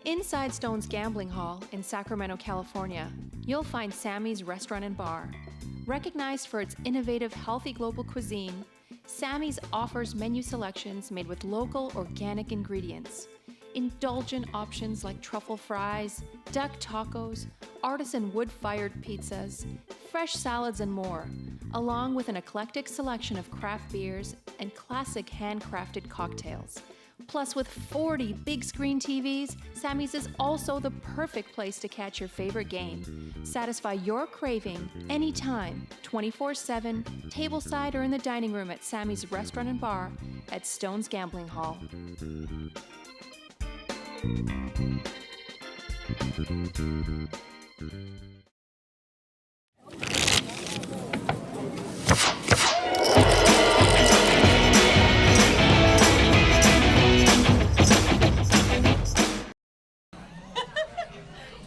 Inside Stone's Gambling Hall in Sacramento, California, you'll find Sammy's Restaurant and Bar. Recognized for its innovative, healthy global cuisine, Sammy's offers menu selections made with local, organic ingredients. Indulgent options like truffle fries, duck tacos, artisan wood-fired pizzas, fresh salads, and more, along with an eclectic selection of craft beers and classic handcrafted cocktails. Plus, with 40 big screen TVs, Sammy's is also the perfect place to catch your favorite game. Satisfy your craving anytime, 24/7, tableside or in the dining room at Sammy's Restaurant and Bar at Stone's Gambling Hall.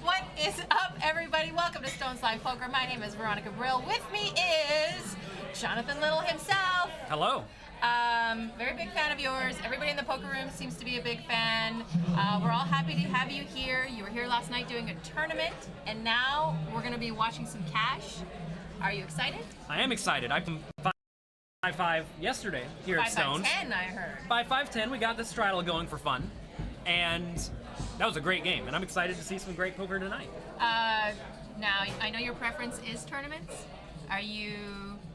What is up, everybody? Welcome to Stone's Live Poker. My name is Veronica Brill. With me is Jonathan Little himself. Hello. Very big fan of yours. Everybody in the poker room seems to be a big fan. We're all happy to have you here. You were here last night doing a tournament, and now we're going to be watching some cash. Are you excited? I am excited. I've been 5-5 yesterday here at Stone's. 5-5-10, I heard. 5-5-10. We got this straddle going for fun, and that was a great game. And I'm excited to see some great poker tonight. Now, I know your preference is tournaments. Are you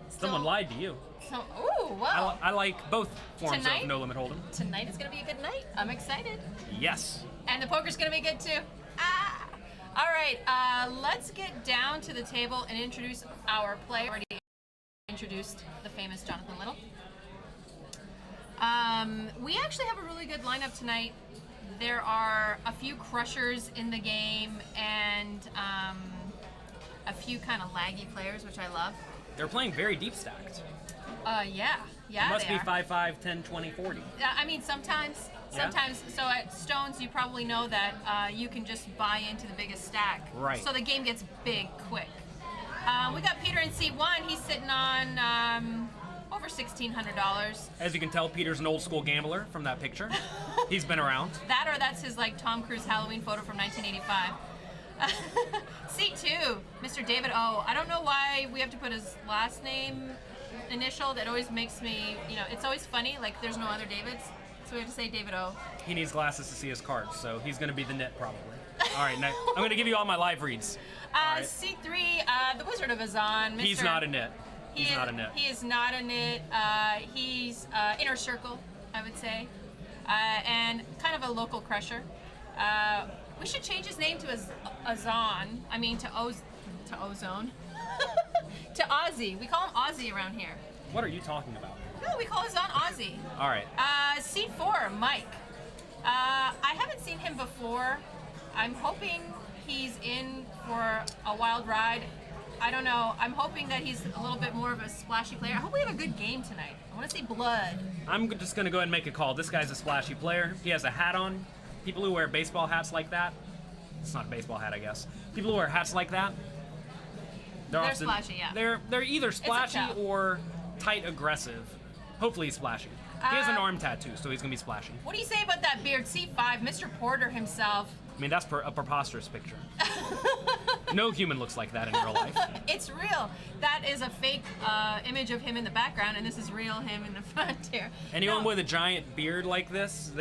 still... Someone lied to you. So, ooh, wow. I like both forms Tonight? of no limit hold'em. Tonight is going to be a good night. I'm excited. Yes. And the poker's going to be good too. All right, let's get down to the table and introduce our player. Already introduced the famous Jonathan Little. We actually have a really good lineup tonight. There are a few crushers in the game and a few kind of laggy players, which I love. They're playing very deep stacked. Yeah, It must they be are. 5-5, 10, 20, 40. I mean, sometimes. Yeah? So at Stones, you probably know that you can just buy into the biggest stack. Right. So the game gets big quick. We got Peter in seat one. He's sitting on over $1,600. As you can tell, Peter's an old school gambler from that picture. He's been around. That or that's his like Tom Cruise Halloween photo from 1985. Seat two, Mr. David O. I don't know why we have to put his last name initial. That always makes me, it's always funny. Like there's no other Davids, so we have to say David O. He needs glasses to see his cards, so he's going to be the nit probably. All right, now, I'm going to give you all my live reads. All right. Seat three, the Wizard of Azan. Mr. He's not a nit. He's not a nit. He is not a nit. He's inner circle, I would say, and kind of a local crusher. We should change his name to Azan. I mean to Ozone. To Ozzy. We call him Ozzy around here. What are you talking about? No, we call Azan Ozzy. All right. Seat four, Mike. I haven't seen him before. I'm hoping he's in for a wild ride. I don't know. I'm hoping that he's a little bit more of a splashy player. I hope we have a good game tonight. I want to see blood. I'm just going to go ahead and make a call. This guy's a splashy player. He has a hat on. People who wear baseball hats like that, it's not a baseball hat, I guess. People who wear hats like that, they're often, splashy, yeah. They're either splashy tell. or tight aggressive. Hopefully he's splashy. He has an arm tattoo, so he's going to be splashy. What do you say about that beard? C5, Mr. Porter himself. I mean, that's a preposterous picture. No human looks like that in real life. It's real. That is a fake image of him in the background, and this is real him in the front here. Anyone with a giant beard like this,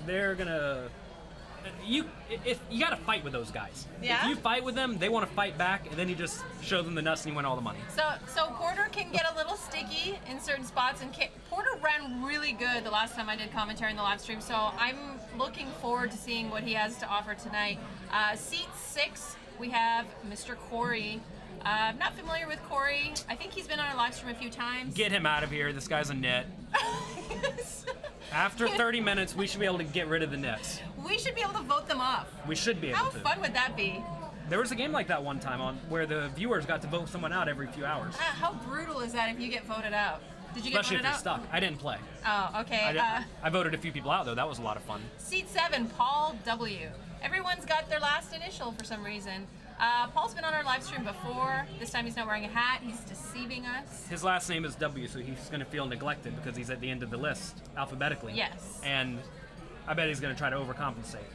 they're gonna. You gotta fight with those guys. Yeah? If you fight with them, they want to fight back, and then you just show them the nuts and you win all the money. So Porter can get a little sticky in certain spots, and Porter ran really good the last time I did commentary in the live stream. So I'm looking forward to seeing what he has to offer tonight. Seat six, we have Mr. Corey. I'm not familiar with Corey. I think he's been on our live stream a few times. Get him out of here. This guy's a nit. After 30 minutes, we should be able to get rid of the nits. We should be able to vote them off. We should be able How to. fun would that be? There was a game like that one time where the viewers got to vote someone out every few hours. How brutal is that if you get voted out? Did you get Especially if voted you're out? stuck. I didn't play. Oh, okay. I voted a few people out, though. That was a lot of fun. Seat seven, Paul W. Everyone's got their last initial for some reason. Paul's been on our live stream before. This time he's not wearing a hat. He's deceiving us. His last name is W, so he's going to feel neglected because he's at the end of the list alphabetically. Yes. And I bet he's going to try to overcompensate.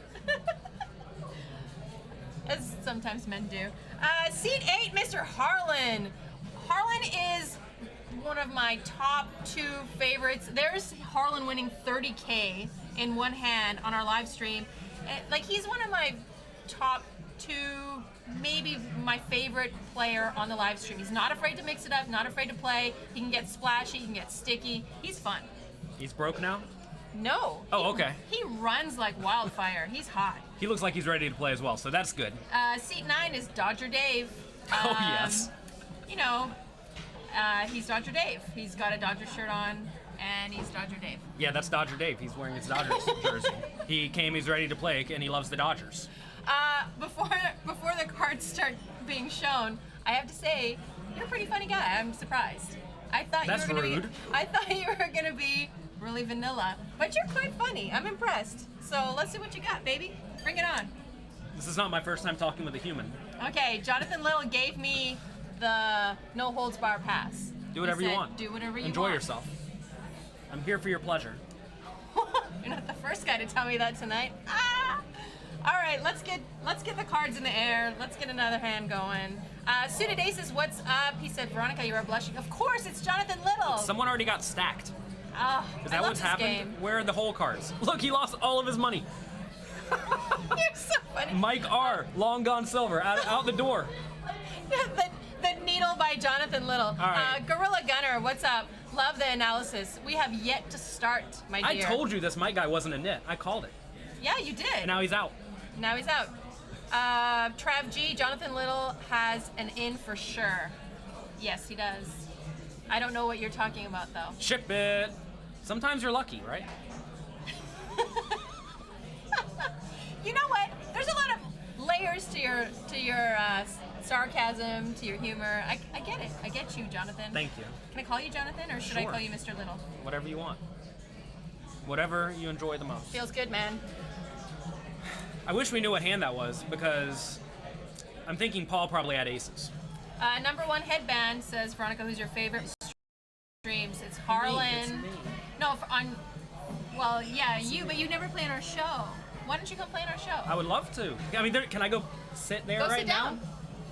as sometimes men do. Seat 8, Mr. Harlan. Harlan is one of my top 2 favorites. There's Harlan winning 30K in one hand on our live stream. Like, he's one of my top 2, maybe my favorite player on the live stream. He's not afraid to mix it up, not afraid to play. He can get splashy, he can get sticky. He's fun. He's broke now? No. Oh, okay. He runs like wildfire. He's hot. He looks like he's ready to play as well, so that's good. Seat 9 is Dodger Dave. Oh, yes. You know, he's Dodger Dave. He's got a Dodger shirt on, and he's Dodger Dave. Yeah, that's Dodger Dave. He's wearing his Dodgers jersey. He came, he's ready to play, and he loves the Dodgers. Before the cards start being shown, I have to say, you're a pretty funny guy. I'm surprised. I thought That's you were gonna rude. be. I thought you were gonna be really vanilla, but you're quite funny. I'm impressed. So let's see what you got, baby. Bring it on. This is not my first time talking with a human. Okay, Jonathan Little gave me the no holds bar pass. Do whatever He you said, want. Do whatever you Enjoy want. yourself. I'm here for your pleasure. You're not the first guy to tell me that tonight. All right, let's get the cards in the air. Let's get another hand going. Suited Aces, what's up? He said, Veronica, you are blushing. Of course, it's Jonathan Little. Someone already got stacked. Oh, Is I that love what's this happened? game. Where are the whole cards? Look, he lost all of his money. You're so funny. Mike R, long gone silver, out the door. the needle by Jonathan Little. All right. Gorilla Gunner, what's up? Love the analysis. We have yet to start, my I dear. told you this Mike guy wasn't a nit. I called it. Yeah, you did. And now he's out. Now he's out. Trav G, Jonathan Little has an in for sure. Yes, he does. I don't know what you're talking about, though. Ship it. Sometimes you're lucky, right? You know what? There's a lot of layers to your sarcasm, to your humor. I get it. I get you, Jonathan. Thank you. Can I call you Jonathan, or should I Sure. call you Mr. Little? Whatever you want. Whatever you enjoy the most. Feels good, man. I wish we knew what hand that was, because I'm thinking Paul probably had aces. Number 1 headband says, Veronica, who's your favorite streams? It's Harlan. It's me. No, well, yeah, you, but you never play on our show. Why don't you come play on our show? I would love to. I mean, can I go sit there Go right sit now? down.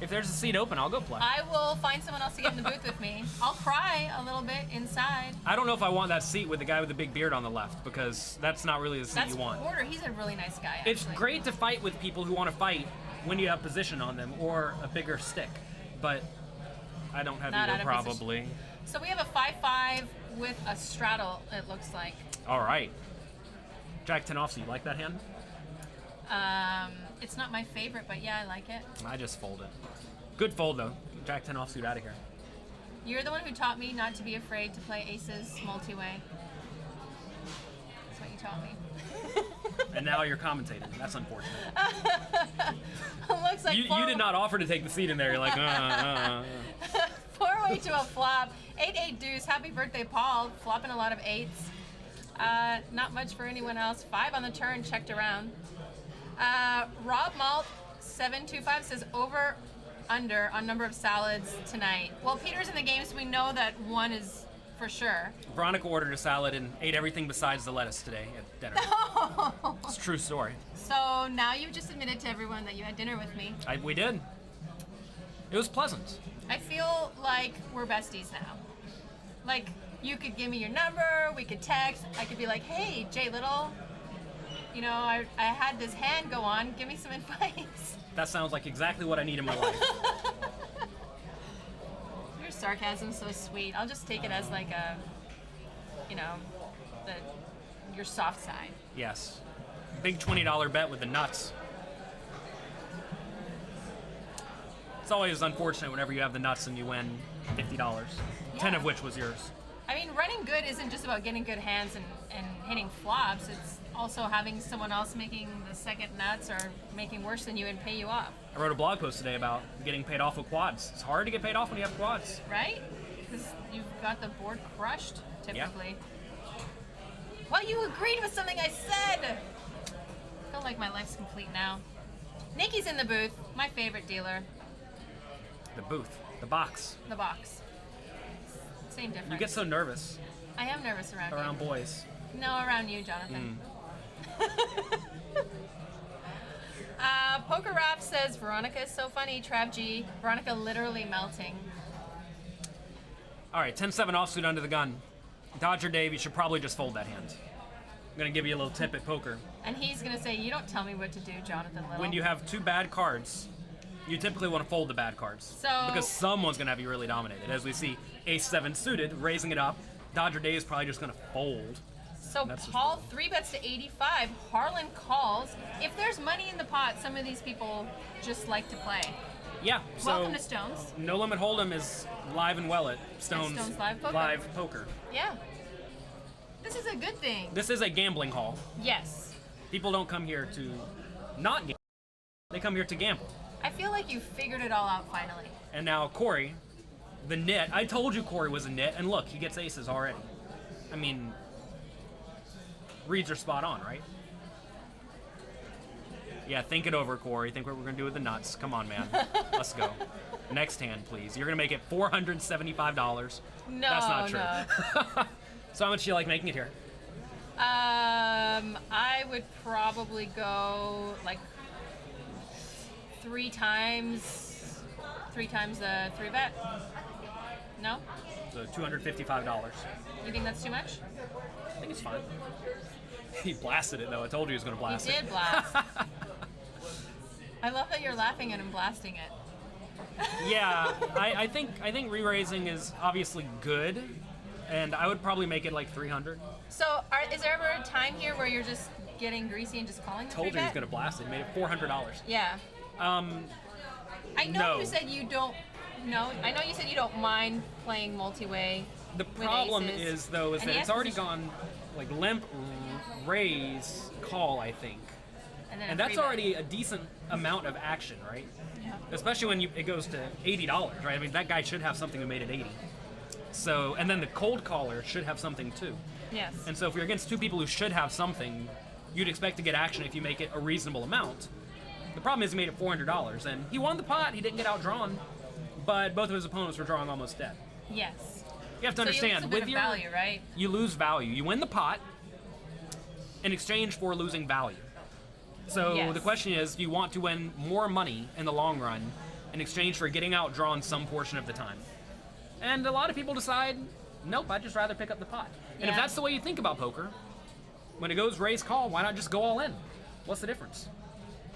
If there's a seat open, I'll go play. I will find someone else to get in the booth with me. I'll cry a little bit inside. I don't know if I want that seat with the guy with the big beard on the left, because that's not really the seat That's you want. Porter. He's a really nice guy, actually. It's great to fight with people who want to fight when you have position on them or a bigger stick, but I don't have Not either, out of probably. So we have a 5-5 with a straddle, it looks like. All right. Jack 10 off, so you like that hand? It's not my favorite, but yeah, I like it. I just fold it. Good fold, though. Jack 10 offsuit out of here. You're the one who taught me not to be afraid to play aces multi-way. That's what you taught me. And now you're commentating. That's unfortunate. Looks like You did not offer to take the seat in there. You're like, 4-way to a flop. 8-8 deuce. Happy birthday, Paul. Flopping a lot of 8s. Not much for anyone else. 5 on the turn. Checked around. Rob Malt 725 says over under on number of salads tonight. Well, Peter's in the game, so we know that 1 is for sure. Veronica ordered a salad and ate everything besides the lettuce today at dinner. It's a true story. So now you've just admitted to everyone that you had dinner with me. We did. It was pleasant. I feel like we're besties now. Like, you could give me your number, we could text, I could be like, hey, Jay Little, you know, I had this hand go on, give me some advice. That sounds like exactly what I need in my life. Your sarcasm's so sweet. I'll just take it as like a, you know, your soft side. Yes. Big $20 bet with the nuts. It's always unfortunate whenever you have the nuts and you win $50. 10 of which was yours. I mean, running good isn't just about getting good hands and hitting flops. It's also having someone else making the second nuts or making worse than you and pay you off. I wrote a blog post today about getting paid off with quads. It's hard to get paid off when you have quads. Right? Because you've got the board crushed, typically. Yeah. Well, you agreed with something I said. I feel like my life's complete now. Nikki's in the booth, my favorite dealer. The booth. The box. The box. Same difference. You get so nervous. I am nervous around you. Boys. No, around you, Jonathan. Poker Rap says Veronica is so funny. Trav G. Veronica literally melting. All right, 10-7 offsuit under the gun. Dodger Dave, you should probably just fold that hand. I'm going to give you a little tip at poker. And he's going to say, you don't tell me what to do, Jonathan Little. When you have two bad cards, you typically want to fold the bad cards. Because someone's going to have you really dominated. As we see, Ace-7 suited, raising it up. Dodger Dave is probably just going to fold. So Paul 3-bets to 85. Harlan calls. If there's money in the pot, some of these people just like to play. Yeah. So welcome to Stones. No Limit Hold'em is live and well at Stones Live Poker. Yeah. This is a good thing. This is a gambling hall. Yes. People don't come here to not gamble. They come here to gamble. I feel like you figured it all out finally. And now Corey, the nit. I told you Corey was a nit, and look, he gets aces already. I mean, reads are spot on, right? Yeah, think it over, Corey. Think what we're going to do with the nuts. Come on, man. Let's go. Next hand, please. You're going to make it $475. No, that's not true. No. So how much do you like making it here? I would probably go like three times the 3-bet. No? So $255. You think that's too much? I think it's fine. He blasted it, though. I told you he was going to blast it. He did blast. I love that you're laughing at him blasting it. Yeah, I think re-raising is obviously good, and I would probably make it like 300. So, is there ever a time here where you're just getting greasy and just calling the 3-bet? Told you he was going to blast it. He made it $400. Yeah. I know you said you don't. No, I know you said you don't mind playing multi-way. The problem is though is that it's already gone like limp, raise, call, I think, and that's already a decent amount of action, right? Yeah. Especially when it goes to $80, right? I mean, that guy should have something who made it 80. So, and then the cold caller should have something too. Yes. And so if you're against two people who should have something, you'd expect to get action if you make it a reasonable amount. The problem is he made it $400, and he won the pot. He didn't get outdrawn, but both of his opponents were drawing almost dead. Yes. You have to understand, you lose a bit of value, right? You lose value. You win the pot in exchange for losing value. So the question is, do you want to win more money in the long run in exchange for getting outdrawn some portion of the time? And a lot of people decide, nope, I'd just rather pick up the pot. And if that's the way you think about poker, when it goes raise call, why not just go all in? What's the difference?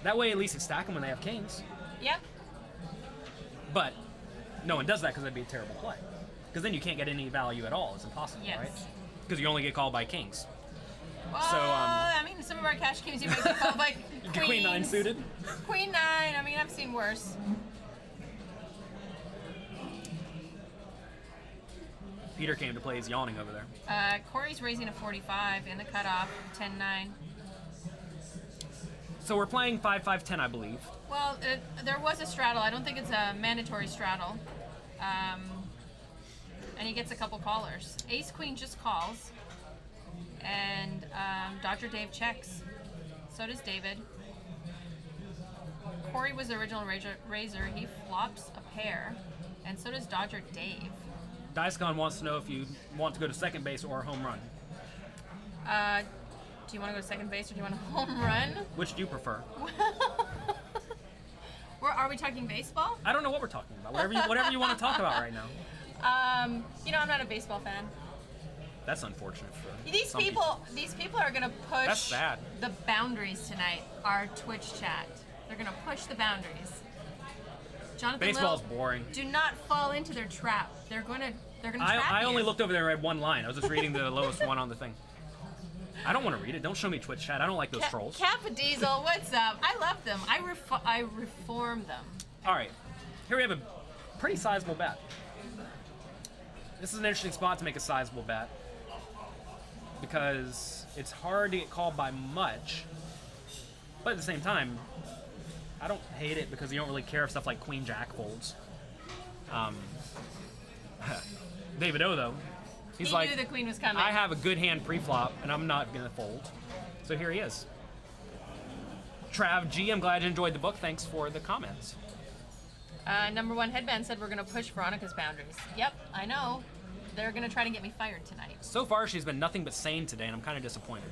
That way at least it's stacking when they have kings. Yeah. But no one does that because that'd be a terrible play. Because then you can't get any value at all. It's impossible, right? Because you only get called by kings. Well, so, I mean, some of our cash games you might get called by queens. Queen 9 suited? Queen 9, I mean, I've seen worse. Peter came to play. He's yawning over there. Corey's raising a 45 in the cutoff, 10-9. So we're playing 5-5-10, I believe. Well, there was a straddle. I don't think it's a mandatory straddle. And he gets a couple callers. Ace Queen just calls. And Dodger Dave checks. So does David. Corey was the original raiser. He flops a pair. And so does Dodger Dave. DiceCon wants to know if you want to go to second base or home run. Do you want to go to second base or do you want a home run? Which do you prefer? Are we talking baseball? I don't know what we're talking about. Whatever you want to talk about right now. I'm not a baseball fan. That's unfortunate for these some people. These people are going to push That's sad. the boundaries tonight. Our Twitch chat. They're going to push the boundaries. Jonathan Baseball's Little, boring. Do not fall into their trap. They're going to trap you. I only looked over there and read one line. I was just reading the lowest one on the thing. I don't want to read it. Don't show me Twitch chat. I don't like those trolls. Kappa Diesel, what's up? I love them. I reform them. All right. Here we have a pretty sizable bet. This is an interesting spot to make a sizable bet because it's hard to get called by much, but at the same time, I don't hate it because you don't really care if stuff like Queen Jack folds. David O, though, he's he like, knew the queen was coming. I have a good hand pre-flop, and I'm not going to fold. So here he is. Trav G, I'm glad you enjoyed the book. Thanks for the comments. Number one headband said we're going to push Veronica's boundaries. Yep, I know. They're going to try to get me fired tonight. So far, she's been nothing but sane today, and I'm kind of disappointed.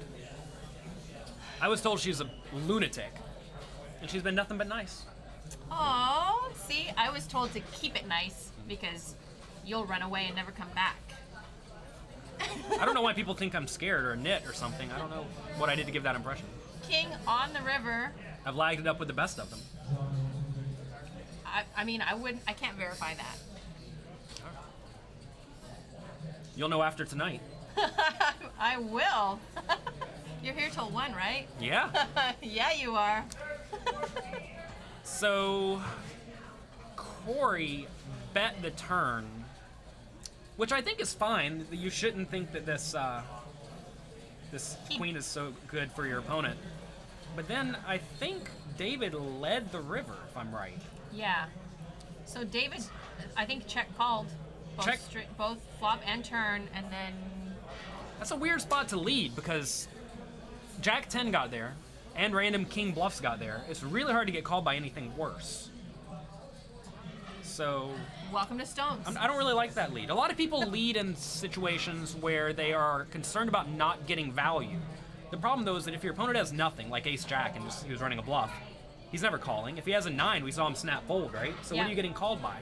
I was told she's a lunatic. and she's been nothing but nice. Oh, see, I was told to keep it nice because you'll run away and never come back. I don't know why people think I'm scared or a nit or something. I don't know what I did to give that impression. King on the river. I've lagged it up with the best of them. I can't verify that. You'll know after tonight. I will. You're here till 1, right? Yeah. Yeah, you are. So, Corey bet the turn, which I think is fine. You shouldn't think that this queen is so good for your opponent. But then I think David led the river, if I'm right. Yeah. So David, I think check called both flop and turn, and then... That's a weird spot to lead because Jack 10 got there and random king bluffs got there. It's really hard to get called by anything worse. So... Welcome to Stones. I don't really like that lead. A lot of people lead in situations where they are concerned about not getting value. The problem, though, is that if your opponent has nothing, like ace-jack, and he was running a bluff, he's never calling. If he has a 9, we saw him snap fold, right? So Yeah. What are you getting called by?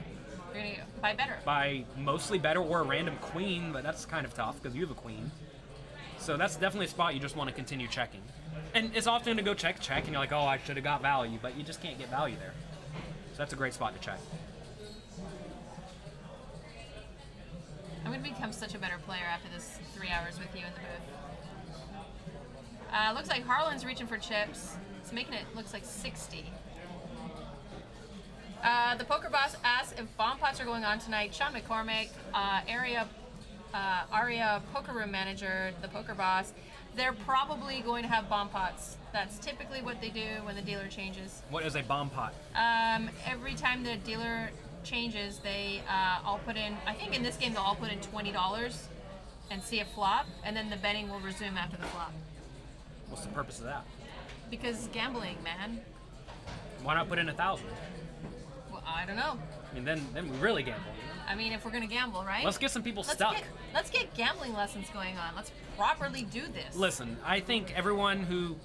You're going to buy better. By mostly better or a random queen, but that's kind of tough because you have a queen. So that's definitely a spot you just want to continue checking. And it's often to go check, and you're like, oh, I should have got value, but you just can't get value there. So that's a great spot to check. I'm going to become such a better player after this 3 hours with you in the booth. Looks like Harlan's reaching for chips. It's making it looks like 60. The poker boss asks if bomb pots are going on tonight. Sean McCormick, Aria poker room manager, the poker boss. They're probably going to have bomb pots. That's typically what they do when the dealer changes. What is a bomb pot? Every time the dealer changes, they all put in, I think in this game they'll all put in $20 and see a flop, and then the betting will resume after the flop. What's the purpose of that? Because gambling, man. Why not put in 1,000? Well, I don't know. I mean, then we really gamble. You know? I mean, if we're gonna gamble, right? Let's get some people stuck. Let's get gambling lessons going on. Let's properly do this. Listen, I think everyone who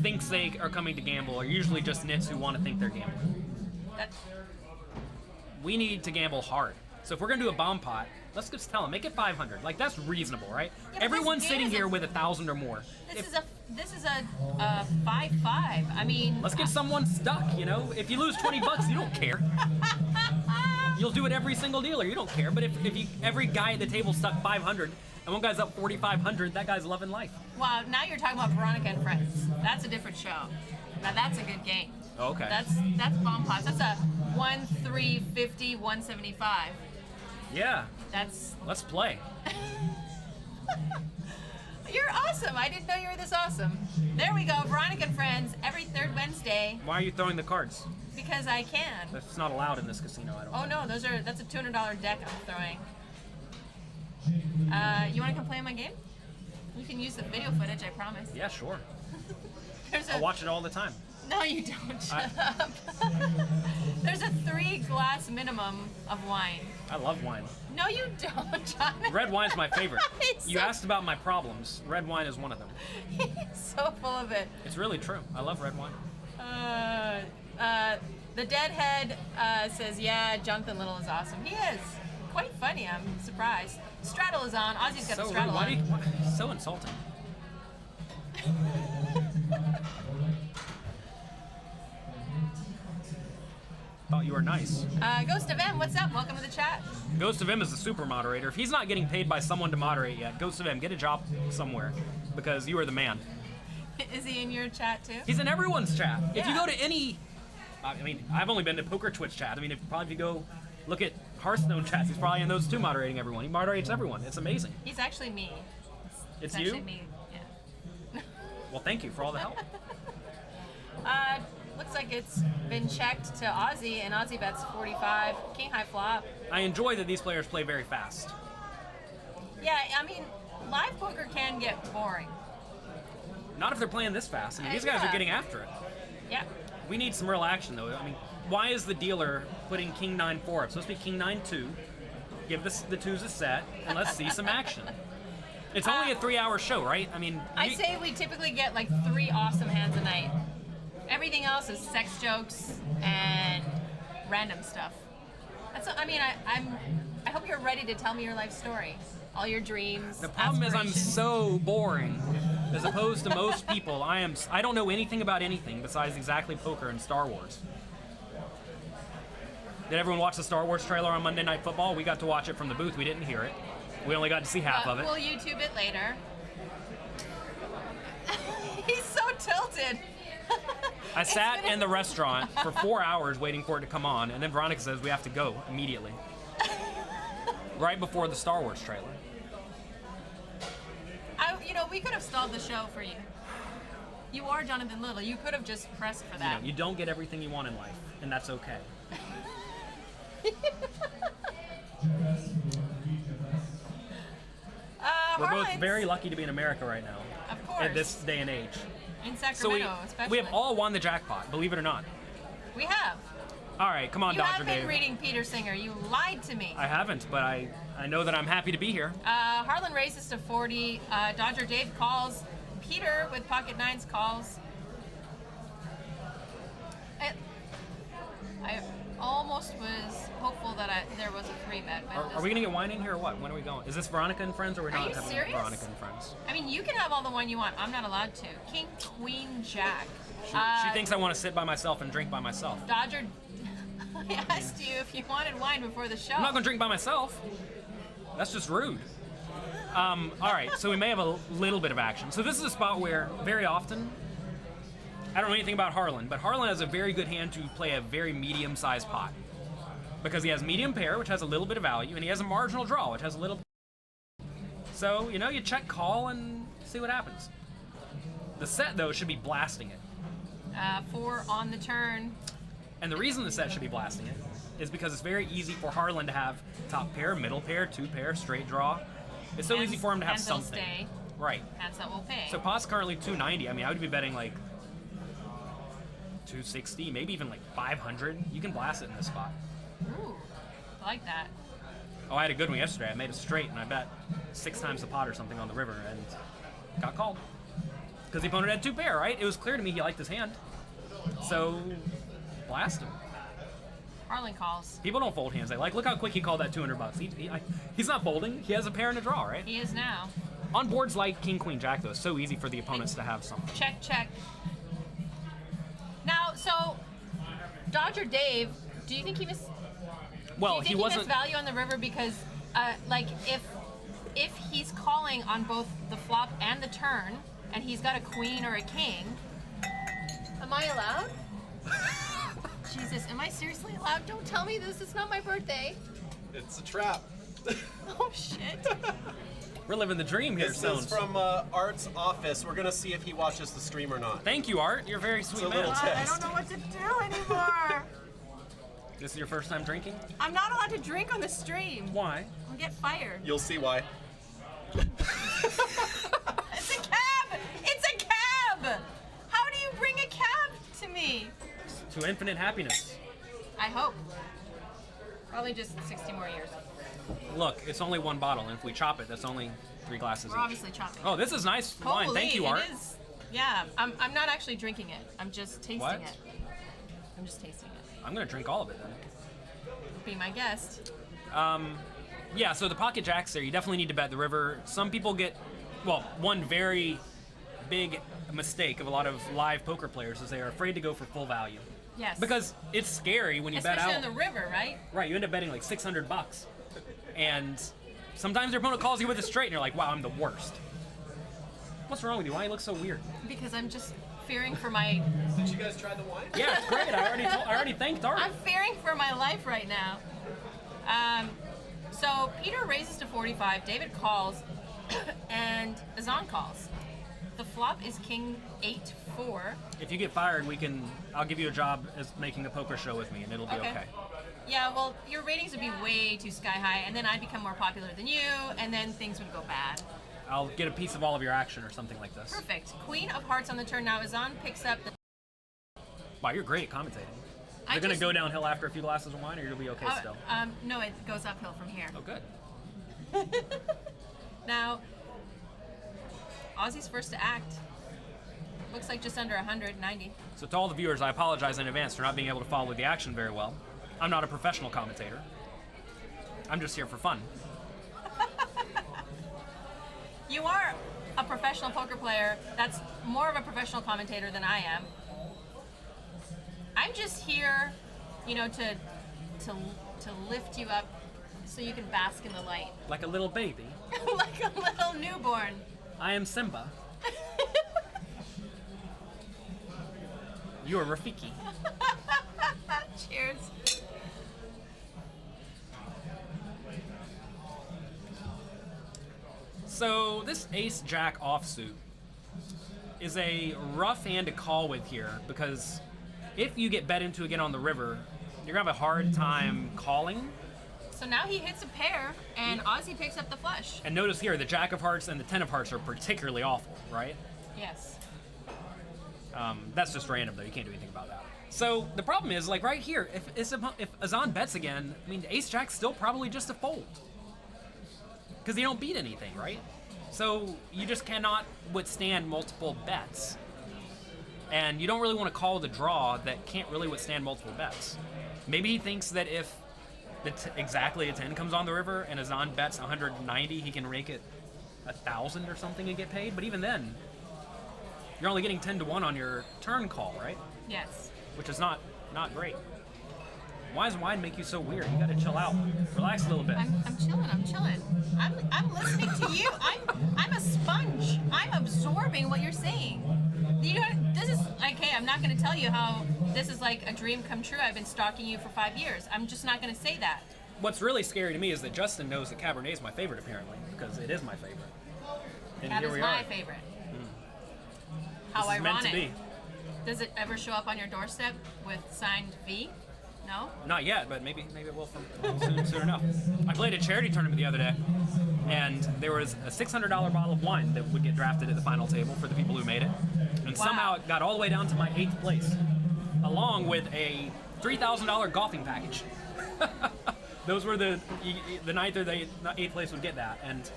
thinks they are coming to gamble are usually just nits who want to think they're gambling. We need to gamble hard. So if we're gonna do a bomb pot, let's just tell them, make it 500. Like, that's reasonable, right? Yeah, Everyone's sitting here with 1,000 or more. This is a 5-5. I mean, let's get someone stuck. You know, if you lose 20 bucks, you don't care. You'll do it every single dealer. You don't care. But if every guy at the table stuck 500 and one guy's up 4,500, that guy's loving life. Wow, now you're talking about Veronica and Friends. That's a different show. Now that's a good game. Okay. That's bomb pots. That's a 1, 3, 50, 175. Yeah. Let's play. You're awesome. I didn't know you were this awesome. There we go. Veronica and Friends every third Wednesday. Why are you throwing the cards? Because I can. That's not allowed in this casino. I don't. Oh no, that's a $200 deck I'm throwing. You want to come play my game? You can use the video footage. I promise. Yeah, sure. I watch it all the time. No, you don't. Shut up. There's a 3-glass minimum of wine. I love wine. No, you don't, Jonathan. Red wine's my favorite. You so... asked about my problems. Red wine is one of them. He's so full of it. It's really true. I love red wine. The Deadhead says, yeah, Jonathan Little is awesome. He is. Quite funny. I'm surprised. Straddle is on. Ozzy's got the straddle on. So insulting. Thought you were nice. Ghost of M, what's up? Welcome to the chat. Ghost of M is the super moderator. If he's not getting paid by someone to moderate yet, Ghost of M, get a job somewhere because you are the man. Is he in your chat too? He's in everyone's chat. Yeah. If you go to any, I mean, I've only been to Poker Twitch chat. I mean, if you go look at Hearthstone chats, he's probably in those too, moderating everyone. He moderates everyone. It's amazing. He's actually me. It's actually you? Me. Yeah. Well, thank you for all the help. Looks like it's been checked to Ozzy, and Ozzy bets 45. King high flop. I enjoy that these players play very fast. Yeah, I mean, live poker can get boring. Not if they're playing this fast. I mean, these guys are getting after it. Yeah. We need some real action, though. I mean, why is the dealer putting King 9-4 up? It's supposed to be King 9-2. Give the twos a set, and let's see some action. It's only a 3-hour show, right? I mean, I say we typically get like 3 awesome hands a night. Everything else is sex jokes and random stuff. I hope you're ready to tell me your life story. All your dreams. The problem is I'm aspirations. so boring. As opposed to most people, I don't know anything about anything besides exactly poker and Star Wars. Did everyone watch the Star Wars trailer on Monday Night Football? We got to watch it from the booth. We didn't hear it. We only got to see half of it. We'll YouTube it later. He's so tilted. I sat in the restaurant for 4 hours waiting for it to come on, and then Veronica says we have to go immediately. Right before the Star Wars trailer. We could have stalled the show for you. You are Jonathan Little. You could have just pressed for that. You don't get everything you want in life, and that's okay. We're both very lucky to be in America right now. Of course. At this day and age. In Sacramento, especially. We have all won the jackpot, believe it or not. We have. All right, come on, You Dr. have been Dave. reading Peter Singer. You lied to me. I haven't, but I know that I'm happy to be here. Harlan raises to 40. Dodger Dave calls. Peter with pocket nines calls. I almost was hopeful that there was a 3-bet. Are we going to get wine in here or what? When are we going? Is this Veronica and Friends or we're not you having serious? Veronica and Friends? I mean, you can have all the wine you want. I'm not allowed to. King, Queen, Jack. She thinks I want to sit by myself and drink by myself. Dodger, I asked you if you wanted wine before the show. I'm not going to drink by myself. That's just rude. All right, so we may have a little bit of action. So this is a spot where very often, I don't know anything about Harlan, but Harlan has a very good hand to play a very medium-sized pot. Because he has medium pair, which has a little bit of value, and he has a marginal draw, which has a little. So, you check call and see what happens. The set, though, should be blasting it. 4 on the turn. And the reason the set should be blasting it is because it's very easy for Harlan to have top pair, middle pair, 2 pair, straight draw. It's so easy for him to have hands that'll something. Stay. Right. Hands that will pay. So pot's currently 290. I mean, I would be betting like 260, maybe even like 500. You can blast it in this spot. Ooh, I like that. Oh, I had a good one yesterday. I made a straight, and I bet 6 times the pot or something on the river, and got called. Because the opponent had 2 pair, right? It was clear to me he liked his hand. So, blast him. Harlan calls. People don't fold hands. They like, look how quick he called that $200. He's not folding. He has a pair and a draw, right? He is now. On boards like King, Queen, Jack, though, it's so easy for the opponents to have something. Check, check. Now, so, Dodger Dave, do you think he missed? Well, do you think he missed value on the river because, if he's calling on both the flop and the turn, and he's got a queen or a king, am I allowed? Jesus, am I seriously allowed? Don't tell me this. It's not my birthday. It's a trap. Oh shit. We're living the dream here, This Stones. is from Art's office. We're gonna see if he watches the stream or not. Thank you, Art. You're a very sweet It's a man. little I test. don't know what to do anymore. This is your first time drinking? I'm not allowed to drink on the stream. Why? I'll get fired. You'll see why. It's a cab! It's a cab! How do you bring a cab to me? To infinite happiness. I hope. Probably just 60 more years. Look, it's only 1 bottle, and if we chop it, that's only 3 glasses We're each. obviously chopping. Oh, this is nice wine. Holy, Thank you, Art. It is. Yeah, I'm not actually drinking it. I'm just tasting What? it. I'm just tasting it. I'm going to drink all of it then. Be my guest. Yeah, so the pocket jacks there, you definitely need to bet the river. Some people get, well, one very big mistake of a lot of live poker players is they are afraid to go for full value. Yes. Because it's scary when you bet Especially out. on the river, right? Right, you end up betting like $600. And sometimes your opponent calls you with a straight and you're like, wow, I'm the worst. What's wrong with you? Why do you look so weird? Because I'm just fearing for my... Did you guys try the wine? Yeah, it's great. I already thanked Art. I'm fearing for my life right now. So Peter raises to 45, David calls, and Azan calls. The flop is King 8-4. If you get fired, I'll give you a job as making a poker show with me, and it'll be okay. Yeah, well, your ratings would be way too sky high, and then I'd become more popular than you, and then things would go bad. I'll get a piece of all of your action or something like this. Perfect. Queen of hearts on the turn now. Azan picks up the... Wow, you're great at commentating. I You're going to just- go downhill after a few glasses of wine, or you'll be okay still? No, it goes uphill from here. Oh, good. Now, Ozzy's first to act. Looks like just under 190. So to all the viewers, I apologize in advance for not being able to follow the action very well. I'm not a professional commentator. I'm just here for fun. You are a professional poker player. That's more of a professional commentator than I am. I'm just here, you know, to lift you up so you can bask in the light. Like a little baby. Like a little newborn. I am Simba. You are Rafiki. Cheers. So this ace-jack offsuit is a rough hand to call with here because if you get bet into again on the river, you're gonna have a hard time calling. So now he hits a pair, and Ozzy picks up the flush. And notice here, the jack of hearts and the 10 of hearts are particularly awful, right? Yes. That's just random, though. You can't do anything about that. So the problem is, like right here, if Azan bets again, I mean, ace-jack's still probably just a fold. Because you don't beat anything, right? So you just cannot withstand multiple bets. And you don't really want to call the draw that can't really withstand multiple bets. Maybe he thinks that if exactly a 10 comes on the river and Azan bets 190, he can make it 1,000 or something and get paid. But even then, you're only getting 10 to 1 on your turn call, right? Yes. Which is not great. Why does wine make you so weird? You gotta chill out. Relax a little bit. I'm chilling. I'm listening to you. I'm a sponge. I'm absorbing what you're saying. This is like, hey, I'm not gonna tell you how this is like a dream come true. I've been stalking you for 5 years. I'm just not gonna say that. What's really scary to me is that Justin knows that Cabernet is my favorite, apparently, because it is my favorite. And That here is we my are. favorite. This How is meant to ironic. be. Does it ever show up on your doorstep with signed V? No? Not yet, but maybe it will soon enough. I played a charity tournament the other day, and there was a $600 bottle of wine that would get drafted at the final table for the people who made it, and Wow. somehow it got all the way down to my 8th place, along with a $3,000 golfing package. Those were the 9th or the 8th place would get that, and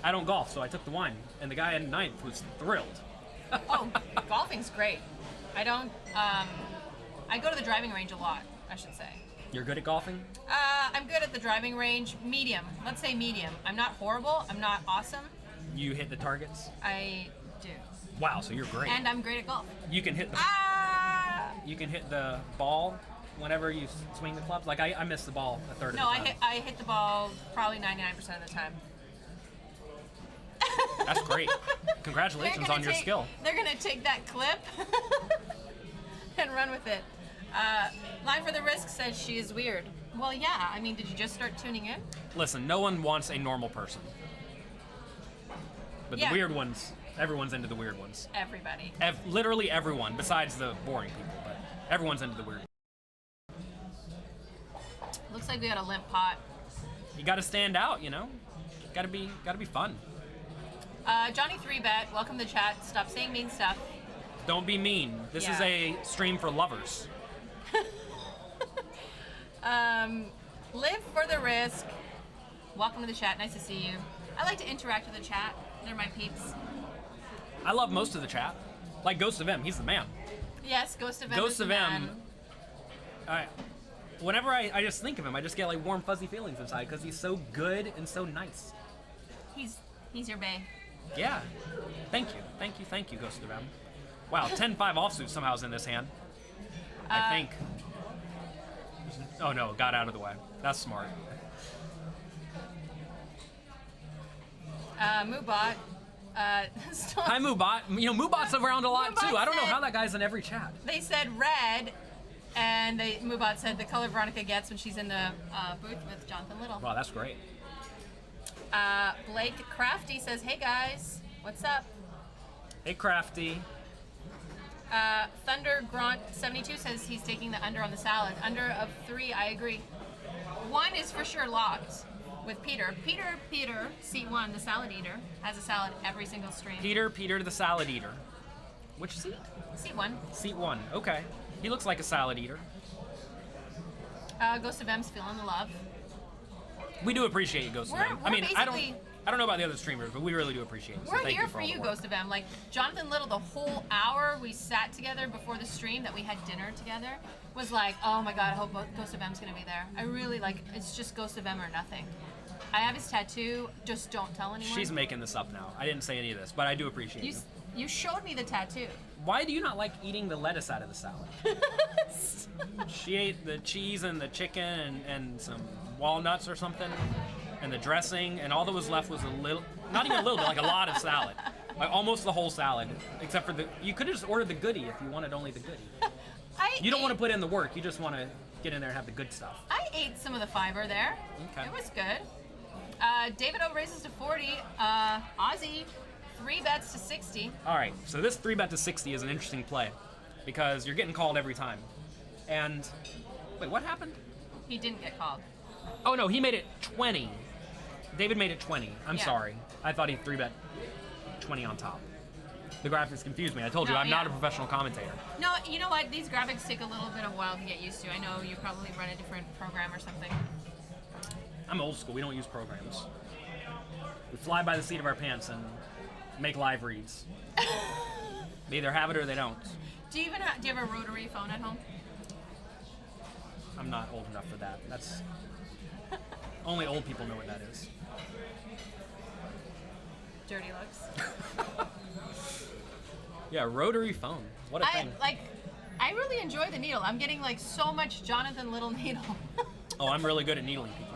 I don't golf, so I took the wine, and the guy in 9th was thrilled. Oh, golfing's great. I don't, I go to the driving range a lot, I should say. You're good at golfing? I'm good at the driving range. Medium. Let's say medium. I'm not horrible. I'm not awesome. You hit the targets? I do. Wow, so you're great. And I'm great at golf. You can hit the you can hit the ball whenever you swing the clubs. Like I missed the ball a third No, of the time. I hit the ball probably 99% of the time. That's great. Congratulations on your skill. They're gonna take that clip and run with it. Line for the Risk says she is weird. Well, yeah. I mean, did you just start tuning in? Listen, no one wants a normal person. But Yeah. the weird ones, everyone's into the weird ones. Everybody. Literally everyone, besides the boring people, but everyone's into the weird. Looks like we got a limp pot. You gotta stand out, you know? Gotta be fun. Johnny 3Bet, welcome to the chat. Stop saying mean stuff. Don't be mean. This is Yeah. a stream for lovers. Live for the Risk. Welcome to the chat. Nice to see you. I like to interact with the chat. They're my peeps. I love most of the chat. Like Ghost of M, he's the man. Yes, Ghost of M. Ghost is the of M. man. Whenever I just think of him, I just get like warm, fuzzy feelings inside because he's so good and so nice. He's your bae. Yeah. Thank you, Ghost of M. Wow, 10-5 offsuit somehow is in this hand. I think. Oh no, got out of the way. That's smart. Moobot. Hi, Moobot. You know, Moobot's around a lot Moobot too. I don't know said- how that guy's in every chat. They said red, and Moobot said the color Veronica gets when she's in the booth with Jonathan Little. Wow, that's great. Blake Crafty says, "Hey guys, what's up?" Hey, Crafty. Thunder Grant 72 says he's taking the under on the salad. Under of 3, I agree. 1 is for sure locked with Peter. Peter, seat 1, the salad eater, has a salad every single stream. Peter the salad eater. Which seat? Seat 1. Seat 1. Okay. He looks like a salad eater. Ghost of M's feeling the love. We do appreciate you, Ghost of M. I mean, I don't. I don't know about the other streamers, but we really do appreciate it. So We're thank here you for all you, the work. Ghost of M. Like, Jonathan Little, the whole hour we sat together before the stream that we had dinner together was like, oh my god, I hope Ghost of M's gonna be there. I really, like, it's just Ghost of M or nothing. I have his tattoo, just don't tell anyone. She's making this up now. I didn't say any of this, but I do appreciate You, you. you showed me the tattoo. Why do you not like eating the lettuce out of the salad? She ate the cheese and the chicken and some walnuts or something, and the dressing, and all that was left was a little, not even a little bit, like a lot of salad. Like almost the whole salad, except for you could have just ordered the goodie if you wanted only the goodie. You don't want to put in the work, you just want to get in there and have the good stuff. I ate some of the fiber there. Okay. It was good. David O raises to 40. Ozzy, 3 bets to 60. All right, so this 3-bet to 60 is an interesting play because you're getting called every time. And, wait, what happened? He didn't get called. Oh no, he made it 20. David made it 20. I'm Yeah. sorry. I thought he 3-bet 20 on top. The graphics confused me. I told you, No, I'm not a yeah. professional commentator. No, you know what? These graphics take a little bit of a while to get used to. I know you probably run a different program or something. I'm old school. We don't use programs. We fly by the seat of our pants and make live reads. They either have it or they don't. Do you have a rotary phone at home? I'm not old enough for that. That's only old people know what that is. Dirty looks. Yeah, rotary phone. What a thing. I really enjoy the needle. I'm getting like so much Jonathan Little needle. Oh, I'm really good at needling people.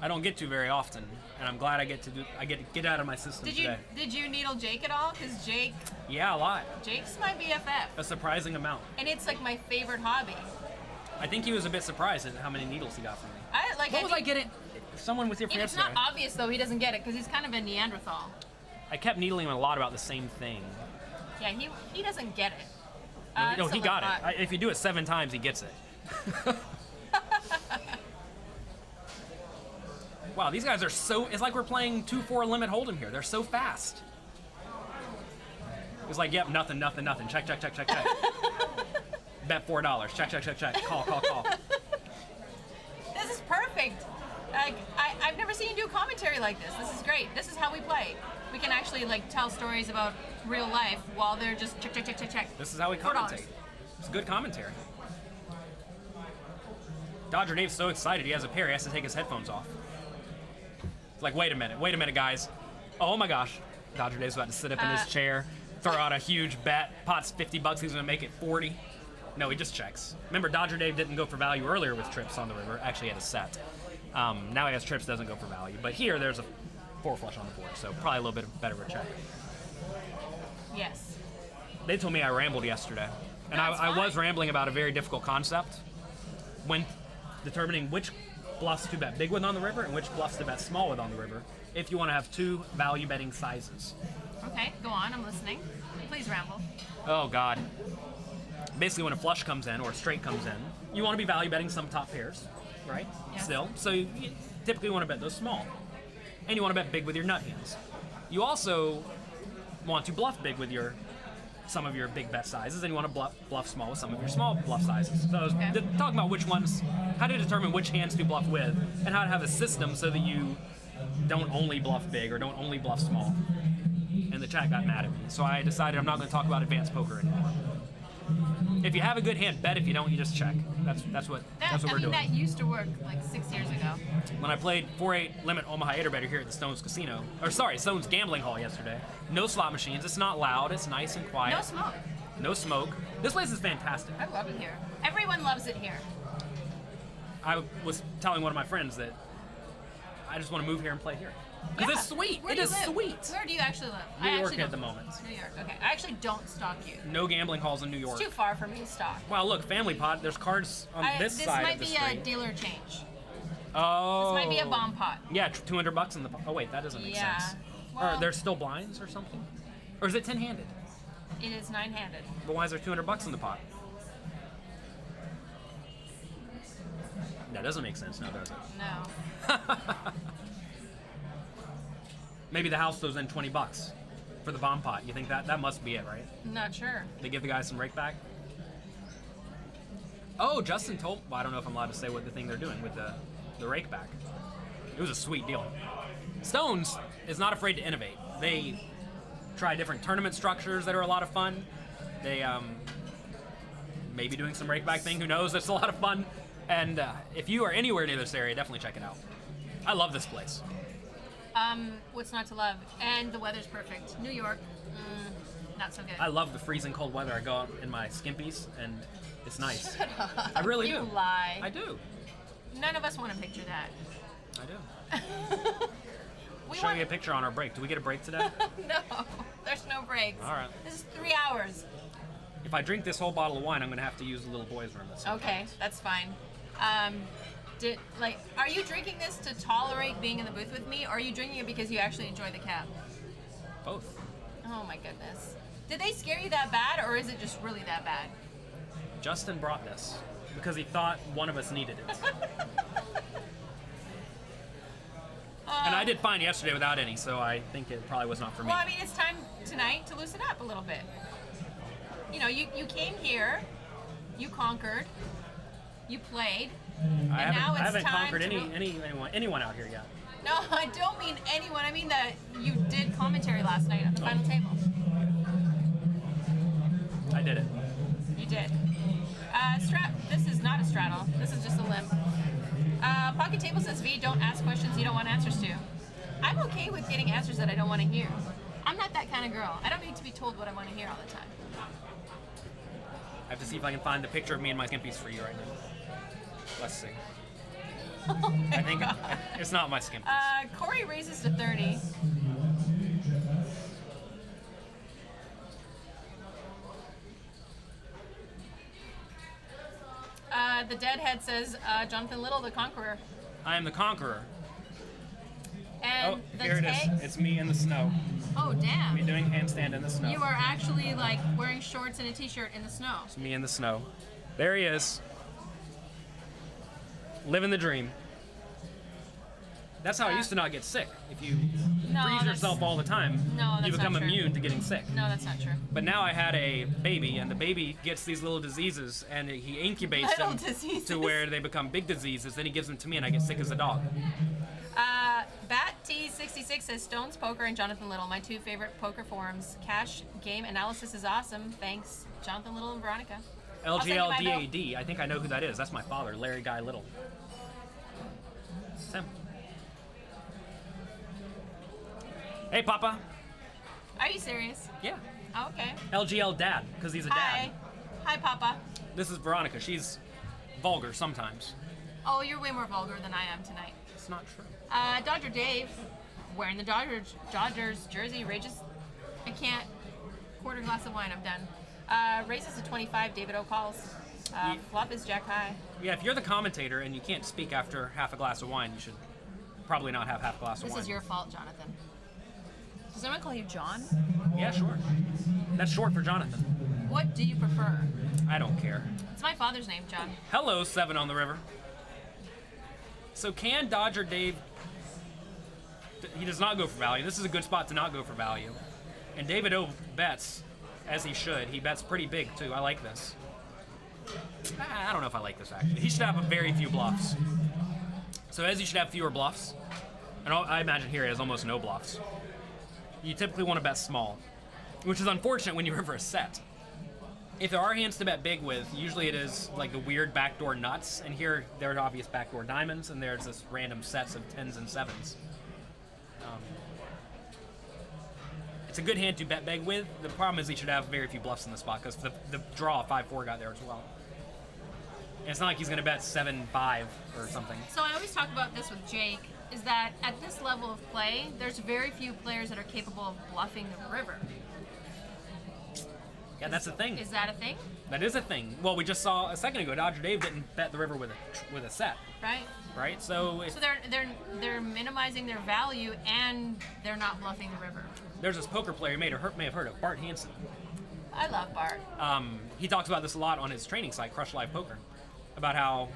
I don't get to very often, and I'm glad I get to get out of my system today. Did you needle Jake at all? Because Yeah, a lot. Jake's my BFF, A surprising amount. and it's like my favorite hobby. I think he was a bit surprised at how many needles he got from me. I I getting? Someone with your If it's yesterday. not obvious though, he doesn't get it because he's kind of a Neanderthal. I kept needling him a lot about the same thing. Yeah, he doesn't get it. No, it's he a got lot. it. If you do it 7 times, he gets it. Wow, these guys are so... It's like we're playing 2-4 limit hold'em here. They're so fast. It's like, yep, nothing. Check. Bet $4. Check. Call. This is perfect. Like I've never seen you do commentary like this. This is great. This is how we play. We can actually like tell stories about real life while they're just check. This is how we $4. commentate. It's good commentary. Dodger Dave's so excited he has a pair. He has to take his headphones off. It's like, wait a minute, guys. Oh my gosh. Dodger Dave's about to sit up in his chair, throw out a huge bet. Pot's $50. He's gonna make it 40. No, he just checks. Remember, Dodger Dave didn't go for value earlier with trips on the river. Actually, he had a set. Now he has trips, doesn't go for value. But here, there's a 4 flush on the board, so probably a little bit better of a check. Yes. They told me I rambled yesterday. And That's I was fine. rambling about a very difficult concept when determining which bluffs to bet big with on the river and which bluffs to bet small with on the river if you want to have 2 value betting sizes. Okay, go on. I'm listening. Please ramble. Oh, God. Basically, when a flush comes in or a straight comes in, you want to be value betting some top pairs, right? Yeah. Still. So you typically want to bet those small. And you want to bet big with your nut hands. You also want to bluff big with some of your big bet sizes, and you want to bluff small with some of your small bluff sizes. So I was Okay. talking about which ones, how to determine which hands to bluff with, and how to have a system so that you don't only bluff big or don't only bluff small. And the chat got mad at me, so I decided I'm not going to talk about advanced poker anymore. If you have a good hand, bet. If you don't, you just check. That's what we're doing. That used to work like 6 years ago. When I played 4-8 limit Omaha 8 or better here at the Stones Casino, Stones Gambling Hall yesterday, no slot machines. It's not loud. It's nice and quiet. No smoke. No smoke. This place is fantastic. I love it here. Everyone loves it here. I was telling one of my friends that I just want to move here and play here. Because it's sweet. Where It do you is live? sweet. Where do you actually live? New I York actually at the don't- moment. New York. Okay. I actually don't stalk you. No gambling halls in New York. It's too far for me to stalk. Well, look, Family Pot. There's cards on this side might of the be street. a dealer change. Oh. This might be a bomb pot. Yeah, $200 in the. Oh wait, that doesn't make Yeah. sense. Well- Or there's still blinds or something? Or is it 10-handed? It is 9-handed. But why is there $200 in the pot? That doesn't make sense now, does it? No. Maybe the house throws in $20 for the bomb pot. You think that must be it, right? I'm not sure. They give the guy some rake back. Oh, Justin told. Well, I don't know if I'm allowed to say what the thing they're doing with the the rake back. It was a sweet deal. Stones is not afraid to innovate. They try different tournament structures that are a lot of fun. They maybe doing some rake back thing. Who knows? That's a lot of fun. And if you are anywhere near this area, definitely check it out. I love this place. What's not to love? And the weather's perfect. New York, not so good. I love the freezing cold weather. I go out in my skimpies, and it's nice. I really do. You lie. I do. None of us want to picture that. I do. Show you a picture on our break. Do we get a break today? No, there's no breaks. All right. This is 3 hours. If I drink this whole bottle of wine, I'm going to have to use the little boys' room. Okay, that's fine. Are you drinking this to tolerate being in the booth with me, or are you drinking it because you actually enjoy the cab? Both. Oh my goodness. Did they scare you that bad, or is it just really that bad? Justin brought this because he thought one of us needed it. And I did fine yesterday without any, so I think it probably was not for me. Well, I mean, it's time tonight to loosen up a little bit. You know, you came here, you conquered, you played, and now it's I haven't time conquered to anyone out here yet. No, I don't mean anyone. I mean that you did commentary last night at the final table. I did it. You did. This is not a straddle. This is just a limp. Pocket Table says, V, don't ask questions you don't want answers to. I'm okay with getting answers that I don't want to hear. I'm not that kind of girl. I don't need to be told what I want to hear all the time. I have to see if I can find the picture of me and my skimpies for you right now. Let's see. Oh I think it's not my skimpies. Corey raises to 30. The Deadhead says, Jonathan Little, the Conqueror. I am the conqueror. And the here it tag. is. It's me in the snow. Oh, damn. Me doing handstand in the snow. You are actually like wearing shorts and a t-shirt in the snow. It's me in the snow. There he is. Living the dream. That's how I used to not get sick. If you freeze yourself all the time, you become immune to getting sick. No, that's not true. But now I had a baby, and the baby gets these little diseases, and he incubates them to where they become big diseases. Then he gives them to me, and I get sick as a dog. Bat T66 says Stones Poker and Jonathan Little, my two favorite poker forums. Cash game analysis is awesome. Thanks, Jonathan Little and Veronica. LGLDAD. I think I know who that is. That's my father, Larry Guy Little. Sam. Hey, Papa. Are you serious? Yeah. Oh, okay. LGL Dad, because he's a dad. Hi, Papa. This is Veronica. She's vulgar sometimes. Oh, you're way more vulgar than I am tonight. It's not true. Dodger Dave, wearing the Dodgers jersey, rages. I can't. Quarter glass of wine, I'm done. Races to 25, David O calls. Flop is Jack High. Yeah, if you're the commentator and you can't speak after half a glass of wine, you should probably not have half a glass of wine. This is your fault, Jonathan. Does anyone call you John? Yeah, sure. That's short for Jonathan. What do you prefer? I don't care. It's my father's name, John. Hello, 7 on the river. So can Dodger Dave... He does not go for value. This is a good spot to not go for value. And David O bets, as he should. He bets pretty big, too. I like this. I don't know if I like this, actually. He should have very few bluffs. So as he should have fewer bluffs, and I imagine here he has almost no bluffs, you typically want to bet small, which is unfortunate when you river a set. If there are hands to bet big with, usually it is like the weird backdoor nuts, and here there are obvious backdoor diamonds, and there's this random sets of 10s and 7s. It's a good hand to bet big with. The problem is he should have very few bluffs in the spot, because the draw 5-4 got there as well. And it's not like he's going to bet 7-5 or something. So I always talk about this with Jake, is that at this level of play, there's very few players that are capable of bluffing the river. Yeah, that's a thing. Is that a thing? That is a thing. Well, we just saw a second ago, Dodger Dave didn't bet the river with a set. Right. Right. So they're minimizing their value and they're not bluffing the river. There's this poker player you may have heard of, Bart Hansen. I love Bart. He talks about this a lot on his training site, Crush Live Poker, about how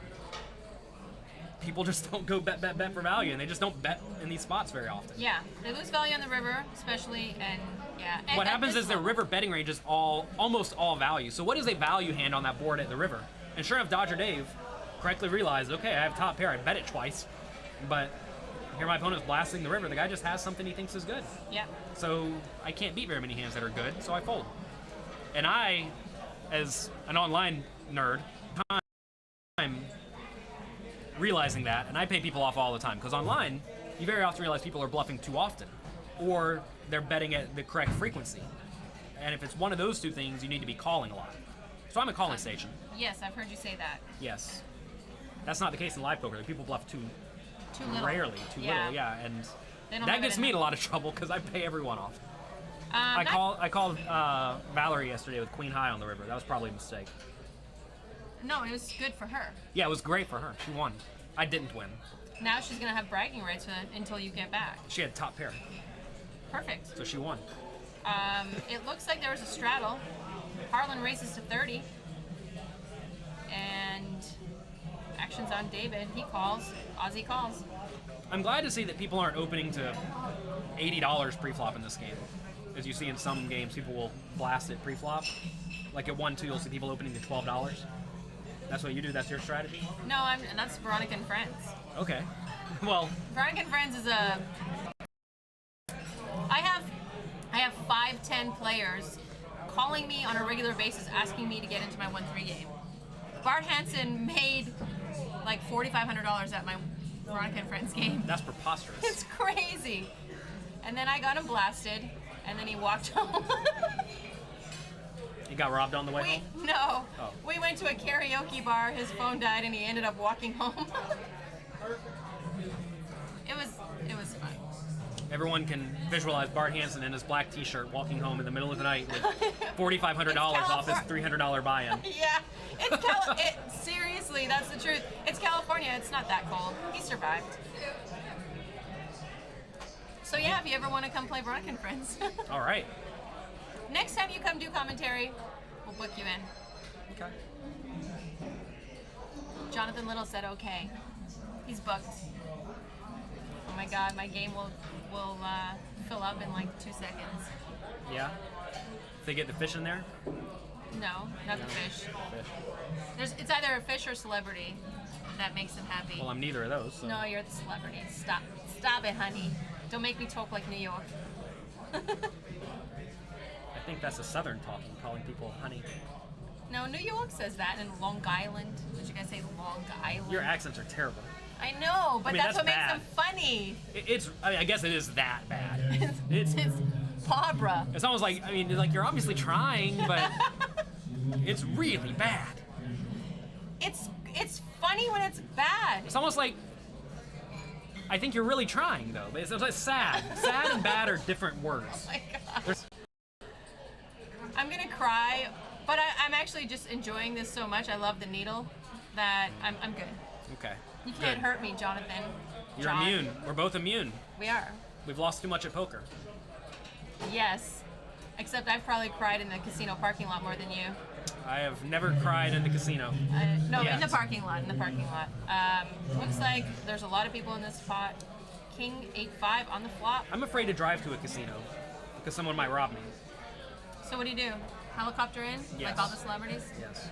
people just don't go bet for value, and they just don't bet in these spots very often. Yeah, they lose value on the river, especially, and yeah. And what happens is their river betting range is almost all value. So what is a value hand on that board at the river? And sure enough, Dodger Dave correctly realized, okay, I have top pair, I bet it twice. But here my opponent's blasting the river. The guy just has something he thinks is good. Yeah. So I can't beat very many hands that are good, so I fold. And I, as an online nerd, I'm realizing that, and I pay people off all the time, because online, you very often realize people are bluffing too often, or they're betting at the correct frequency. And if it's one of those two things, you need to be calling a lot. So I'm a calling station. Yes, I've heard you say that. Yes. That's not the case in live poker. People bluff too little. rarely, too little, yeah. And They don't that have it gets me in a lot of trouble because I pay everyone off. I called Valerie yesterday with Queen High on the river. That was probably a mistake. No, it was good for her. Yeah, it was great for her. She won. I didn't win. Now she's going to have bragging rights until you get back. She had top pair, Perfect. so she won. It looks like there was a straddle. Harlan races to 30. And action's on David. He calls. Ozzy calls. I'm glad to see that people aren't opening to $80 pre-flop in this game. As you see in some games, people will blast it pre-flop. Like at 1-2, you'll see people opening to $12. That's what you do? That's your strategy? No, that's Veronica and Friends. Okay. Well, Veronica and Friends is a... I have 5-10 players calling me on a regular basis asking me to get into my 1-3 game. Bart Hansen made like $4,500 at my Veronica and Friends game. that's preposterous. It's crazy. And then I got him blasted, and then he walked home. You got robbed on the way home? No. Oh. We went to a karaoke bar, his phone died, and he ended up walking home. It was fun. Everyone can visualize Bart Hansen in his black t-shirt walking home in the middle of the night with $4,500 off his $300 buy-in. Yeah. Seriously, that's the truth. It's California. It's not that cold. He survived. So yeah, if you ever want to come play Veronica and Friends. All right. Next time you come do commentary, we'll book you in. Okay. Jonathan Little said okay. He's booked. Oh my god, my game will fill up in like 2 seconds. Yeah? If they get the fish in there? No, not the fish. It's either a fish or celebrity that makes them happy. Well, I'm neither of those. So. No, you're the celebrity. Stop it, honey. Don't make me talk like New York. I think that's a southern talking, calling people honey. No, New York says that, and Long Island. Did you guys say Long Island? Your accents are terrible. I know, but that's what bad. makes them funny. I guess it is that bad. It's Barbara. It's almost like, like you're obviously trying, but it's really bad. It's funny when it's bad. It's almost like, I think you're really trying though, but it's like sad. Sad and bad are different words. Oh my god. I'm gonna cry, but I'm actually just enjoying this so much. I love the needle that I'm good. Okay. You can't hurt me, Jonathan. You're John. immune. We're both immune. We are. We've lost too much at poker. Yes. Except I've probably cried in the casino parking lot more than you. I have never cried in the casino. No, Yes. in the parking lot. Looks like there's a lot of people in this spot. King 8-5 on the flop. I'm afraid to drive to a casino because someone might rob me. So what do? Helicopter in? Yes. Like all the celebrities? Yes.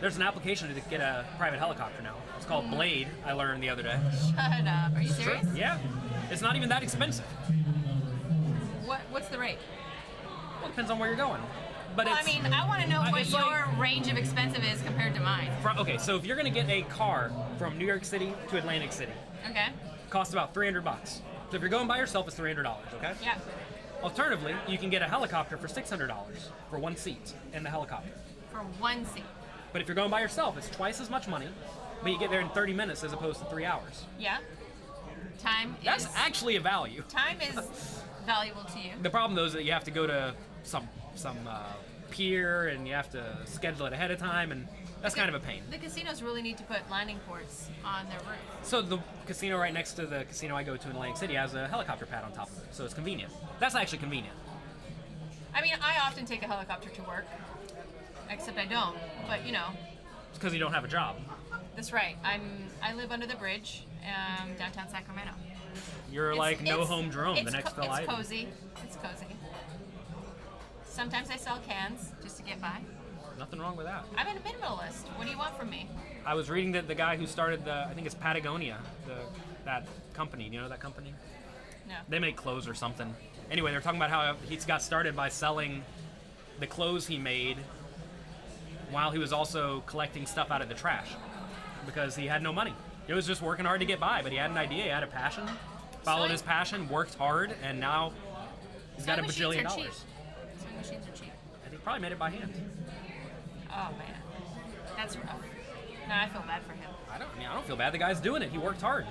There's an application to get a private helicopter now. It's called Blade, I learned the other day. Shut up. Are you serious? Yeah. It's not even that expensive. What's the rate? Well, it depends on where you're going. But Well, I want to know what it's your like- range of expensive is compared to mine. Okay, so if you're going to get a car from New York City to Atlantic City, Okay? it costs about $300. So if you're going by yourself, it's $300, okay? Yeah. Alternatively, you can get a helicopter for $600 for one seat in the helicopter. For one seat. But if you're going by yourself, it's twice as much money, but you get there in 30 minutes as opposed to 3 hours. Yeah. That's actually a value. Time is valuable to you. The problem though is that you have to go to some pier and you have to schedule it ahead of time, and that's kind of a pain. The casinos really need to put landing ports on their roof. So the casino right next to the casino I go to in Atlantic City has a helicopter pad on top of it, so it's convenient. That's actually convenient. I often take a helicopter to work, except I don't. But It's because you don't have a job. that's right. I live under the bridge, downtown Sacramento. You're like no home Jerome, the next Phil It's Ivey. cozy. It's cozy. Sometimes I sell cans just to get by. Nothing wrong with that. I'm a minimalist. What do you want from me? I was reading that the guy who started I think it's Patagonia, that company. Do you know that company? No. They make clothes or something. Anyway, they're talking about how he's got started by selling the clothes he made while he was also collecting stuff out of the trash because he had no money. He was just working hard to get by, but he had an idea, he had a passion, followed his passion, worked hard, and now he's got a bajillion dollars. Sewing machines are cheap. And he probably made it by hand. Oh man, that's rough. No, I feel bad for him. I don't feel bad. The guy's doing it. He worked hard.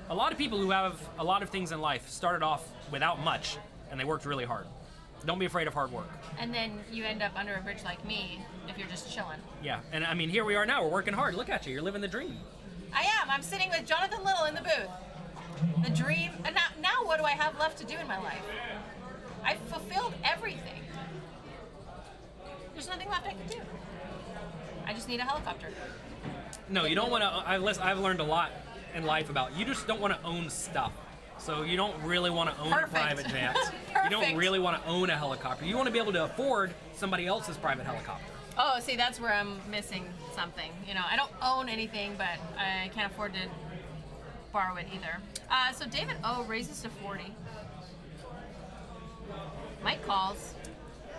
A lot of people who have a lot of things in life started off without much, and they worked really hard. Don't be afraid of hard work. And then you end up under a bridge like me if you're just chilling. Yeah, and I mean, here we are now. We're working hard. Look at you. You're living the dream. I am. I'm sitting with Jonathan Little in the booth. The dream. And now what do I have left to do in my life? I've fulfilled everything. There's nothing left I can do. I just need a helicopter. No, you don't want to. I've learned a lot in life about you just don't want to own stuff. So you don't really want to own a private jet. You don't really want to own a helicopter. You want to be able to afford somebody else's private helicopter. Oh, see, that's where I'm missing something. You know, I don't own anything, but I can't afford to borrow it either. So David O raises to 40. Mike calls.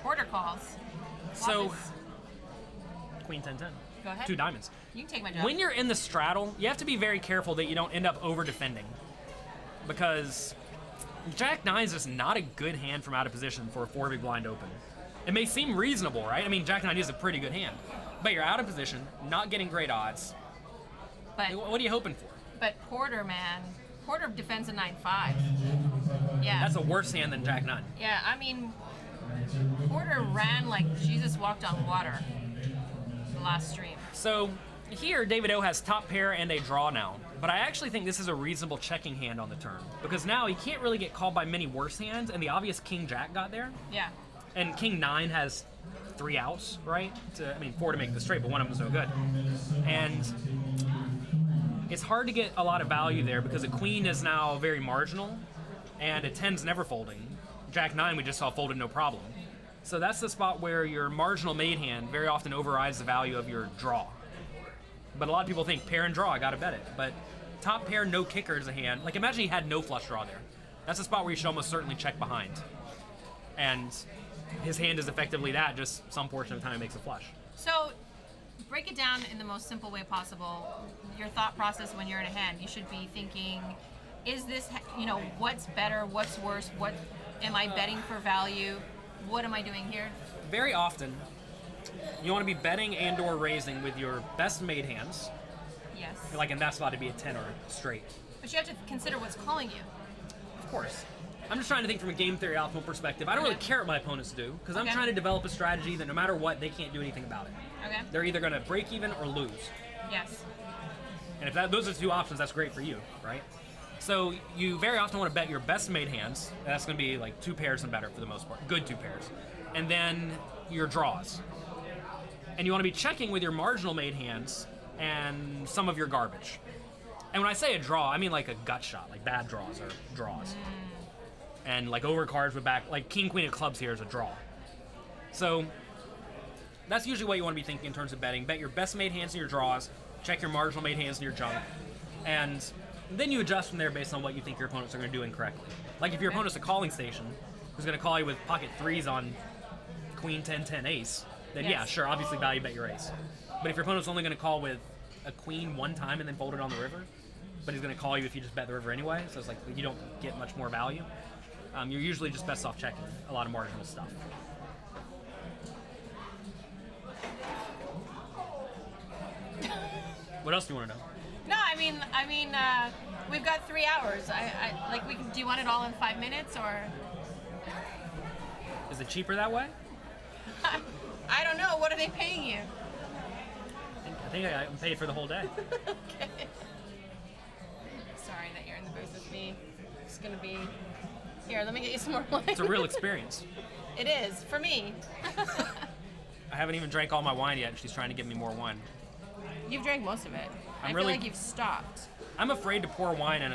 Porter calls. So, Wallace. Queen 10-10. Go ahead. 2 diamonds. You can take my job. When you're in the straddle, you have to be very careful that you don't end up over-defending. Because Jack 9 is just not a good hand from out of position for a 4 big blind open. It may seem reasonable, right? I mean, Jack 9 is a pretty good hand. But you're out of position, not getting great odds. But What are you hoping for? But Porter, man. Porter defends a 9-5. Yeah. That's a worse hand than Jack 9. Yeah, I mean, Porter ran like Jesus walked on water the last stream. So here, David O has top pair and a draw now. But I actually think this is a reasonable checking hand on the turn. Because now he can't really get called by many worse hands, and the obvious King Jack got there. Yeah. And King 9 has 3 outs, right? 4 to make the straight, but one of them's no good. And it's hard to get a lot of value there because a Queen is now very marginal, and a 10's never folding. Jack 9 we just saw folded no problem. So that's the spot where your marginal made hand very often overrides the value of your draw. But a lot of people think pair and draw, I gotta bet it. But top pair, no kicker is a hand. Like imagine he had no flush draw there. That's a spot where you should almost certainly check behind. And his hand is effectively that, just some portion of the time it makes a flush. So, break it down in the most simple way possible. Your thought process when you're in a hand, you should be thinking, is this, what's better, what's worse, what am I betting for value, what am I doing here? Very often, you want to be betting and or raising with your best made hands. Yes. Like in that spot to be a 10 or straight. But you have to consider what's calling you. Of course. I'm just trying to think from a game theory optimal perspective. I don't really care what my opponents do, because I'm trying to develop a strategy that no matter what, they can't do anything about it. Okay. They're either going to break even or lose. Yes. And if those are the 2 options, that's great for you, right? So you very often want to bet your best made hands. And that's going to be like 2 pairs and better for the most part. Good 2 pairs. And then your draws. And you want to be checking with your marginal made hands and some of your garbage. And when I say a draw, I mean like a gut shot, like bad draws or draws. And like overcards with back, like King Queen of clubs here is a draw. So that's usually what you want to be thinking in terms of betting. Bet your best made hands in your draws, check your marginal made hands in your junk, and then you adjust from there based on what you think your opponents are going to do incorrectly. Like if your opponent's a calling station, who's going to call you with pocket 3s on Queen 10-10 ace, then yeah, sure, obviously value bet your ace. But if your opponent's only going to call with a queen 1 time and then fold it on the river, but he's going to call you if you just bet the river anyway, so it's like you don't get much more value. You're usually just best off checking a lot of marginal stuff. What else do you want to know? No, I mean, we've got 3 hours. Do you want it all in 5 minutes or? Is it cheaper that way? I don't know. What are they paying you? I think I'm paid for the whole day. Okay. Sorry that you're in the booth with me. It's gonna be. Here, let me get you some more wine. It's a real experience. It is for me. I haven't even drank all my wine yet, and she's trying to give me more wine. You've drank most of it. I feel like you've stopped. I'm afraid to pour wine in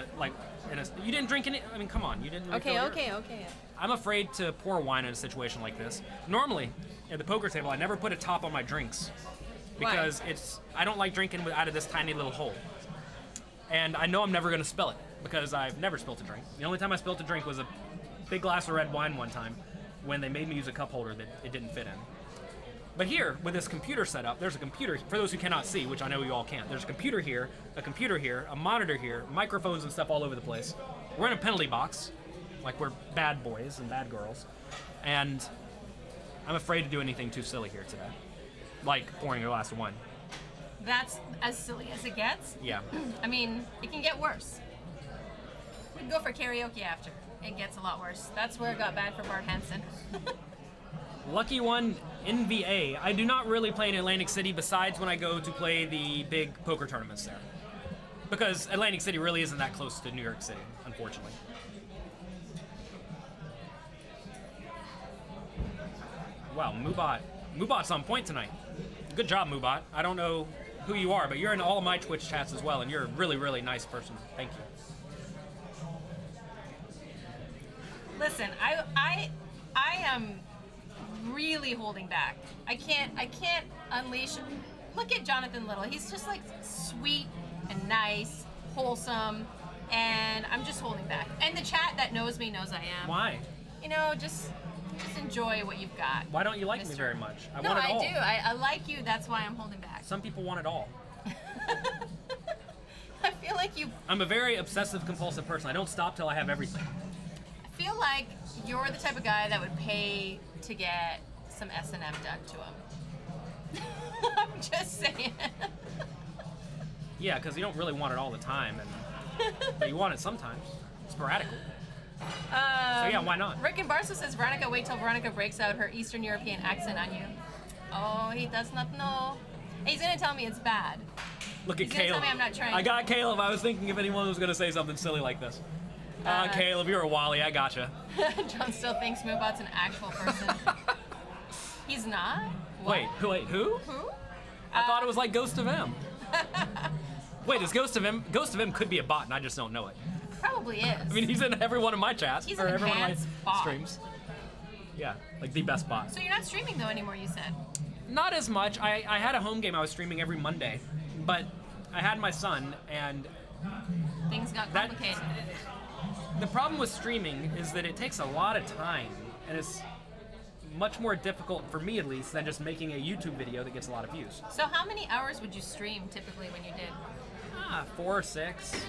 you didn't drink any. I mean, come on, you didn't. Okay. I'm afraid to pour wine in a situation like this. Normally, at the poker table, I never put a top on my drinks. because I don't like drinking out of this tiny little hole. And I know I'm never going to spill it because I've never spilled a drink. The only time I spilled a drink was a big glass of red wine one time when they made me use a cup holder that it didn't fit in. But here, with this computer setup, there's a computer, for those who cannot see, which I know you all can't, there's a computer here, a monitor here, microphones and stuff all over the place. We're in a penalty box, like we're bad boys and bad girls, and I'm afraid to do anything too silly here today, like pouring a glass of wine. That's as silly as it gets? Yeah. I mean, it can get worse. We can go for karaoke after. It gets a lot worse. That's where it got bad for Bart Hansen. Lucky one, NVA. I do not really play in Atlantic City besides when I go to play the big poker tournaments there. Because Atlantic City really isn't that close to New York City, unfortunately. Wow, Moobot's on point tonight. Good job, Moobot. I don't know who you are, but you're in all of my Twitch chats as well, and you're a really, really nice person. Thank you. Listen, I am really holding back. I can't unleash. Look at Jonathan Little. He's just like sweet and nice, wholesome, and I'm just holding back. And the chat that knows me knows I am. Why? You know, just enjoy what you've got. Why don't you like me very much? I No, want it I all. do. I like you. That's why I'm holding back. Some people want it all. I feel like you. I'm a very obsessive compulsive person. I don't stop till I have everything. I feel like you're the type of guy that would pay to get some S&M done to him. I'm just saying. Yeah, because you don't really want it all the time, but you want it sometimes, sporadically. So yeah, why not? Rick and Barso says, Veronica, wait till Veronica breaks out her Eastern European accent on you. Oh, he does not know. He's going to tell me it's bad. Look at He's gonna Caleb. tell me I'm not trying. I got Caleb. I was thinking if anyone was going to say something silly like this. Caleb, you're a Wally. I gotcha. John still thinks Moobot's an actual person. He's not? What? Wait, who? Who? I thought it was like Ghost of M. Wait, is Ghost of M could be a bot and I just don't know it. Probably is. I mean, he's in every one of my chats. He's or an every one of my advanced bot. streams. Yeah, like the best bot. So you're not streaming though anymore, you said? Not as much. I had a home game I was streaming every Monday, but I had my son, and Things got complicated. the problem with streaming is that it takes a lot of time, and it's much more difficult, for me at least, than just making a YouTube video that gets a lot of views. So how many hours would you stream typically when you did? 4 or 6.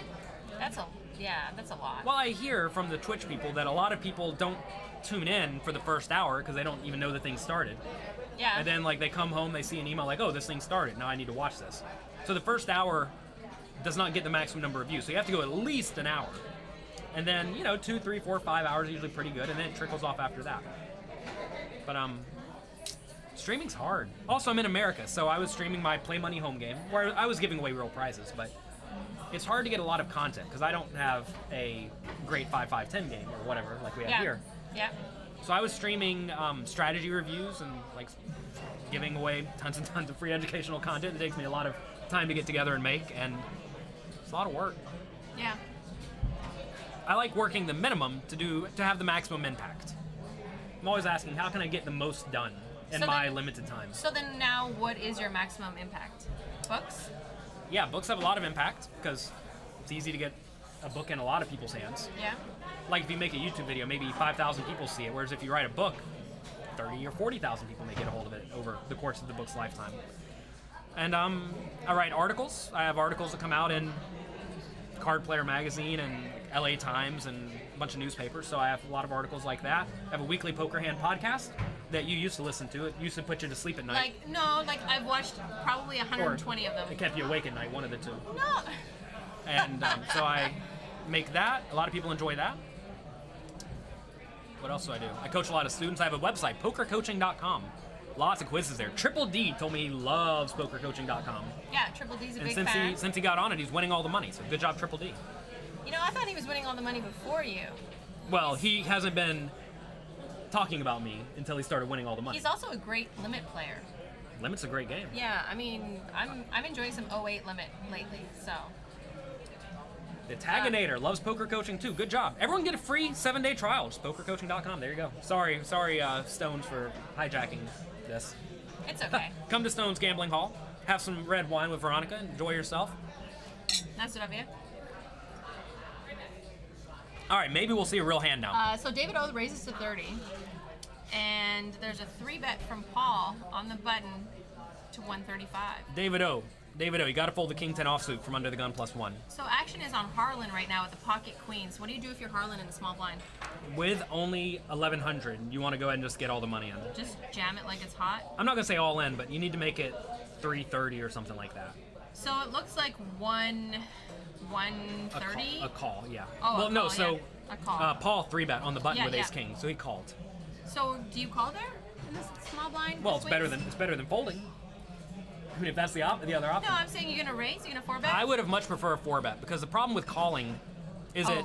That's a lot. Well, I hear from the Twitch people that a lot of people don't tune in for the first hour because they don't even know the thing started. Yeah. And then like they come home, they see an email like, oh, this thing started, now I need to watch this. So the first hour does not get the maximum number of views. So you have to go at least an hour. And then, 2, 3, 4, 5 hours are usually pretty good, and then it trickles off after that. But streaming's hard. Also, I'm in America, so I was streaming my Play Money home game, where I was giving away real prizes, but it's hard to get a lot of content because I don't have a great 5-5-10 game or whatever like we have here. Yeah. So I was streaming strategy reviews and like giving away tons and tons of free educational content. It takes me a lot of time to get together and make, and it's a lot of work. Yeah. I like working the minimum to have the maximum impact. I'm always asking, how can I get the most done in my limited time? So then now what is your maximum impact? Books? Yeah, books have a lot of impact because it's easy to get a book in a lot of people's hands. Yeah. Like if you make a YouTube video, maybe 5,000 people see it, whereas if you write a book, 30 or 40,000 people may get a hold of it over the course of the book's lifetime. And I write articles. I have articles that come out in Card Player Magazine and LA Times and a bunch of newspapers, so I have a lot of articles like that. I have a weekly Poker Hand podcast that you used to listen to. It used to put you to sleep at night. I've watched probably 120 of them. It kept you awake at night, one of the two. No. And so I make that. A lot of people enjoy that. What else do I do? I coach a lot of students. I have a website, pokercoaching.com. Lots of quizzes there. Triple D told me he loves pokercoaching.com. Yeah, Triple D's a And big since fan. since he got on it, he's winning all the money. So good job, Triple D. I thought he was winning all the money before you. Well, he hasn't been talking about me until he started winning all the money. He's also a great limit player. Limit's a great game. Yeah, I mean, I'm enjoying some 08 limit lately, so. The Taganator loves poker coaching too. Good job. Everyone get a free 7-day trial. Just pokercoaching.com. There you go. Sorry, Stones for hijacking this. It's okay. Come to Stone's Gambling Hall. have some red wine with Veronica. Enjoy yourself. Nice of you. All right, maybe we'll see a real hand now. So David O raises to 30, and there's a 3-bet from Paul on the button to 135. David O, you got to fold the king 10 offsuit from under the gun +1. So action is on Harlan right now with the pocket queens. What do you do if you're Harlan in the small blind? With only 1,100, you want to go ahead and just get all the money in. Just jam it like it's hot? I'm not going to say all in, but you need to make it 330 or something like that. So it looks like 130? A call, yeah. Oh, well, a no, call, so yeah. A call. Paul 3-bet on the button Yeah, with yeah. ace-king, so he called. So do you call there in this small blind? Well, with it's better queens? than folding. I mean, if that's the other option. No, I'm saying you're going to raise? You're going to 4-bet? I would have much preferred a 4-bet, because the problem with calling is that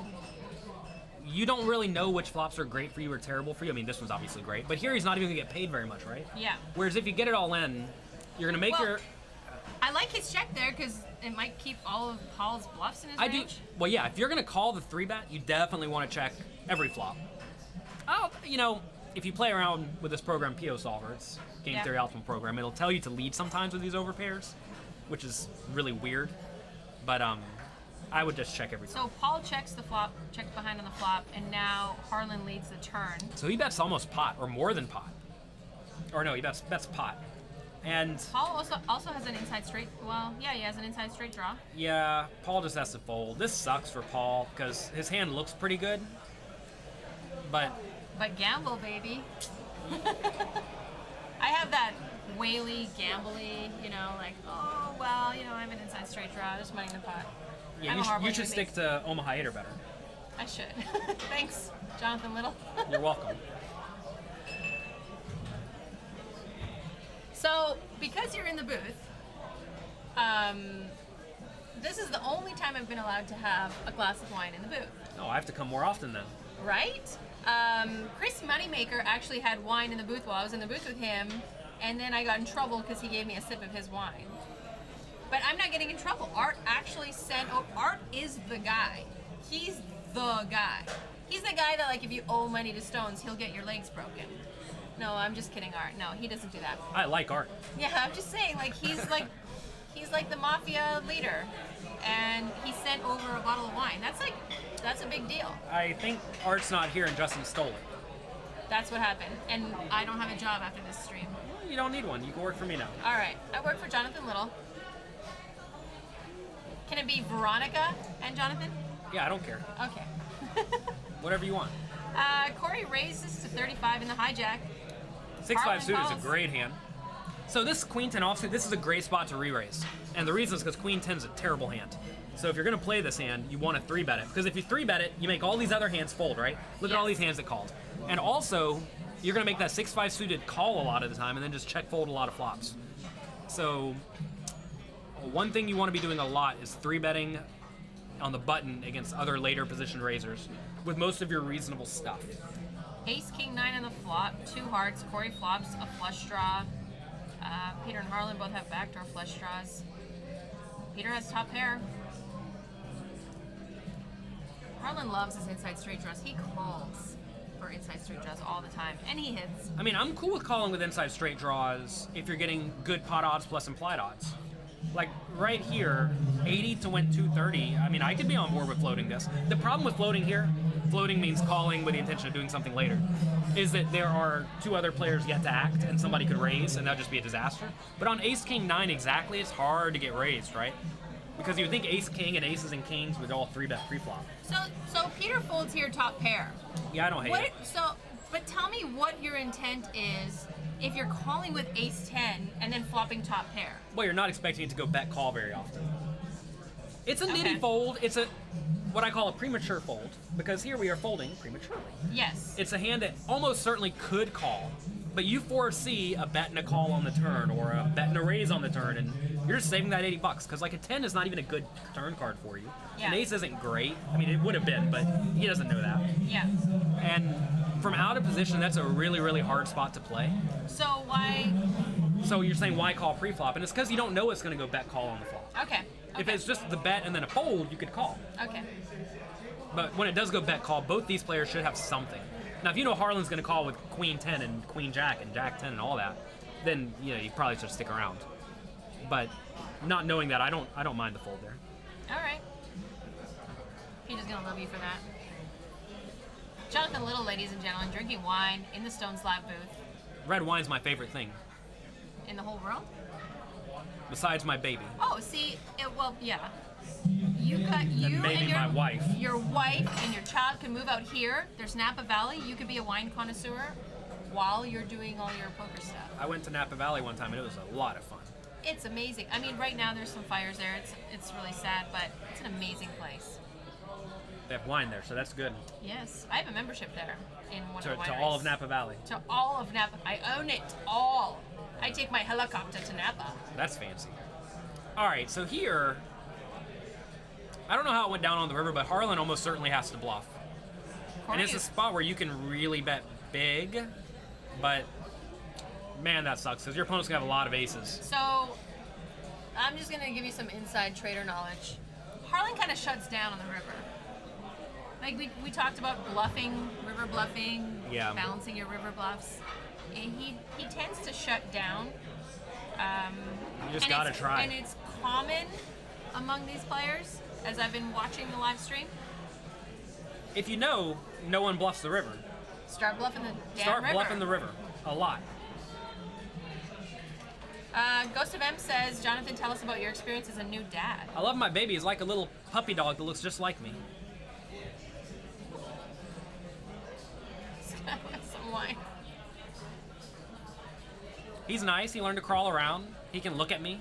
you don't really know which flops are great for you or terrible for you. I mean, this one's obviously great, but here he's not even going to get paid very much, right? Yeah. Whereas if you get it all in, you're going to make your... I like his check there because it might keep all of Paul's bluffs in his range. Well, yeah, if you're going to call the 3-bet, you definitely want to check every flop. If you play around with this program, PO Solver, it's Game Theory Ultimate program, it'll tell you to lead sometimes with these overpairs, which is really weird. But I would just check every time. So Paul checks the flop, checks behind on the flop, and now Harlan leads the turn. So he bets almost pot, or more than pot. Or no, he bets pot. And Paul also has an inside straight. Well, yeah, he has an inside straight draw. yeah, Paul just has to fold. This sucks for Paul because his hand looks pretty good, but gamble, baby. I have that whaley, gambly, I have an inside straight draw, just money in the pot. yeah, you should stick to Omaha 8 or better. I should. Thanks, Jonathan Little. You're welcome. So, because you're in the booth, this is the only time I've been allowed to have a glass of wine in the booth. Oh, I have to come more often then. Right? Chris Moneymaker actually had wine in the booth while I was in the booth with him, and then I got in trouble because he gave me a sip of his wine. But I'm not getting in trouble. Art actually Art is the guy. He's the guy. He's the guy that, if you owe money to Stones, he'll get your legs broken. No, I'm just kidding, Art. No, he doesn't do that. I like Art. Yeah, I'm just saying, he's like the mafia leader, and he sent over a bottle of wine. That's a big deal. I think Art's not here and Justin stole it. That's what happened, and I don't have a job after this stream. Well, you don't need one. You can work for me now. All right, I work for Jonathan Little. Can it be Veronica and Jonathan? Yeah, I don't care. Okay. Whatever you want. Corey raises to 35 in the hijack. 6-5 suited is calls. a great hand. So this Queen 10 offsuit, this is a great spot to re-raise. And the reason is because Queen 10 is a terrible hand. So if you're going to play this hand, you want to 3-bet it. Because if you 3-bet it, you make all these other hands fold, right? Look at all these hands that called. And also, you're going to make that 6-5 suited call a lot of the time and then just check fold a lot of flops. So one thing you want to be doing a lot is 3-betting on the button against other later position raisers with most of your reasonable stuff. Ace, King, 9 on the flop, 2 hearts. Corey flops a flush draw. Peter and Harlan both have backdoor flush draws. Peter has top pair. Harlan loves his inside straight draws. He calls for inside straight draws all the time, and he hits. I mean, I'm cool with calling with inside straight draws if you're getting good pot odds plus implied odds. Like right here, 80 to win 230. I mean, I could be on board with floating this. The problem with floating here, floating means calling with the intention of doing something later, is that there are 2 other players yet to act and somebody could raise and that'd just be a disaster. But on ace king 9 exactly, it's hard to get raised, right? Because you would think ace king and aces and kings would all 3-bet pre-flop. So Peter folds here top pair. Yeah, I don't hate it. But tell me what your intent is if you're calling with ace 10 and then flopping top pair. Well, you're not expecting it to go bet call very often. It's a nitty Okay. fold. It's what I call a premature fold, because here we are folding prematurely. Yes. It's a hand that almost certainly could call, but you foresee a bet and a call on the turn, or a bet and a raise on the turn, and you're just saving that $80, because a 10 is not even a good turn card for you. Yeah. An ace isn't great. I mean, it would have been, but he doesn't know that. Yeah. And from out of position, that's a really, really hard spot to play. So why? So you're saying why call pre-flop, and it's because you don't know it's going to go bet call on the flop. Okay. If it's just the bet and then a fold, you could call. Okay. But when it does go bet call, both these players should have something. Now, if you know Harlan's going to call with Queen 10 and Queen Jack and Jack 10 and all that, then you probably should stick around. But not knowing that, I don't mind the fold there. All right. Peter's gonna love you for that. Jonathan Little, ladies and gentlemen, drinking wine in the Stones Lab booth. Red wine's my favorite thing, In the whole world? besides my baby. Oh, see, well, yeah. You And maybe my wife. Your wife and your child can move out here. There's Napa Valley. You could be a wine connoisseur while you're doing all your poker stuff. I went to Napa Valley one time and it was a lot of fun. It's amazing. I mean, right now there's some fires there. It's really sad, but it's an amazing place. They have wine there, so that's good. Yes, I have a membership there in one of the wineries. To all of Napa Valley. To all of Napa. I own it all. I take my helicopter to Napa. That's fancy. All right, so here, I don't know how it went down on the river, but Harlan almost certainly has to bluff. And it's a spot where you can really bet big, but man, that sucks because your opponent's gonna have a lot of aces. So, I'm just gonna give you some inside trader knowledge. Harlan kind of shuts down on the river. Like we talked about bluffing, river bluffing, Yeah. balancing your river bluffs. And he tends to shut down. You just gotta try. And it's common among these players, as I've been watching the live stream. If you know, no one bluffs the river. Start bluffing the damn Start river. bluffing the river a lot. Ghost of M says, Jonathan, tell us about your experience as a new dad. I love my baby. He's like a little puppy dog that looks just like me. Some wine. He's nice. He learned to crawl around. He can look at me.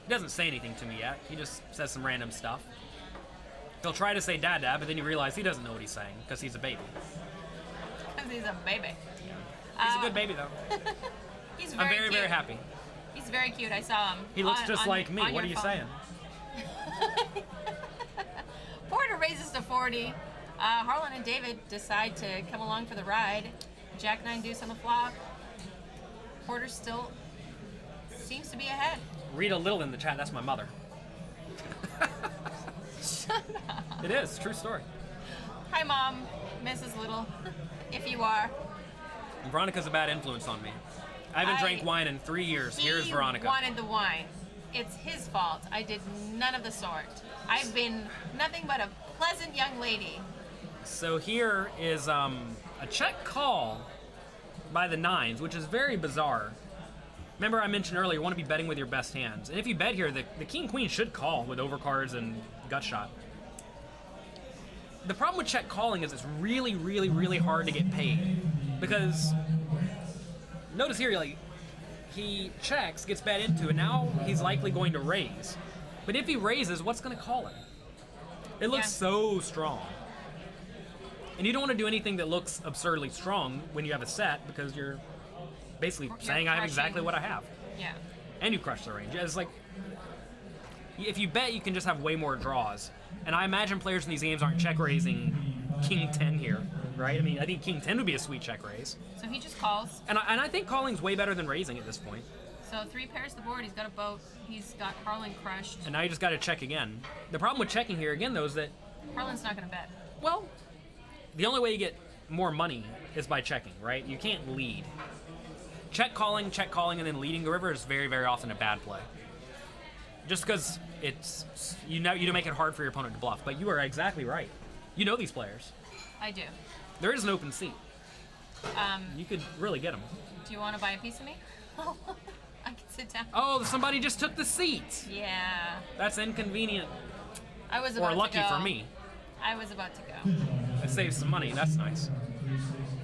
He doesn't say anything to me yet. He just says some random stuff. He'll try to say dad, but then you realize he doesn't know what he's saying because he's a baby. Because he's a baby. He's a good baby, though. He's I'm very, cute. very happy. He's very cute. I saw him. He looks just like me. on What are your you phone. saying? Porter raises to 40. Harlan and David decide to come along for the ride. Jack 9 deuce on the flop. Porter still seems to be ahead. Read a little in the chat. That's my mother. Shut up. It is. True story. Hi, Mom. Mrs. Little, if you are. Veronica's a bad influence on me. I haven't drank wine in 3 years. Here's Veronica. He wanted the wine. It's his fault. I did none of the sort. I've been nothing but a pleasant young lady. So here is a check call by the nines, which is very bizarre. Remember I mentioned earlier, you want to be betting with your best hands. And if you bet here, the king-queen should call with overcards and gut shot. The problem with check calling is it's really, really, really hard to get paid. Because, notice here, like, he checks, gets bet into, and now he's likely going to raise. But if he raises, what's going to call him? It looks so strong. And you don't want to do anything that looks absurdly strong when you have a set, because you're basically saying I have exactly what I have. Yeah. And you crush the range. It's like, if you bet, you can just have way more draws. And I imagine players in these games aren't check raising King 10 here, right? I mean, I think King 10 would be a sweet check raise. So he just calls. And I think calling's way better than raising at this point. So 3 pairs the board. He's got a boat. He's got Harlan crushed. And now you just got to check again. The problem with checking here again, though, is that, Harlan's not going to bet. well, the only way you get more money is by checking, right? You can't lead. Check calling, and then leading the river is very, very often a bad play. Just because it's, you make it hard for your opponent to bluff. But you are exactly right. You know these players. I do. There is an open seat. You could really get them. Do you want to buy a piece of me? I can sit down. Oh, somebody just took the seat. Yeah. That's inconvenient. I was about Or lucky to go. for me. I was about to go. That saves some money. That's nice.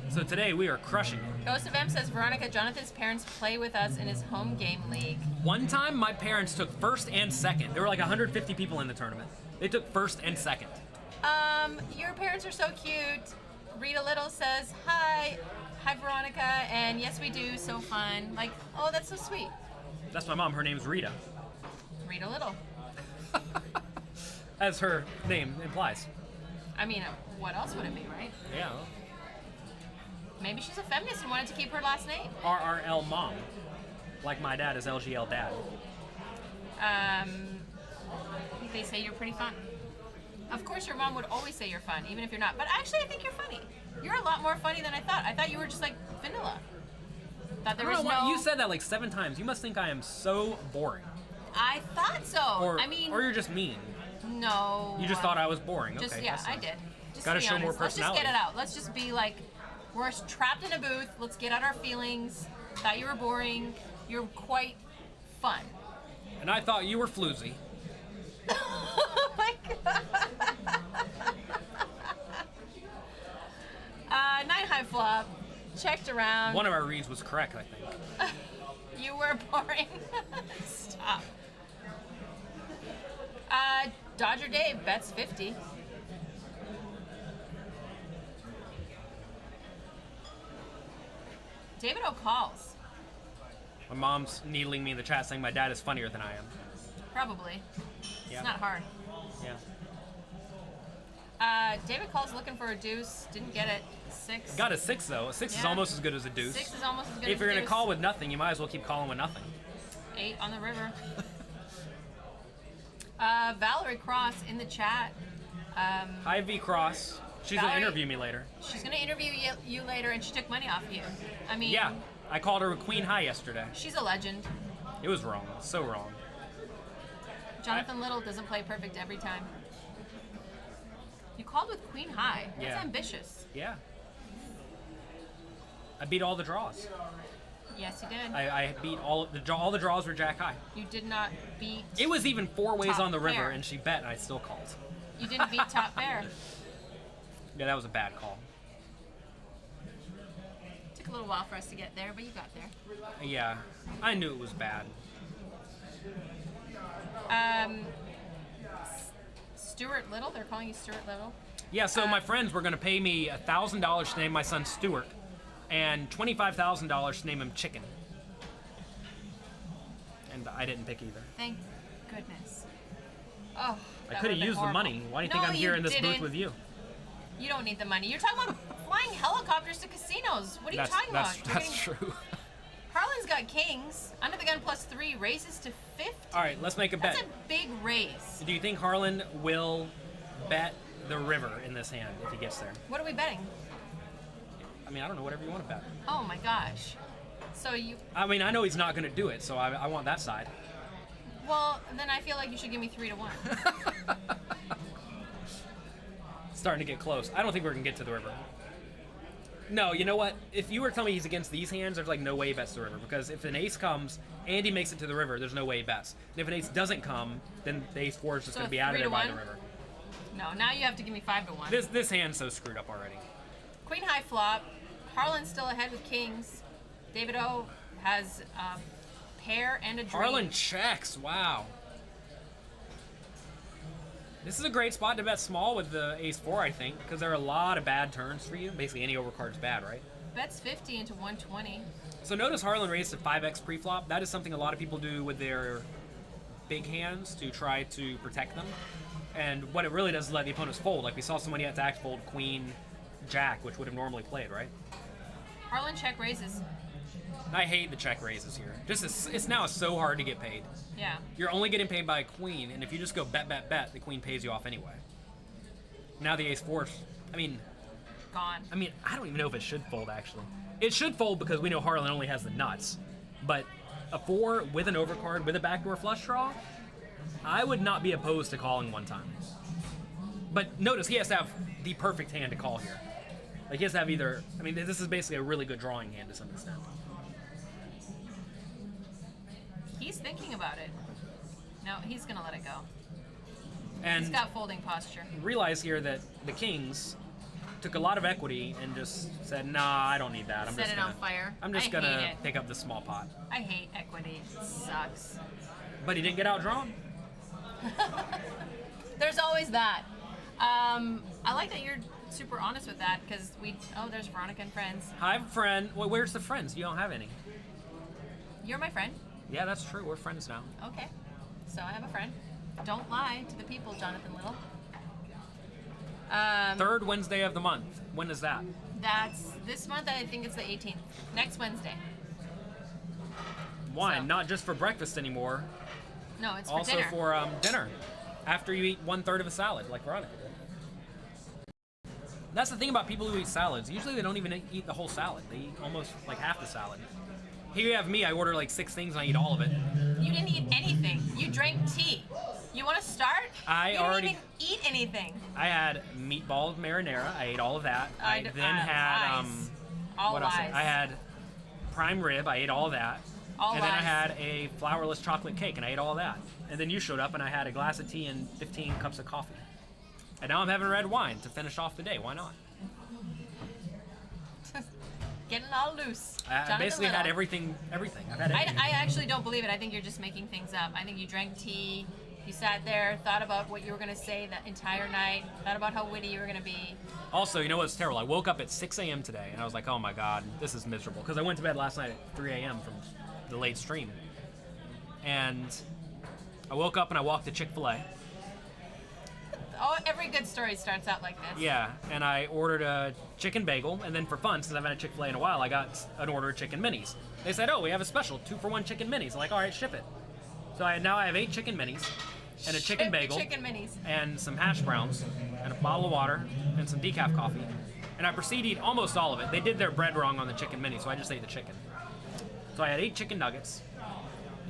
So today we are crushing it. Ghost of M says, Veronica, Jonathan's parents play with us in his home game league. One time, my parents took first and second. There were like 150 people in the tournament. They took first and second. Your parents are so cute. Rita Little says, hi. Hi, Veronica. And yes, we do. So fun. Like, oh, that's so sweet. That's my mom. Her name's Rita. Rita Little. As her name implies. I mean, what else would it be, right? Yeah. Maybe she's a feminist and wanted to keep her last name. RRL mom. Like my dad is LGL dad. They say you're pretty fun. Of course, your mom would always say you're fun, even if you're not. But actually, I think you're funny. You're a lot more funny than I thought. I thought you were just like vanilla. Thought there was no. You said that like 7 times. You must think I am so boring. I thought so. Or, I mean, or you're just mean. no. You just thought I was boring. Just Okay, yeah, that's I nice. did. Just Gotta to be show more honest. Let's just personality. get it out. Let's just be like, we're trapped in a booth. Let's get out our feelings. Thought you were boring. You're quite fun. And I thought you were floozy. Oh my god. 9 high flop. Checked around. One of our reads was correct, I think. You were boring. Stop. Dodger Dave bets 50. David O calls. My mom's needling me in the chat saying my dad is funnier than I am. Probably. Yeah. It's not hard. Yeah. David calls looking for a deuce. Didn't get it. 6. Got a 6 though. A 6 is Yeah. almost as good as a deuce. 6 is almost as good If as you're a gonna deuce. call with nothing, you might as well keep calling with nothing. 8 on the river. Valerie Cross in the chat. Hi V Cross. She's Valerie- gonna interview me later. She's going to interview you later, and she took money off you. I mean, Yeah. I called her a Queen High yesterday. she's a legend. It was wrong. So wrong. Jonathan Little doesn't play perfect every time. You called with Queen High. That's Yeah. ambitious. Yeah. I beat all the draws. Yes, you did. I beat all the draws were Jack High. You did not beat. It was even 4 ways Top on the river, pair. and she bet, and I still called. You didn't beat Top Pair. Yeah, that was a bad call. Took a little while for us to get there, but you got there. Yeah, I knew it was bad. Stuart Little. They're calling you Stuart Little. Yeah, so my friends were going to pay me $1,000 to name my son Stuart, and $25,000 to name him Chicken. And I didn't pick either. Thank goodness. Oh. I could have used the money. Why do you think I'm here in this booth with you? You don't need the money. You're talking about flying helicopters to casinos. What are you talking about? You're That's getting- true. Harlan's got kings. Under the gun +3 raises to 50. All right, let's make a bet. That's a big raise. Do you think Harlan will bet the river in this hand if he gets there? What are we betting? I mean, I don't know, whatever you want to bet. Oh my gosh. So you. I mean, I know he's not going to do it, so I want that side. Well, then I feel like you should give me 3 to 1. Starting to get close. I don't think we're going to get to the river. No, you know what? If you were telling me he's against these hands, there's like no way he bets the river. Because if an ace comes and he makes it to the river, there's no way he bets. And if an ace doesn't come, then the ace 4 is just So going to be out of 3 there to by 1? the river. No, now you have to give me 5 to 1. This hand's so screwed up already. Queen high flop. Harlan's still ahead with kings. David O has a pair and a dream. Harlan checks. Wow. This is a great spot to bet small with the ace 4, I think, because there are a lot of bad turns for you. Basically, any overcard's bad, right? Bets 50 into 120. So notice Harlan raised to 5x preflop. That is something a lot of people do with their big hands to try to protect them. And what it really does is let the opponents fold. Like we saw somebody had to act fold queen, jack, which would have normally played, right? Harlan check raises. I hate the check raises here. It's now so hard to get paid. Yeah. You're only getting paid by a queen, and if you just go bet, bet, bet, the queen pays you off anyway. Now the ace 4, Gone. I don't even know if it should fold, actually. It should fold because we know Harlan only has the nuts. But a 4 with an overcard, with a backdoor flush draw, I would not be opposed to calling one time. But notice he has to have the perfect hand to call here. Like he has to have either, this is basically a really good drawing hand to some extent. He's thinking about it. No, he's going to let it go. And He's got folding posture. realize here that the kings took a lot of equity and just said, nah, I don't need that. Set it on fire. I'm just I gonna hate it. pick up the small pot. I hate equity. It sucks. But he didn't get outdrawn. There's always that. I like that you're super honest with that because there's Veronica and friends. I have a friend. Well, where's the friends? You don't have any. You're my friend. Yeah, that's true. We're friends now. Okay. So I have a friend. Don't lie to the people, Jonathan Little. Third Wednesday of the month. When is that? That's this month. I think it's the 18th. Next Wednesday. Why? So- Not just for breakfast anymore. No, it's for Also dinner. for dinner. After you eat 1/3 of a salad, like Veronica did. That's the thing about people who eat salads. Usually they don't even eat the whole salad. They eat almost like half the salad. Here you have me. I order like 6 things and I eat all of it. You didn't eat anything. You drank tea. You want to start? I you already didn't even eat anything. I had meatball marinara. I ate all of that. I then had lies. All what else? lies. I had prime rib. I ate all of that. All and lies. then I had a flourless chocolate cake, and I ate all of that. And then you showed up, and I had a glass of tea and 15 cups of coffee. And now I'm having red wine to finish off the day. Why not? Getting all loose. I basically had everything. I've had everything. I actually don't believe it. I think you're just making things up. I think you drank tea, you sat there, thought about what you were going to say the entire night, thought about how witty you were going to be. Also, you know what's terrible? I woke up at 6 a.m. today, and I was like, oh my god, this is miserable. Because I went to bed last night at 3 a.m. from the late stream. And I woke up and I walked to Chick-fil-A. Oh, every good story starts out like this. Yeah, and I ordered a chicken bagel, and then for fun, since I've had a Chick-fil-A in a while, I got an order of chicken minis. They said, oh, we have a special, 2-for-1 chicken minis. I'm like, all right, ship it. So now I have 8 chicken minis, and a chicken bagel, Chicken minis. and some hash browns, and a bottle of water, and some decaf coffee. And I proceeded to eat almost all of it. They did their bread wrong on the chicken mini, so I just ate the chicken. So I had 8 chicken nuggets,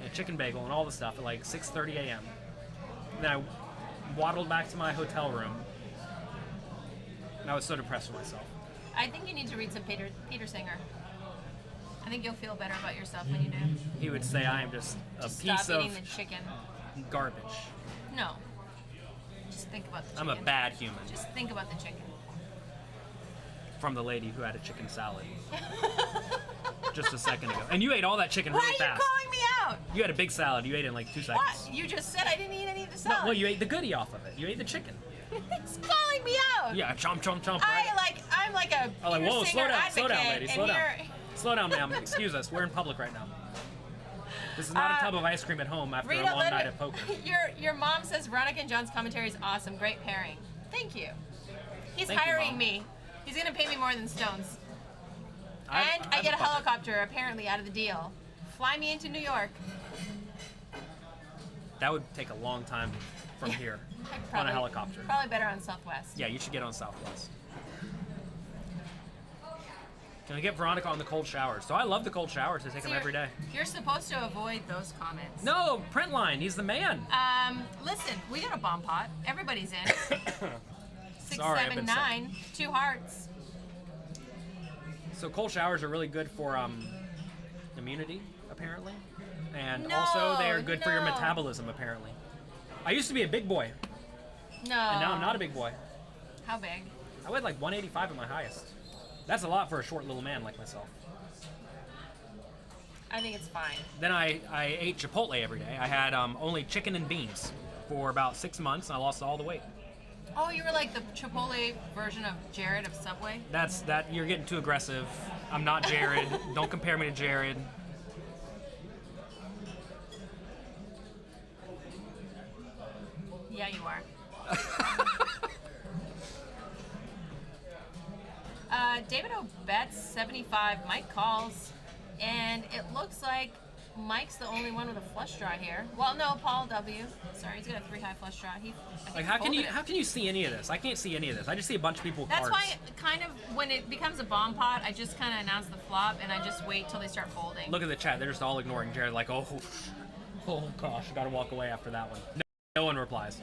and a chicken bagel, and all the stuff at like 6:30 a.m. Then I waddled back to my hotel room, and I was so depressed with myself. I think you need to read some Peter Singer. I think you'll feel better about yourself when you do. He would say I am just a Just piece stop of eating the chicken. garbage. No. Just think about the chicken. I'm a bad human. Just think about the chicken. From the lady who had a chicken salad just a second ago. And you ate all that chicken Why really are you fast. calling me out? You had a big salad. You ate it in like 2 seconds. What? You just said I didn't eat any of the No, salad. well, you ate the goodie off of it. You ate the chicken. He's calling me out. Yeah, chomp, chomp, chomp. I'm like a I'm like, Peter whoa, Singer slow down, advocate, lady, and slow down. you're- Slow down, ma'am. Excuse us. We're in public right now. This is not a tub of ice cream at home after a Rita, long night of poker. Your mom says Veronica and John's commentary is awesome. Great pairing. Thank you. He's Thank you, hiring Mom. me. He's going to pay me more than Stones. I I get a helicopter, apparently, out of the deal. Fly me into New York. That would take a long time from here on a helicopter. Probably better on Southwest. Yeah, you should get on Southwest. Can we get Veronica on the cold showers? So I love the cold showers. I take them every day. You're supposed to avoid those comments. No, Printline. He's the man. Listen, we got a bomb pot. Everybody's in. 6, Sorry, I've 7, been 9, 2 hearts. So cold showers are really good for immunity, apparently. And No, also they are good for your no. metabolism, apparently. I used to be a big boy, No. and now I'm not a big boy. How big? I weighed like 185 at my highest. That's a lot for a short little man like myself. I think it's fine. Then I ate Chipotle every day. I had only chicken and beans for about 6 months, and I lost all the weight. Oh, you were like the Chipotle version of Jared of Subway? You're getting too aggressive. I'm not Jared. Don't compare me to Jared. Yeah, you are. David O'Bets 75. Mike calls, and it looks like Mike's the only one with a flush draw here. Well, no, Paul W. Sorry, he's got a 3-high flush draw. I think Like he how can folded it. you see any of this? I can't see any of this. I just see a bunch of people with That's cards. why, kind of, when it becomes a bomb pot, I just kind of announce the flop, and I just wait till they start folding. Look at the chat. They're just all ignoring Jared. Like, oh gosh, I gotta walk away after that one. No one replies.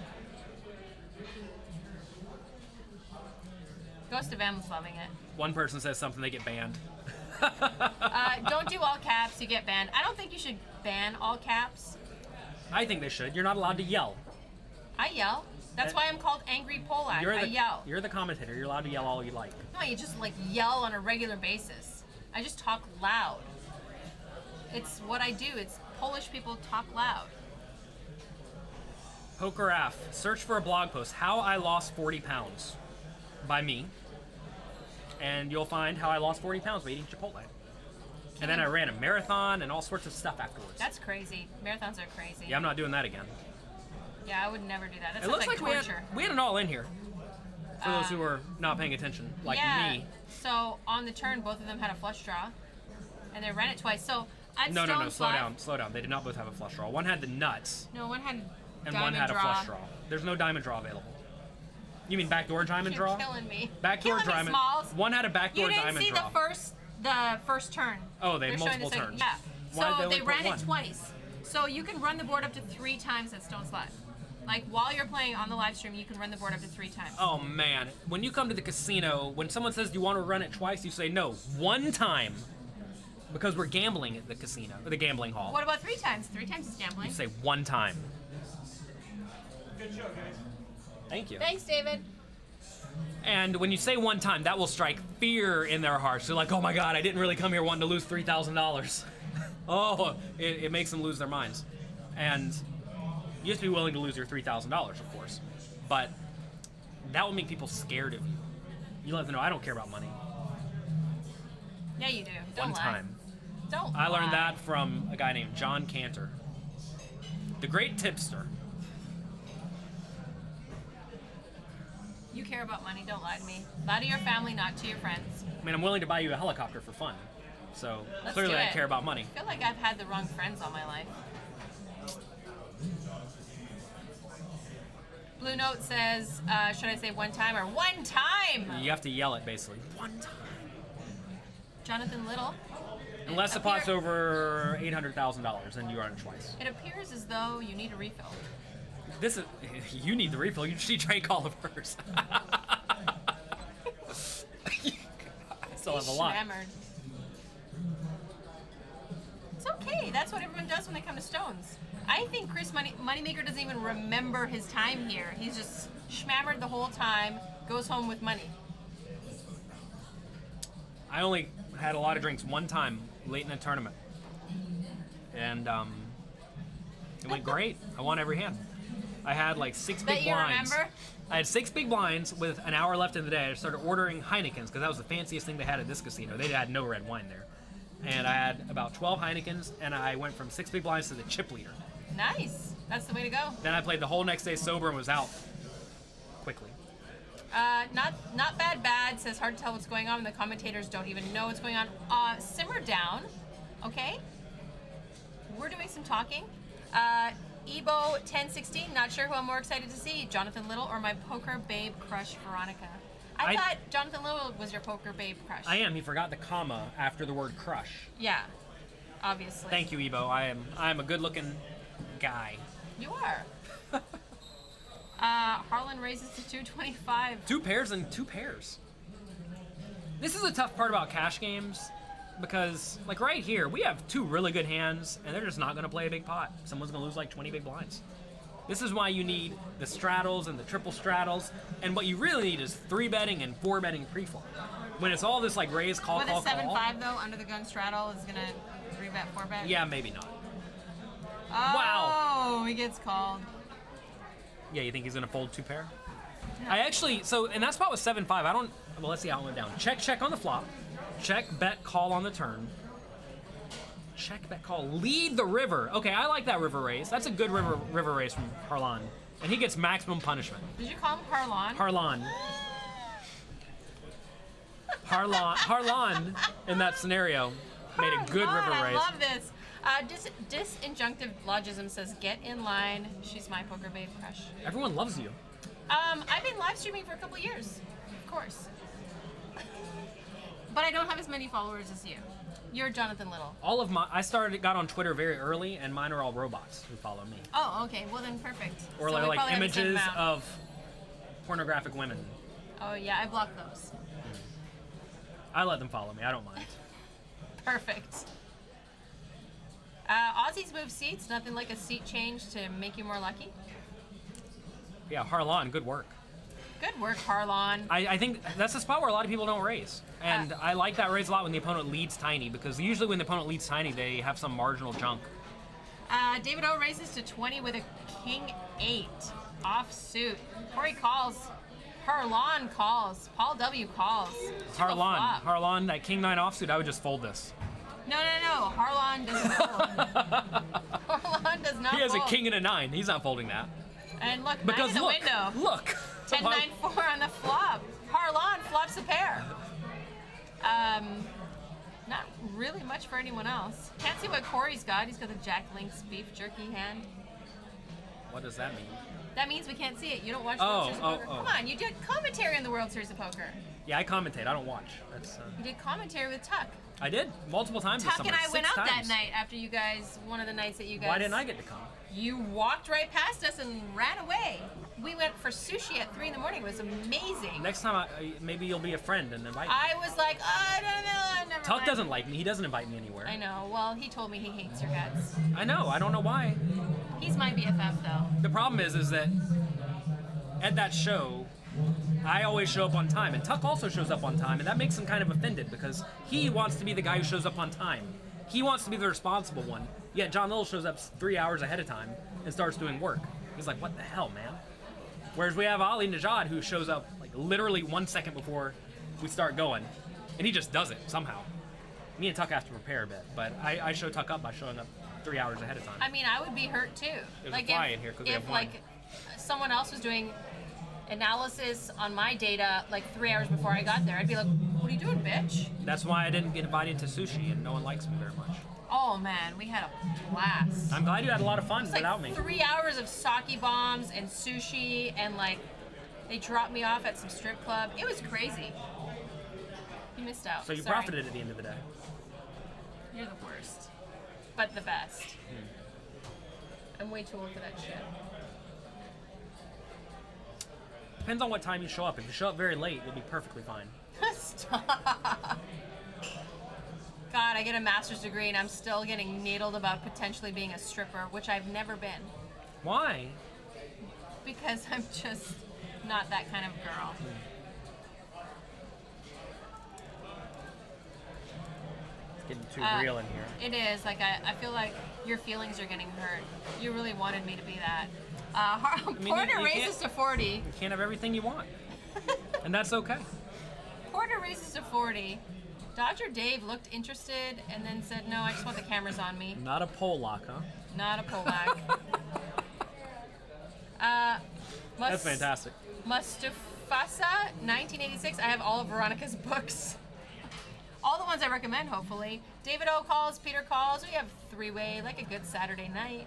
Ghost of M's loving it. One person says something, they get banned. Don't do all caps, you get banned. I don't think you should ban all caps. I think they should. You're not allowed to yell. I yell. That's why I'm called Angry Polak. I yell. You're the commentator. You're allowed to yell all you like. No, you just like yell on a regular basis. I just talk loud. It's what I do. It's Polish people talk loud. Poker Af, search for a blog post, How I Lost 40 Pounds by me. And you'll find how I lost 40 pounds by eating Chipotle. And then I ran a marathon and all sorts of stuff afterwards. That's crazy. Marathons are crazy. Yeah, I'm not doing that again. Yeah, I would never do that. That It sounds looks like torture. we had it all in here. For those who are not paying attention, like yeah. me. So on the turn, both of them had a flush draw, and they ran it twice. So at No, Stone slow Flush- down. They did not both have a flush draw. One had the nuts, No, one had and diamond one had draw. a flush draw. There's no diamond draw available. You mean backdoor diamond You're draw? killing me. Backdoor Killing me, diamond. Smalls. One had a backdoor You didn't diamond see draw. the first turn. Oh, they They're have showing multiple the second- turns. Yeah. Why did they So only they put ran one? it twice. So you can run the board up to 3 times at Stone Slot. Like, while you're playing on the live stream, you can run the board up to 3 times. Oh, man. When you come to the casino, when someone says, do you want to run it twice, you say, no, 1 time. Because we're gambling at the casino, or the gambling hall. What about 3 times? 3 times is gambling. You say 1 time. Good show, guys. Thank you. Thanks, David. And when you say 1 time, that will strike fear in their hearts. They're like, oh my God, I didn't really come here wanting to lose $3,000. Oh, it makes them lose their minds. And you have to be willing to lose your $3,000, of course. But that will make people scared of you. You let them know, I don't care about money. Yeah, you do. Don't 1 lie. time. Don't I learned lie. that from a guy named John Cantor, the great tipster. You care about money. Don't lie to me. Lie to your family, not to your friends. I mean, I'm willing to buy you a helicopter for fun. So Let's clearly do I it. care about money. I feel like I've had the wrong friends all my life. Blue Note says, should I say 1 time or 1 time? You have to yell it, basically. 1 time. Jonathan Little. Unless the pot's over $800,000, then you run it twice. It appears as though you need a refill. This is, you need the refill. You should try Collivers. I still have a lot. Hammered. It's okay. That's what everyone does when they come to Stones. I think Chris Moneymaker doesn't even remember his time here. He's just schmammered the whole time, goes home with money. I only had a lot of drinks 1 time late in the tournament. And it went great. I won every hand. I had like 6 big That you blinds. remember? I had 6 big blinds with an hour left in the day. I started ordering Heinekens because that was the fanciest thing they had at this casino. They had no red wine there. And I had about 12 Heinekens, and I went from 6 big blinds to the chip leader. Nice. That's the way to go. Then I played the whole next day sober and was out quickly. Not bad says hard to tell what's going on, and the commentators don't even know what's going on. Simmer down, okay? We're doing some talking. Ebo 1016, not sure who I'm more excited to see, Jonathan Little or my poker babe crush, Veronica. I thought Jonathan Little was your poker babe crush. I am. He forgot the comma after the word crush. Yeah, obviously. Thank you, Ebo. I am a good-looking guy. You are. Harlan raises to 225. 2 pairs and 2 pairs. This is the tough part about cash games because, like right here, we have 2 really good hands and they're just not going to play a big pot. Someone's going to lose like 20 big blinds. This is why you need the straddles and the triple straddles, and what you really need is 3-betting and 4-betting pre-flop. When it's all this like raise, call, With call, a 7-5 call. though, under the gun straddle is gonna 3-bet, 4-bet. Yeah, maybe not. Oh, Wow. He gets called. Yeah, you think he's going to fold 2 pair? I actually, in that spot was 7-5. Well, let's see how it went down. Check on the flop. Check, bet, call on the turn. Check, bet, call. Lead the river. Okay, I like that river raise. That's a good river raise from Harlan. And he gets maximum punishment. Did you call him Harlan? Harlan, in that scenario, made a good river raise. I love this. Disinjunctive logism says, get in line. She's my poker babe crush. Everyone loves you. I've been live streaming for a couple years, of course. But I don't have as many followers as you. You're Jonathan Little. I got on Twitter very early, and mine are all robots who follow me. Oh, okay. Well, then perfect. Or So we like probably have the same images amount. of pornographic women. Oh, yeah. I blocked those. I let them follow me. I don't mind. Perfect. Aussies move seats. Nothing like a seat change to make you more lucky. Yeah, Harlan, good work. Good work, Harlan. I think that's a spot where a lot of people don't raise. And I like that raise a lot when the opponent leads tiny, because usually when the opponent leads tiny, they have some marginal junk. David O raises to 20 with a king 8 offsuit. Corey calls. Harlan calls. Paul W calls. Harlan, that king 9 offsuit, I would just fold this. No. Harlan doesn't fold. Harlan does not He has fold. a king and a 9. He's not folding that. And look, Because 9 in the window. Look. 10, 9, 4 on the flop. Harlan flops a pair. Not really much for anyone else. Can't see what Corey's got. He's got the Jack Link's beef jerky hand. What does that mean? That means we can't see it. You don't watch the World Series of Poker. Come on, you did commentary on the World Series of Poker. Yeah, I commentate. I don't watch. That's. You did commentary with Tuck. I did multiple times. Tuck this and summer, I went 6 out that times. night after you guys. One of the nights that you guys. Why didn't I get to come? You walked right past us and ran away. We went for sushi at 3 in the morning. It was amazing. Next time, maybe you'll be a friend and invite me. I was like, oh, no, never Tuck mind. doesn't like me. He doesn't invite me anywhere. I know. Well, he told me he hates your guts. I know. I don't know why. He's my BFF, though. The problem is that at that show, I always show up on time, and Tuck also shows up on time, and that makes him kind of offended because he wants to be the guy who shows up on time. He wants to be the responsible one. Yet John Little shows up 3 hours ahead of time and starts doing work. He's like, what the hell, man? Whereas we have Ali Najad who shows up like literally 1 second before we start going, and he just does it somehow. Me and Tuck have to prepare a bit, but I show Tuck up by showing up 3 hours ahead of time. I mean, I would be hurt too. There's a fly in here 'cause we have wine. Someone else was doing analysis on my data like 3 hours before I got there, I'd be like, what are you doing, bitch? That's why I didn't get invited to sushi, and no one likes me very much. Oh man, we had a blast. I'm glad you had a lot of fun It's like without me. 3 hours of sake bombs and sushi, and like they dropped me off at some strip club. It was crazy. You missed out. So you Sorry. profited at the end of the day. You're the worst, but the best. I'm way too old for that shit. Depends on what time you show up. If you show up very late, you'll be perfectly fine. Stop. God, I get a master's degree and I'm still getting needled about potentially being a stripper, which I've never been. Why? Because I'm just not that kind of girl. It's getting too real in here. It is. Like, I feel like your feelings are getting hurt. You really wanted me to be that. Porter you raises to 40. You can't have everything you want. And that's okay. Porter raises to 40. Dr. Dave looked interested and then said, no, I just want the cameras on me. Not a pole lock, huh? Not a Polak. That's fantastic. Mustafasa, 1986. I have all of Veronica's books. All the ones I recommend, hopefully. David O calls, Peter calls. We have three-way, like a good Saturday night.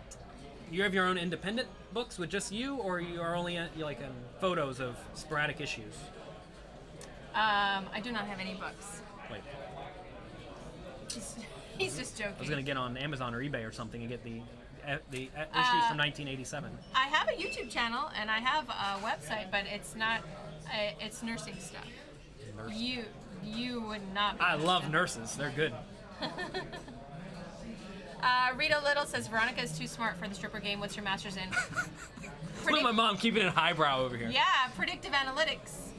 You have your own independent books with just you, or you are only photos of sporadic issues? I do not have any books. Wait, He's just joking. I was gonna get on Amazon or eBay or something and get the issues from 1987. I have a YouTube channel and I have a website, but it's not. It's nursing stuff. Nursing. You would not. Be I love nurses. They're good. Rita Little says Veronica is too smart for the stripper game. What's your master's in? Look at my mom keeping it highbrow over here. Yeah, predictive analytics.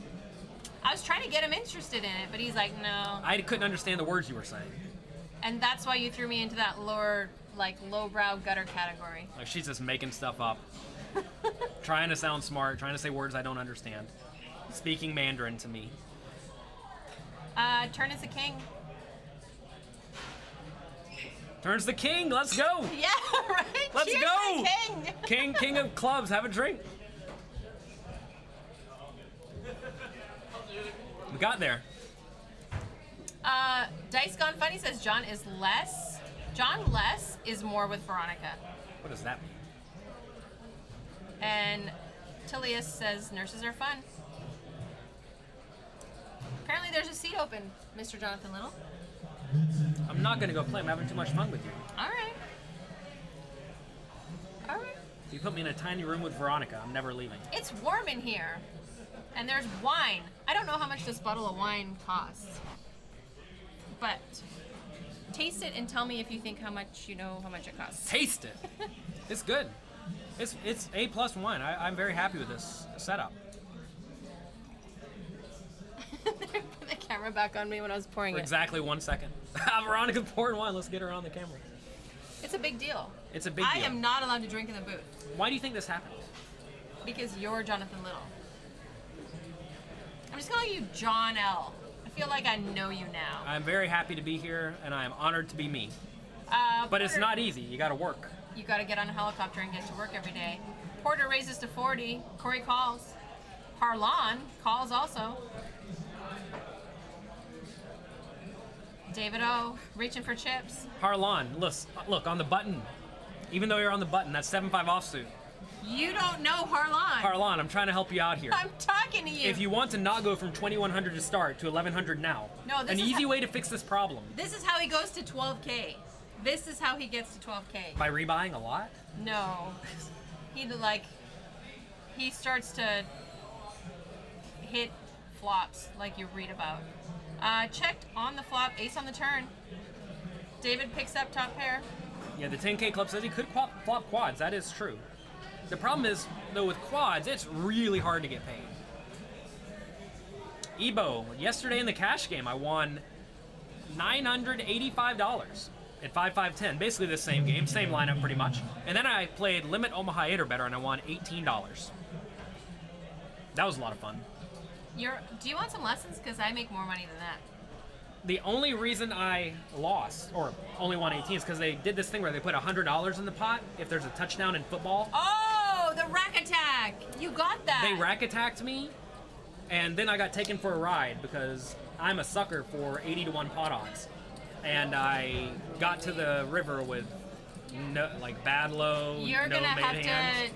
I was trying to get him interested in it, but he's like, no. I couldn't understand the words you were saying. And that's why you threw me into that lowbrow gutter category. Like she's just making stuff up, trying to sound smart, trying to say words I don't understand, speaking Mandarin to me. Turn is a king. Turn's the king. Let's go. Yeah, right. Let's Cheers go. to the king. King of clubs. Have a drink. We got there. Dice Gone Funny says John Less is more with Veronica. What does that mean? And Tilius says nurses are fun. Apparently there's a seat open, Mr. Jonathan Little. I'm not gonna go play. I'm having too much fun with you. All right. All right. You put me in a tiny room with Veronica. I'm never leaving. It's warm in here. And there's wine. I don't know how much this bottle of wine costs. But taste it and tell me if you think how much you know how much it costs. Taste it. It's good. It's A+ wine. I'm very happy with this setup. Put the camera back on me when I was pouring For it. exactly 1 second. Veronica's pouring wine. Let's get her on the camera. It's a big deal. It's a big I deal. am not allowed to drink in the booth Why do you think this happened? because you're Jonathan Little. I'm just calling you John L. I feel like I know you now. I'm very happy to be here, and I am honored to be me. But it's Porter, not easy. You got to work. You got to get on a helicopter and get to work every day. Porter raises to 40. Corey calls. Harlan calls also. David O. reaching for chips. Harlan, look on the button. Even though you're on the button, that's 7.5 offsuit. You don't know Harlan. Harlan, I'm trying to help you out here. I'm talking talking to you. If you want to not go from 2100 to start to 1100 now, No, this an is easy way to fix this problem This is how he goes to 12K. This is how he gets to 12K. by rebuying a lot. No. He starts to hit flops like you read about. Checked on the flop, ace on the turn. David picks up top pair. Yeah, the 10K club says he could flop quads. That is true. The problem is, though, with quads, it's really hard to get paid. Ebo, yesterday in the cash game, I won $985 at 5-5-10. Basically the same game, same lineup pretty much. And then I played Limit Omaha 8 or better, and I won $18. That was a lot of fun. Do you want some lessons? Because I make more money than that. The only reason I lost, or only won 18, is because they did this thing where they put $100 in the pot if there's a touchdown in football. Oh, the rack attack! You got that! They rack attacked me, and then I got taken for a ride because I'm a sucker for 80-1 pot odds. And I got to the river with no, bad low, You're no gonna made have hands.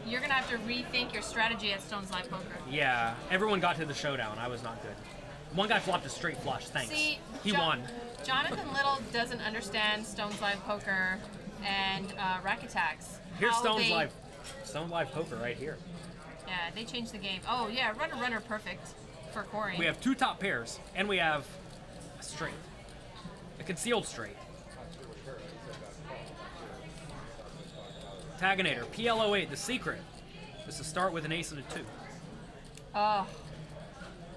to rethink your strategy at Stone's Live Poker. Yeah, everyone got to the showdown. I was not good. One guy flopped a straight flush. Thanks. See, he won. Jonathan Little doesn't understand Stone's Live Poker and rack attacks. Here's How Stone's they- Live Poker right here. Yeah, they changed the game. Oh yeah, runner perfect for Corey. We have two top pairs, and we have a straight, a concealed straight. Taganator, PLO8, the secret is to start with an ace and a 2. Oh,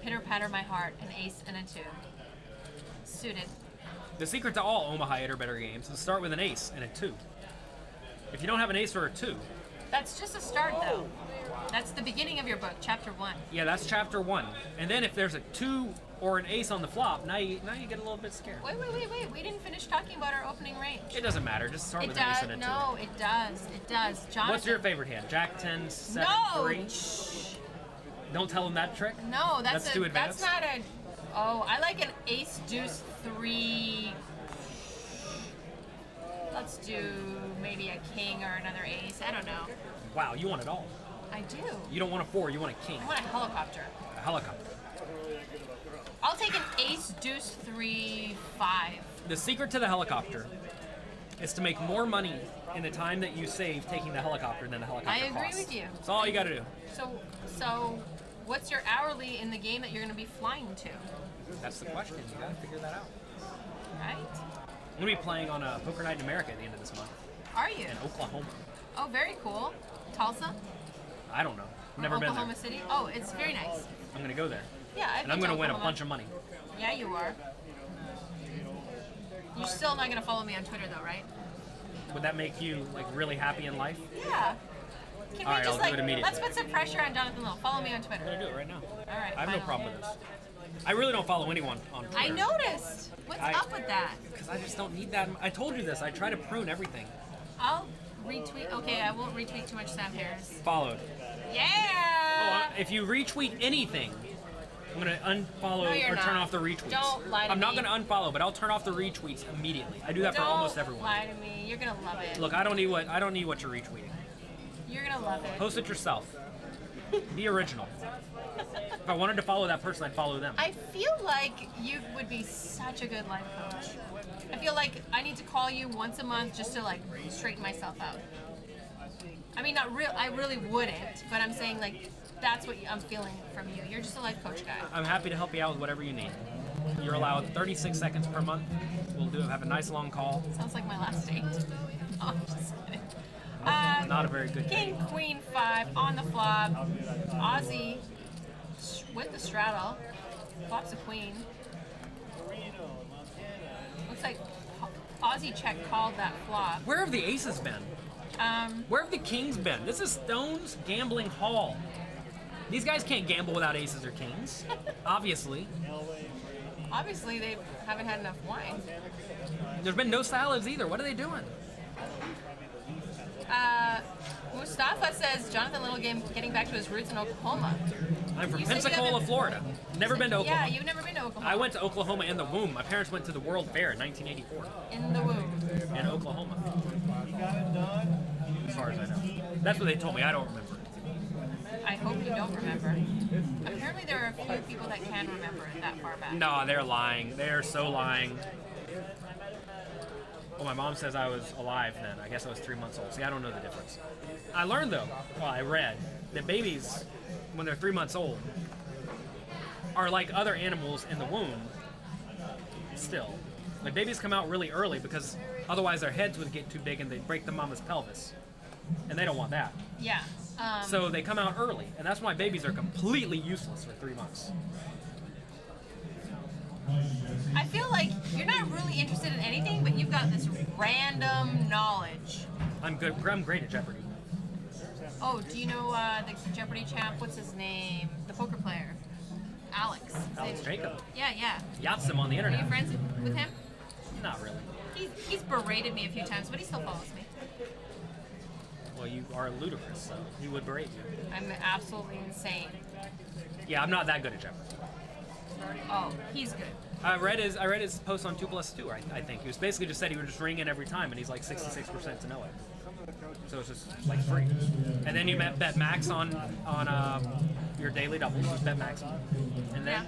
pitter patter my heart, an ace and a 2. Suited. The secret to all Omaha 8 or better games is to start with an ace and a 2. If you don't have an ace or a 2, That's just a start though. That's the beginning of your book, chapter 1. yeah, that's chapter 1. And then if there's a 2 or an ace on the flop, now you get a little bit scared. Wait. We didn't finish talking about our opening range. It doesn't matter. Just start It with an ace does. and a 2. No, it does. It does. Jonathan. What's your favorite hand? Jack 10, 7, No. 3? Don't tell him that trick? No, That's too advanced? That's not a. Oh, I like an ace deuce 3. Let's do maybe a king or another ace. I don't know. Wow, you want it all. I do. You don't want a 4, you want a king. I want a helicopter. A helicopter. I'll take an ace deuce 3 5. The secret to the helicopter is to make more money in the time that you save taking the helicopter than the helicopter I agree costs. with you. That's all you gotta do. So, what's your hourly in the game that you're going to be flying to? That's the question. You gotta figure that out. Right? I'm gonna be playing on a Poker Night in America at the end of this month Are you? in Oklahoma. Oh, very cool. Tulsa? I don't know. Or Never been Oklahoma there. City? Oh, it's very nice. I'm gonna go there. Yeah, I've And I'm been gonna to win a Oklahoma. bunch of money. Yeah, you are. You're still not going to follow me on Twitter, though, right? Would that make you really happy in life? Yeah. Can All we right, just I'll do it immediately. let's put some pressure on Jonathan Little. Follow me on Twitter. I'm gonna do it right now. All right. I have no finally. problem with this. I really don't follow anyone on Twitter. I noticed. What's up with that? Because I just don't need that. I told you this. I try to prune everything. I'll retweet. Okay, I won't retweet too much Sam Harris. Followed. Yeah. If you retweet anything, I'm gonna unfollow No, you're or turn not. off the retweets. Don't lie to I'm not me. gonna unfollow, but I'll turn off the retweets immediately. I do that for almost Don't everyone. lie to me. You're gonna love it. Look, I don't need what you're retweeting. You're gonna love it. Post it yourself. Be original. If I wanted to follow that person, I'd follow them. I feel like you would be such a good life coach. I feel like I need to call you once a month just to straighten myself out. I mean, not real. I really wouldn't, but I'm saying that's what I'm feeling from you. You're just a life coach guy. I'm happy to help you out with whatever you need. You're allowed 36 seconds per month. We'll have a nice long call. Sounds like my last date. Oh, I'm just kidding. Not a very good King, date. Queen, 5 on the flop. Aussie with the straddle. Flops a queen. Looks like Aussie check called that flop. Where have the aces been? Where have the kings been? This is Stone's gambling hall. These guys can't gamble without aces or kings. Obviously. Obviously, they haven't had enough wine. There's been no salads either. What are they doing? Mustafa says Jonathan Little getting back to his roots in Oklahoma. I'm from You said you Pensacola, haven't- Florida. Never been to Oklahoma. Yeah, you've never been to Oklahoma. I went to Oklahoma in the womb. My parents went to the World Fair in 1984 in the womb. in Oklahoma. As far as I know. That's what they told me. I don't remember. I hope you don't remember. Apparently there are a few people that can remember it that far back. No, they're lying. They're so lying. Well, my mom says I was alive then. I guess I was 3 months old. See, I don't know the difference. I learned, though, well, I read, that babies, when they're 3 months old, are like other animals in the womb still. Like, babies come out really early because otherwise their heads would get too big and they'd break the mama's pelvis. And they don't want that. Yeah. So they come out early, and that's why babies are completely useless for 3 months. I feel like you're not really interested in anything, but you've got this random knowledge. I'm good. I'm great at Jeopardy. Oh, do you know the Jeopardy champ? What's his name? The poker player. Alex. Alex Jacob. Yeah. Yachts him on the Are internet. you friends with him? Not really. He's berated me a few times, but he still follows me. Well, you are ludicrous, so he would berate you. I'm absolutely insane. Yeah, I'm not that good at Jeopardy. Oh, he's good. I read his post on 2+2. I think he was basically just said he would just ring in every time, and he's like 66% to know it. So it's just like free. And then you bet Max on your daily doubles. Just bet Max, and then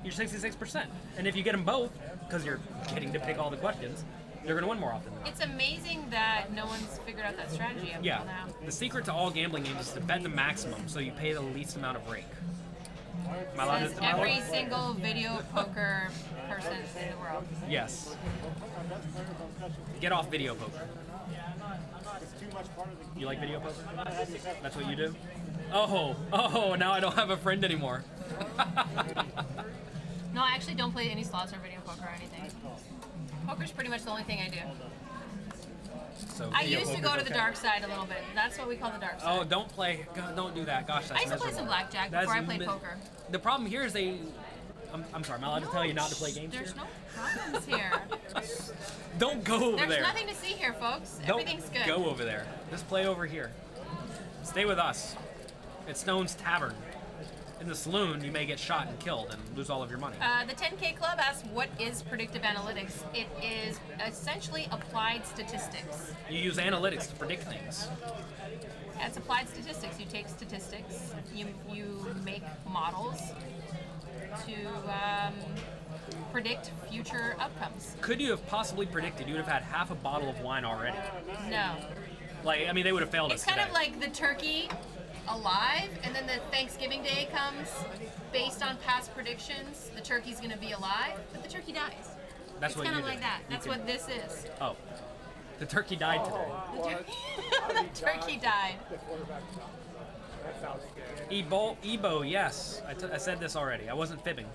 you're 66%. And if you get them both, because you're getting to pick all the questions, you're going to win more often than not. It's amazing that no one's figured out that strategy up until now. The secret to all gambling games is to bet the maximum, so you pay the least amount of rake. Says every single video poker person in the world. Yes. Get off video poker. You like video poker? That's what you do? Oh, now I don't have a friend anymore. No, I actually don't play any slots or video poker or anything. Poker's pretty much the only thing I do. So I used to go to the dark side a little bit. That's what we call the dark side. Oh, don't do that. Gosh, that's I used to play miserable. some blackjack That's before I played poker. The problem here is I'm sorry, am I allowed to tell you not to play games There's here? no problems here. Don't go over There's there. nothing to see here, folks. Don't Everything's good. go over there. Just play over here. Stay with us. At Stone's Tavern. In the saloon, you may get shot and killed and lose all of your money. The 10K Club asks, what is predictive analytics? It is essentially applied statistics. You use analytics to predict things. It's applied statistics. You take statistics, you make models to predict future outcomes. Could you have possibly predicted you would have had half a bottle of wine already? No. They would have failed It's us kind today. of like the turkey alive, and then the Thanksgiving Day comes. Based on past predictions, the turkey's going to be alive, but the turkey dies. That's It's what kind you of did. like that. You That's can- what this is. Oh. The turkey died today. The turkey died. Ebo, yes. I said this already. I wasn't fibbing.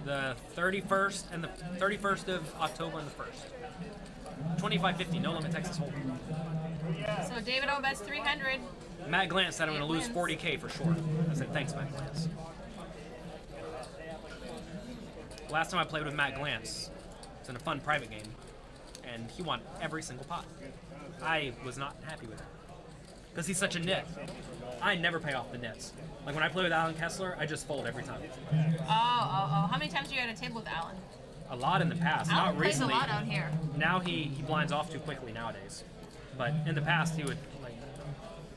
The 31st and the 31st of October and the 1st. 25.50, no limit Texas Hold'em. So David O bets 300. Matt Glantz said I'm going to lose It 40K for sure. I said, thanks, Matt Glantz. Last time I played with Matt Glantz, it's in a fun private game, and he won every single pot. I was not happy with it. Because he's such a nit. I never pay off the nits. Like when I play with Alan Kessler, I just fold every time. Oh. How many times are you at a table with Alan? A lot in the past, Alan not plays recently. a lot out here. Now he blinds off too quickly nowadays. But in the past, he would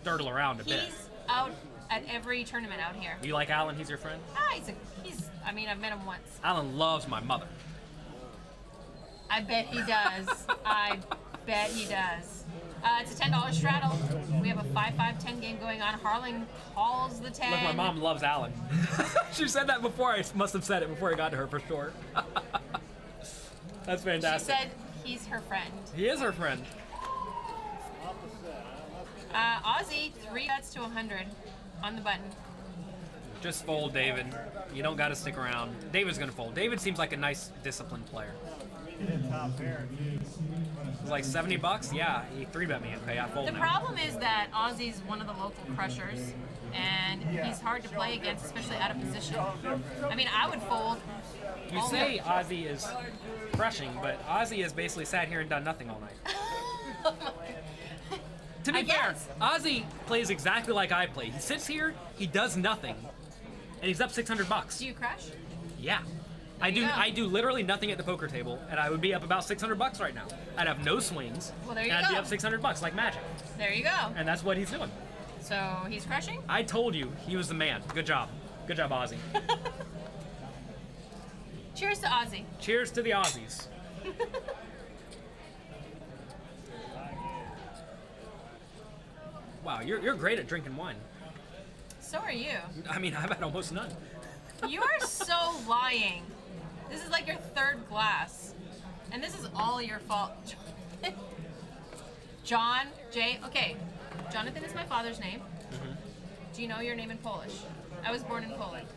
dirtle around a bit. He's out at every tournament out here. You like Alan? He's your friend? I've met him once. Alan loves my mother. I bet he does. I bet he does. It's a $10 straddle. We have a 5-5-10 game going on. Harling calls the 10. Look, my mom loves Alan. She said that before. I must have said it before I got to her for sure. That's She fantastic. said he's her friend. He is her friend. Aussie, 3 bets to 100 on the button. Just fold, David. You don't got to stick around. David's going to fold. David seems like a nice, disciplined player. It's like $70? Yeah, he 3-bet me. Okay, I fold The now. problem is that Aussie's one of the local crushers, and he's hard to play against, especially out of position. I mean, I would fold. You say Ozzy is crushing, but Ozzy has basically sat here and done nothing all night. To be I fair, guess. Ozzy plays exactly like I play. He sits here, he does nothing, and he's up $600. Do you crush? Yeah. you go. I do literally nothing at the poker table, and I would be up about $600 right now. I'd have no swings, Well, there you and I'd be go. up $600 like magic. There you go. And that's what he's doing. So he's crushing? I told you he was the man. Good job. Good job, Ozzy. Cheers to Ozzy. Cheers to the Aussies. Wow, you're great at drinking wine. So are you. I mean, I've had almost none. You are so lying. This is like your third glass. And this is all your fault. John, J. Okay, Jonathan is my father's name. Mm-hmm. Do you know your name in Polish? I was born in Poland.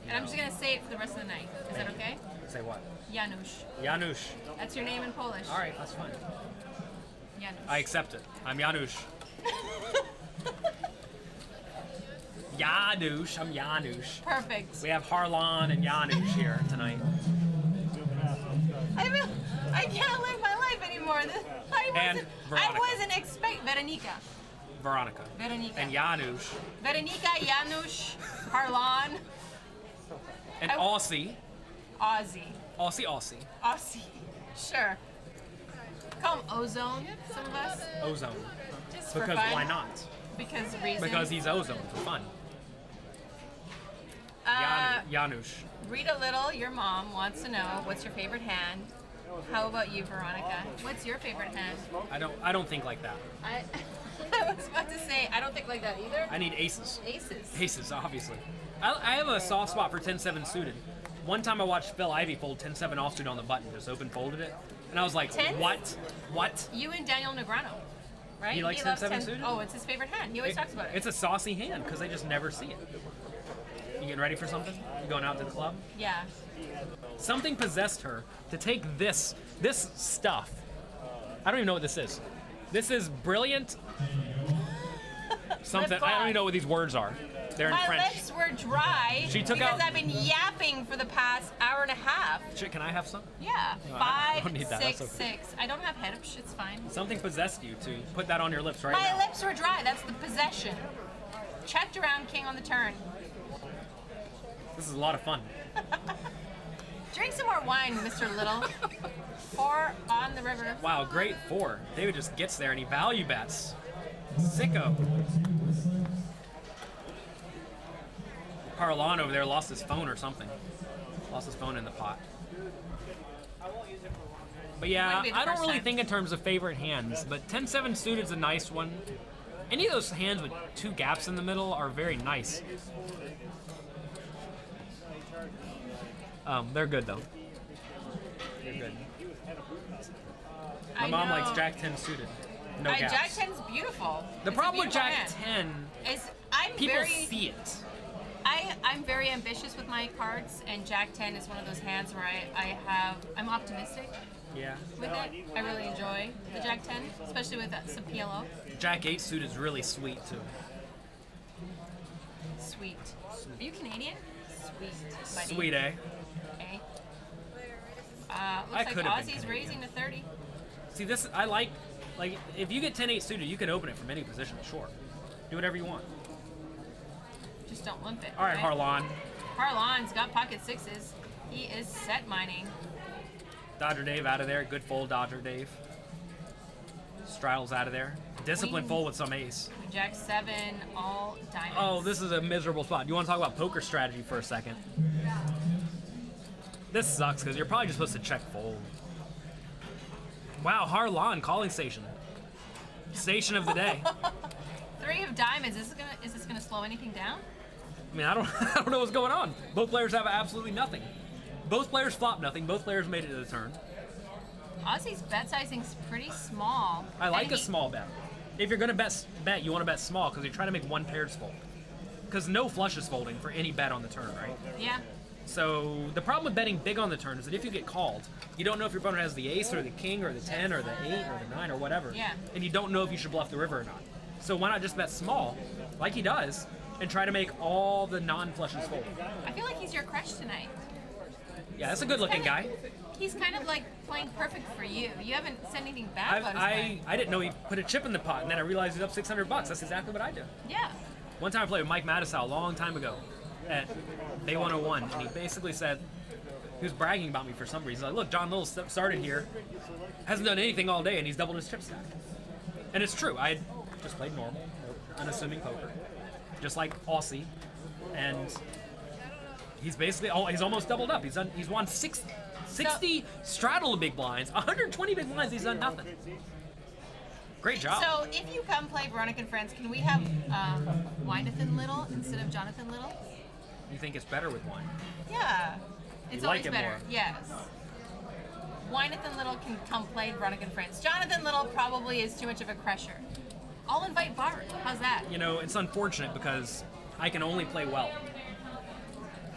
And I'm just going to say it for the rest of the night. Is that okay? Say what? Janusz. Janusz. That's your name in Polish. All right, that's fine. Janusz. I accept it. I'm Janusz. Janusz. I'm Janusz. Perfect. We have Harlan and Janusz here tonight. I can't live my life anymore. And Veronica. I wasn't expect Veronica. Veronica. Veronica. And Janusz. Veronica, Janusz, Harlan, And Aussie. Aussie. Aussie. Sure. Call him Ozone, some of us. Ozone. Just for Because fun. why not? Because reasons. Because he's ozone for fun. Janusz. Read a little. Your mom wants to know what's your favorite hand. How about you, Veronica? What's your favorite hand? I don't think like that. I was about to say, I don't think like that either. I need aces. Aces. Aces, obviously. I have a soft spot for 10-7 suited. One time I watched Phil Ivey fold 10-7 offsuit on the button, just open folded it. And I was like, Ten? What? You and Daniel Negreanu, right? He likes loves 10-7 suited? Oh, it's his favorite hand. He always talks about it. It's a saucy hand because they just never see it. You getting ready for something? You going out to the club? Yeah. Something possessed her to take this stuff. I don't even know what this is. This is brilliant. Something. Lip I don't gloss. even know what these words are. They're in My French. lips were dry She took because out- I've been yapping for the past hour and a half. Shit, can I have some? Yeah. No, I 5, don't need that. 6, That's okay. 6. I don't have head up. Shit's fine. Something possessed you to put that on your lips right My now. lips were dry. That's the possession. Checked around king on the turn. This is a lot of fun. Drink some more wine, Mr. Little. 4 on the river. Wow, great 4. David just gets there and he value bets. Sicko. Harlan over there lost his phone or something. Lost his phone in the pot. But yeah, Wouldn't be the I don't first really time. think in terms of favorite hands, but 10-7 suited's a nice one. Any of those hands with 2 gaps in the middle are very nice. They're good though. They're good. My mom likes Jack 10 suited. No gaps. Jack 10's beautiful. The It's a problem with beautiful Jack hand. 10, is I'm people very see it. I'm very ambitious with my cards, and Jack 10 is one of those hands where I'm optimistic Yeah. with it. I really enjoy the Jack 10, especially with some PLO. Jack 8 suit is really sweet too. Sweet. Are you Canadian? Sweet, buddy. Sweet, eh? Okay. I Looks like could have been Aussie's Canadian. raising to 30. See, this, I like if you get 10-8 suited, you can open it from any position, sure. Do whatever you want. Just don't limp it. All right, Harlan. Harlan's got pocket 6s. He is set mining. Dodger Dave out of there. Good fold, Dodger Dave. Straddles out of there. Disciplined Queen. fold with some ace. Jack 7, all diamonds. Oh, this is a miserable spot. You want to talk about poker strategy for a second? This sucks because you're probably just supposed to check fold. Wow, Harlan calling station. Station of the day. 3 of diamonds. Is this gonna slow anything down? I mean, I don't know what's going on. Both players have absolutely nothing. Both players flop nothing. Both players made it to the turn. Aussie's bet sizing's pretty small. I like And a small bet. If you're gonna bet, you want to bet small because you're trying to make one pair's fold. Because no flush is folding for any bet on the turn, right? Yeah. So the problem with betting big on the turn is that if you get called, you don't know if your opponent has the ace or the king or the 10 or the 8 or the 9 or whatever. Yeah. And you don't know if you should bluff the river or not. So why not just bet small, like he does, and try to make all the non-flushes fold? I feel like he's your crush tonight. Yeah, that's a good-looking guy. He's kind of like playing perfect for you. You haven't said anything bad about his play. I didn't know he put a chip in the pot, and then I realized he's up $600. That's exactly what I do. Yeah. One time I played with Mike Mattisau a long time ago at Bay 101, and he basically said, he was bragging about me for some reason. Like, look, John Little started here, hasn't done anything all day, and he's doubled his chip stack. And it's true. just played normal, unassuming poker, just like Aussie, and he's basically he's almost doubled up. He's won 60 straddle big blinds, 120 big blinds. He's done nothing. Great job. So if you come play Veronica and Friends, can we have Winathan Little instead of Jonathan Little? You think it's better with one? Yeah. It's You always like it better. more. Yes. Winathan Little can come play Veronica and Friends. Jonathan Little probably is too much of a crusher. I'll invite Bart. How's that? You know, it's unfortunate because I can only play well.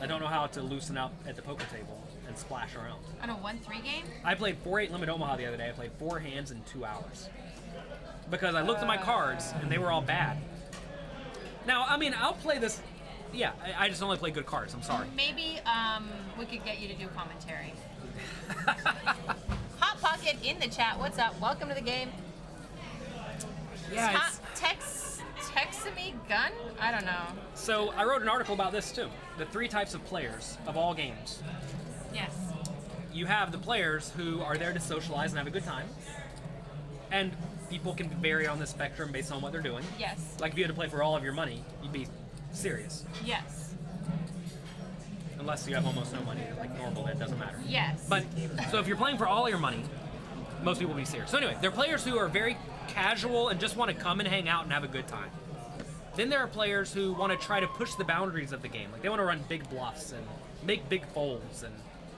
I don't know how to loosen up at the poker table and splash around. On a 1-3 game? I played 4-8 Limit Omaha the other day. I played 4 hands in 2 hours. Because I looked at my cards and they were all bad. Now, I mean, I'll play this. Yeah, I just only play good cards. I'm sorry. Maybe we could get you to do commentary. Hot Pocket in the chat. What's up? Welcome to the game. Yeah. Texami Gun? I don't know. So I wrote an article about this too. The 3 types of players of all games. Yes. You have the players who are there to socialize and have a good time. And people can vary on the spectrum based on what they're doing. Yes. Like if you had to play for all of your money, you'd be serious. Yes. Unless you have almost no money, like normal, it doesn't matter. Yes. But, so if you're playing for all your money, most people will be serious. So anyway, there are players who are very casual and just want to come and hang out and have a good time. Then there are players who want to try to push the boundaries of the game. Like they want to run big bluffs and make big folds and...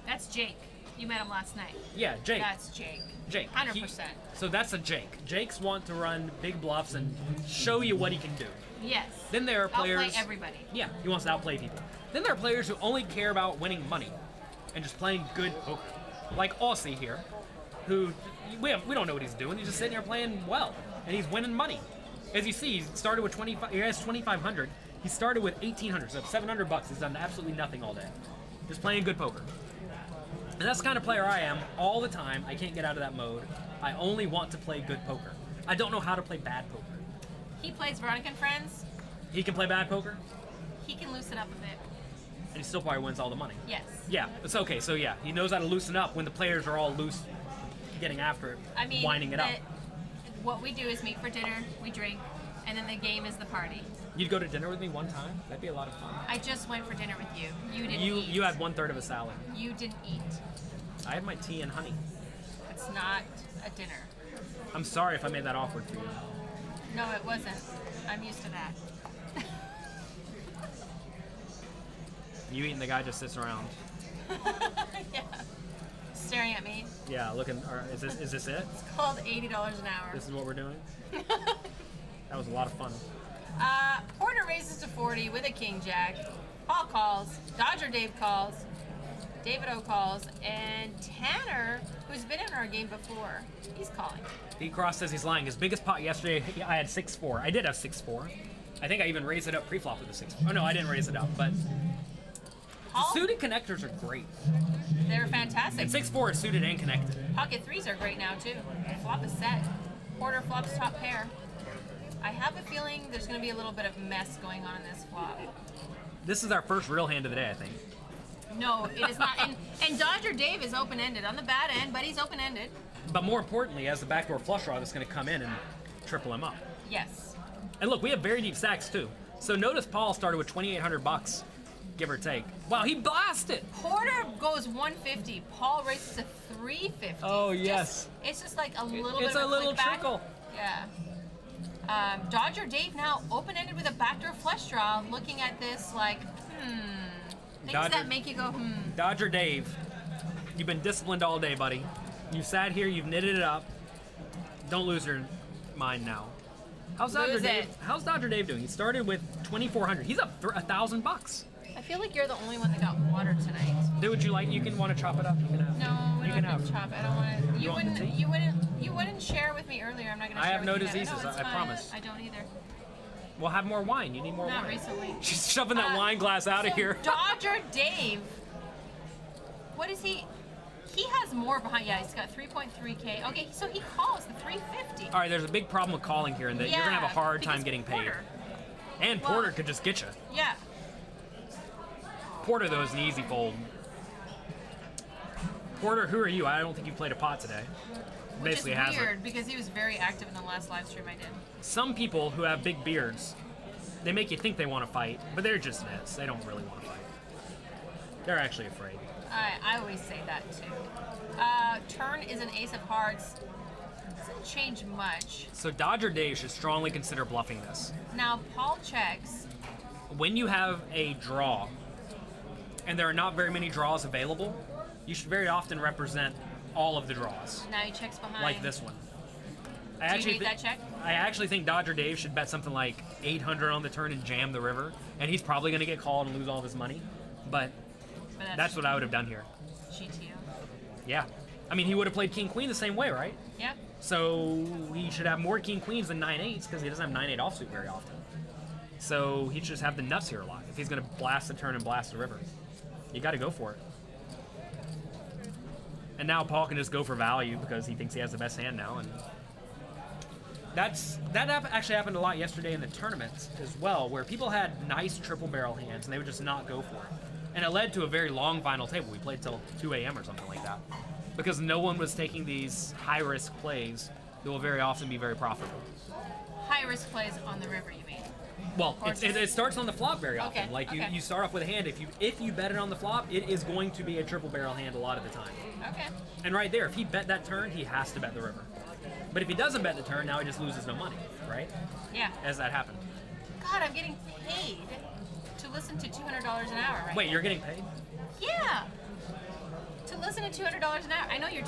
That's Jake. You met him last night. Yeah, Jake. That's Jake. Jake. 100%. So that's a Jake. Jakes want to run big bluffs and show you what he can do. Yes. Then there are players... Outplay everybody. Yeah, he wants to outplay people. Then there are players who only care about winning money and just playing good poker. Like Aussie here, who we don't know what he's doing. He's just sitting here playing well, and he's winning money. As you see, he started with 25. He has 2,500. He started with 1,800, so $700. He's done absolutely nothing all day, just playing good poker. And that's the kind of player I am all the time. I can't get out of that mode. I only want to play good poker. I don't know how to play bad poker. He plays Veronica and Friends. He can play bad poker, He can loosen up a bit. and he still probably wins all the money. Yes. Yeah, it's okay. So yeah, he knows how to loosen up when the players are all loose, getting after it, I mean, winding it up. What we do is meet for dinner, we drink, and then the game is the party. You'd go to dinner with me one time? That'd be a lot of fun. I just went for dinner with you. You didn't eat. You had 1/3 of a salad. You didn't eat. I had my tea and honey. It's not a dinner. I'm sorry if I made that awkward for you. No, it wasn't. I'm used to that. You eating, the guy just sits around. Yeah. Staring at me. Yeah, looking. Is this it? It's called $80 an hour. This is what we're doing? That was a lot of fun. Porter raises to 40 with a king jack. Paul calls. Dodger Dave calls. David O calls. And Tanner, who's been in our game before, he's calling. D Cross says he's lying. His biggest pot yesterday, I had 6-4. I did have 6-4. I think I even raised it up pre-flop with a 6-4. Oh no, I didn't raise it up, but Paul, suited connectors are great. they're fantastic. And 6-4 is suited and connected. Pocket threes are great now too. Flop is set. Porter flops top pair. I have a feeling there's going to be a little bit of mess going on in this flop. This is our first real hand of the day, I think. No, it is not. And Dodger Dave is open-ended on the bad end, but he's open-ended. But more importantly, as the backdoor flush draw that's going to come in and triple him up. Yes. And look, we have very deep stacks too. So notice Paul started with $2,800, give or take. Wow, he blasted! Porter goes 150. Paul races to 350. Oh, yes. It's just like a little bit It's of a little click back. trickle. Yeah. Dodger Dave now open-ended with a backdoor flush draw, looking at this like, Things Dodger- that make you go, Dodger Dave, you've been disciplined all day, buddy. You sat here, you've knitted it up. Don't lose your mind now. How's Dodger Lose Dave? it. How's Dodger Dave doing? He started with $2,400. He's up $1,000. I feel like you're the only one that got water tonight. Do what you like. You can want to chop it up. You can have. No, we you don't can have to chop it. I don't want to. You want tea? You wouldn't share with me earlier. I'm not going to I share have no with you now. diseases, No, it's I fine. promise. I don't either. We'll have more wine. You need more Not wine. recently. She's shoving that wine glass out of So here. Dodger Dave, what is he? He has more behind. Yeah, he's got 3.3K. Okay, so he calls the 350. All right, there's a big problem with calling here, and that you're gonna have a hard time because getting paid. Porter. And Well- Porter could just get you. Yeah. Porter though is an easy fold. Porter, who are you? I don't think you played a pot today. Which basically is has weird it. because he was very active in the last live stream I did. Some people who have big beards, they make you think they want to fight, but they're just nits. They don't really want to fight. They're actually afraid. I always say that too. Turn is an ace of hearts. Doesn't change much. So Dodger Dave should strongly consider bluffing this. Now Paul checks. When you have a draw, and there are not very many draws available, you should very often represent all of the draws. Now he checks behind. Like this one. Do you hate that check? I actually think Dodger Dave should bet something like 800 on the turn and jam the river, and he's probably going to get called and lose all of his money. But that's what I would have done here. GTO. Yeah. I mean, he would have played King Queen the same way, right? Yeah. So he should have more King Queens than 9-8s because he doesn't have 9-8 offsuit very often. So he should just have the nuts here a lot if he's going to blast the turn and blast the river. You got to go for it. And now Paul can just go for value because he thinks he has the best hand now. And that actually happened a lot yesterday in the tournaments as well, where people had nice triple barrel hands and they would just not go for it. And it led to a very long final table. We played till 2 a.m. or something like that because no one was taking these high-risk plays that will very often be very profitable. High risk plays on the river, you mean? Well, it starts on the flop very often. Okay, Like okay. you start off with a hand. If you bet it on the flop, it is going to be a triple barrel hand a lot of the time. Okay. And right there, if he bet that turn, he has to bet the river. But if he doesn't bet the turn, now he just loses no money, right? Yeah. As that happened. God, I'm getting paid to listen to $200 an hour right Wait, now. you're getting paid? Yeah. To listen to $200 an hour. I know you're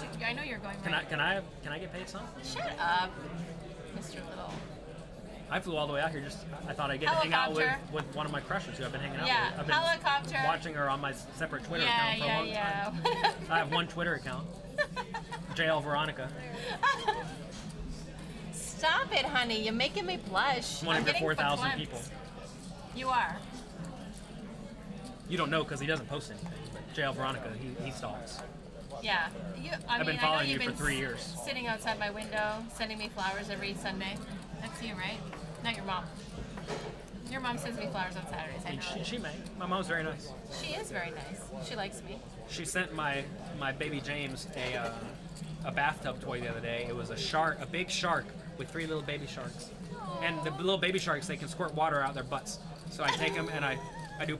going right. Can I get paid some? Shut up, Mr. Little. I flew all the way out here I thought I'd get to hang out Helicopter. with one of my crushes who I've been hanging out Yeah, with. I've been helicopter. watching her on my separate Twitter account for a long time. I have one Twitter account. JL Veronica. Stop it, honey. You're making me blush. One I'm of your getting 4,000 verklempt. people. You are. You don't know because he doesn't post anything. But JL Veronica, he stalks. Yeah. I've been I know following you've you for been 3 years. Sitting outside my window, sending me flowers every Sunday. That's you, right? Not your mom. Your mom sends me flowers on Saturdays. I know. She may. My mom's very nice. She is very nice. She likes me. She sent my baby James a bathtub toy the other day. It was a big shark with 3 little baby sharks. And the little baby sharks, they can squirt water out their butts. So I take them and I do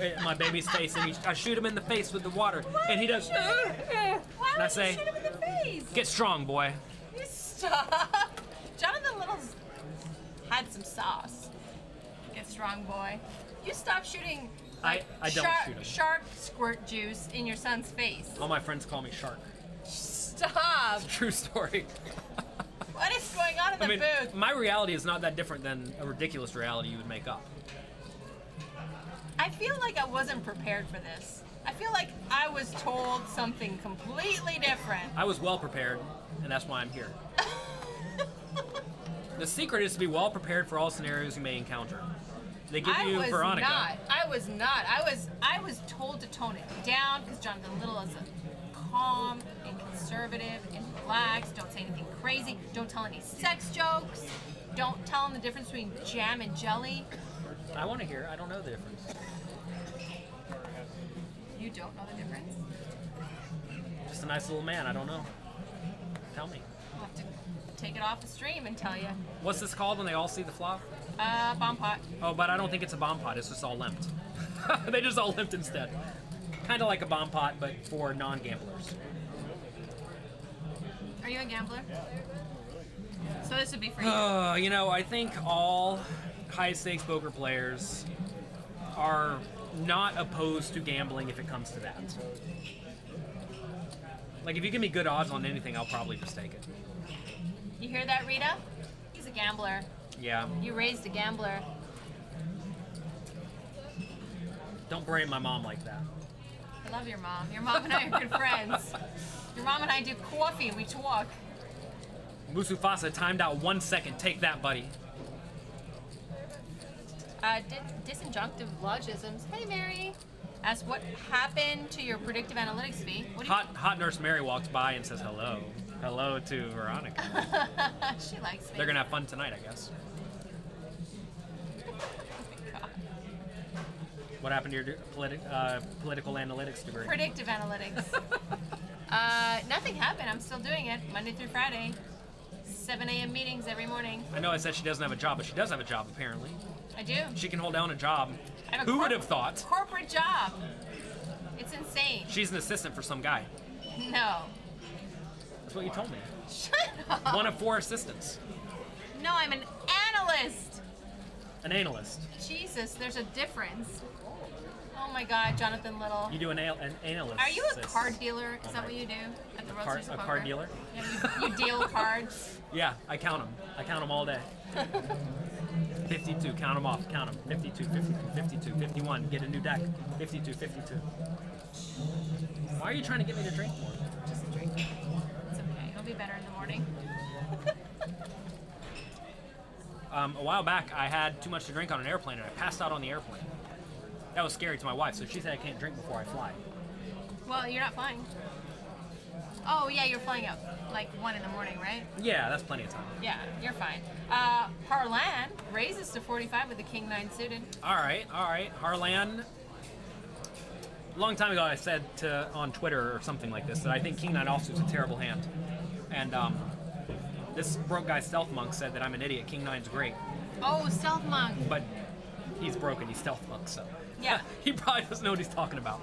in my baby's face, and I shoot him in the face with the water, and he does. Why And I would say, you shoot him in the face? "Get strong, boy." You stop. Jonathan Little's had some sauce. Get strong, boy. You stop shooting. I don't shoot him. Shark squirt juice in your son's face. All my friends call me Shark. Stop. True story. What is going on in the booth? My reality is not that different than a ridiculous reality you would make up. I feel like I wasn't prepared for this. I feel like I was told something completely different. I was well prepared, and that's why I'm here. The secret is to be well prepared for all scenarios you may enconter. They give you Veronica. I was not. I was told to tone it down because Jonathan Little is a calm and conservative and relaxed. Don't say anything crazy. Don't tell any sex jokes. Don't tell him the difference between jam and jelly. I want to hear. I don't know the difference. You don't know the difference? Just a nice little man. I don't know. Tell me. I'll have to take it off the stream and tell you. What's this called when they all see the flop? Bomb pot. Oh, but I don't think it's a bomb pot. It's just all limped. They just all limped instead. Kind of like a bomb pot, but for non-gamblers. Are you a gambler? So this would be for you. I think all high-stakes poker players are not opposed to gambling if it comes to that. Like, if you give me good odds on anything, I'll probably just take it. You hear that, Rita? He's a gambler. Yeah. You raised a gambler. Don't berate my mom like that. I love your mom. Your mom and I are good friends. Your mom and I do coffee and we talk. Musufasa timed out 1 second. Take that, buddy. Disjunctive logisms. Hey, Mary. Asked what happened to your predictive analytics fee. What do Hot Nurse Mary walks by and says hello. Hello to Veronica. She likes me. They're gonna have fun tonight, I guess. Oh my God. What happened to your political analytics degree? Predictive analytics. Nothing happened. I'm still doing it Monday through Friday. 7 a.m. meetings every morning. I know I said she doesn't have a job, but she does have a job apparently. I do. She can hold down a job. I have a Who would have thought? Corporate job. It's insane. She's an assistant for some guy. No. That's what you told me. Shut up. One of 4 assistants. No, I'm an analyst. An analyst. Jesus, there's a difference. Oh my God, Jonathan Little. You do an analyst. Are you a card dealer? Is that what you do at the Roasters of A Poker? card dealer? Yeah, you deal cards. Yeah, I count them. I count them all day. 52, count them off, count them. 52, 52, 52, 51, get a new deck. 52, 52. Why are you trying to get me to drink more? Just a drink. It's okay. It'll be better in the morning. A while back, I had too much to drink on an airplane, and I passed out on the airplane. That was scary to my wife, so she said I can't drink before I fly. Well, you're not flying. Oh, yeah, you're flying out like 1 in the morning, right? Yeah, that's plenty of time. Yeah, you're fine. Harlan raises to 45 with the King 9 suited. All right. Harlan. A long time ago, I said on Twitter or something like this that I think King 9 offsuit is a terrible hand. And this broke guy Stealth Monk said that I'm an idiot. King 9's great. Oh, Stealth Monk. But he's broken. He's Stealth Monk, so Yeah. he probably doesn't know what he's talking about.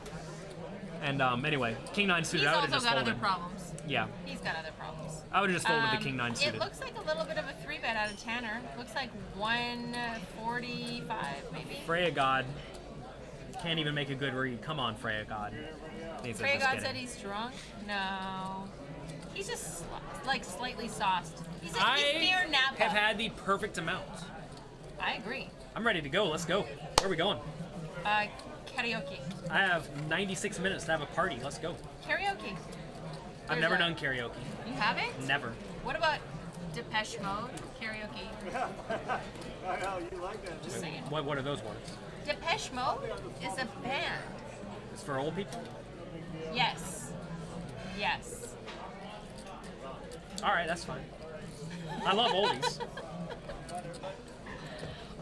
And anyway, King 9 suited. He's I would also have just got folded. other problems. Yeah, He's got other problems. I would have just folded the King 9 suited. It looks like a little bit of a 3-bet out of Tanner. Looks like 145 maybe. Freya God can't even make a good read. Come on, Freya God. Freya God said he's drunk. No, he's just like slightly sauced. He's near Napa. have had the perfect amount. I agree. I'm ready to go. Let's go. Where are we going? Karaoke. I have 96 minutes to have a party. Let's go. Karaoke. I've never done karaoke. You haven't? Never. What about Depeche Mode karaoke? You like that? Just saying. What are those words? Depeche Mode is a band. It's for old people? Yes. Yes. All right, that's fine. I love oldies.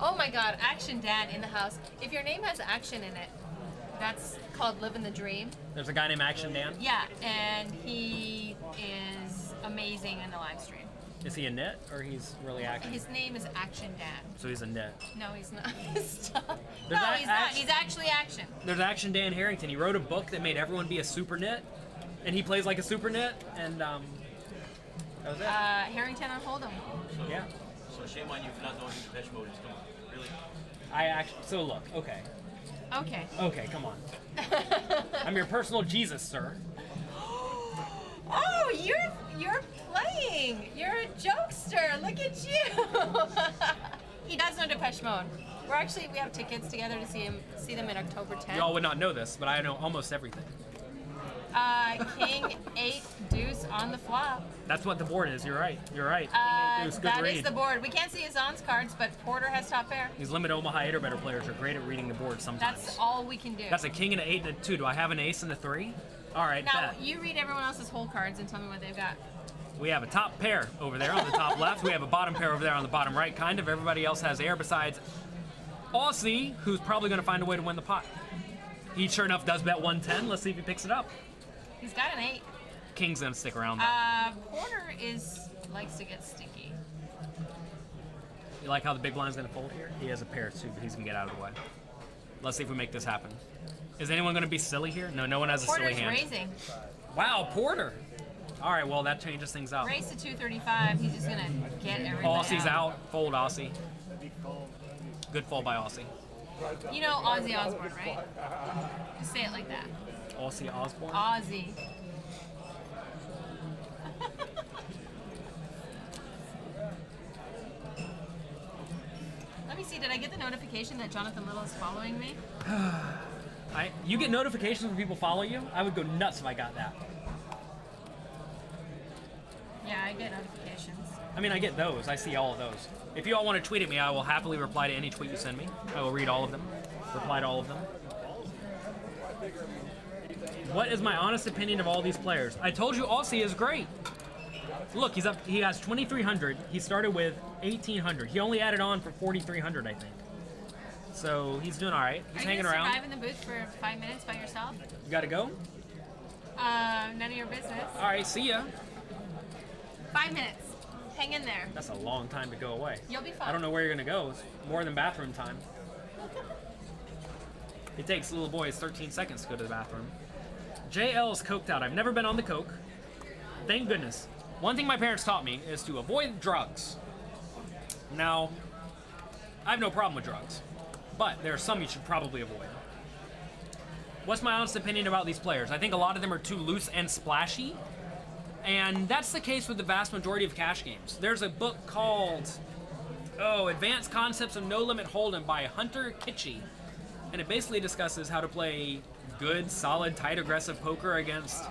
Oh my God, Action Dan in the house. If your name has action in it, that's called Living the Dream. There's a guy named Action Dan. Yeah, and he is amazing in the live stream. Is he a nit or he's really action? His name is Action Dan. So he's a nit. No, he's not. Stop. No, There's he's not. He's actually Action. There's Action Dan Harrington. He wrote a book that made everyone be a super nit, and he plays like a super nit, and that was it. Harrington on Hold'em. Yeah. So shame on you for not knowing who Depeche Mode is. Come on, really? So look, okay, Okay. come on. I'm your personal Jesus, sir. Oh, you're playing. You're a jokester. Look at you. He does know Depeche Mode. We have tickets together to see them in October 10th. Y'all would not know this, but I know almost everything. King 8 deuce on the flop. That's what the board is. You're right. King 8 deuce, good That read. is the board. We can't see his ons cards, but Porter has top pair. These limited Omaha 8 or better players are great at reading the board sometimes. That's all we can do. That's a king and an 8 and a 2. Do I have an ace and a 3? All right, Now, bet. you read everyone else's whole cards and tell me what they've got. We have a top pair over there on the top left. We have a bottom pair over there on the bottom right, kind of. Everybody else has air besides Aussie, who's probably going to find a way to win the pot. He sure enough does bet 110. Let's see if he picks it up. He's got an 8. King's going to stick around though. Porter likes to get sticky. You like how the big blind's going to fold here? He has a pair too, but he's going to get out of the way. Let's see if we make this happen. Is anyone going to be silly here? No one has a Porter's silly hand. raising. Wow, Porter. All right, well, that changes things up. Raise to 235. He's just going to get everything Aussie's out. Fold, Aussie. Good fold by Aussie. You know Ozzy Osbourne, right? Just say it like that. Aussie Osborne? Ozzy. Let me see, did I get the notification that Jonathan Little is following me? You get notifications when people follow you? I would go nuts if I got that. Yeah, I get notifications. I mean, I get those. I see all of those. If you all want to tweet at me, I will happily reply to any tweet you send me. I will read all of them, reply to all of them. What is my honest opinion of all these players? I told you Aussie is great. Look, he's up. He has 2,300. He started with 1,800. He only added on for 4,300, I think. So he's doing all right. He's hanging around. Are you going to survive in the booth for 5 minutes by yourself? You got to go? None of your business. All right, see ya. 5 minutes. Hang in there. That's a long time to go away. You'll be fine. I don't know where you're gonna go. It's more than bathroom time. It takes little boys 13 seconds to go to the bathroom. JL's coked out. I've never been on the coke. Thank goodness. One thing my parents taught me is to avoid drugs. Now, I have no problem with drugs, but there are some you should probably avoid. What's my honest opinion about these players? I think a lot of them are too loose and splashy, and that's the case with the vast majority of cash games. There's a book called, Advanced Concepts of No Limit Hold'em by Hunter Kitchie, and it basically discusses how to play good, solid, tight, aggressive poker against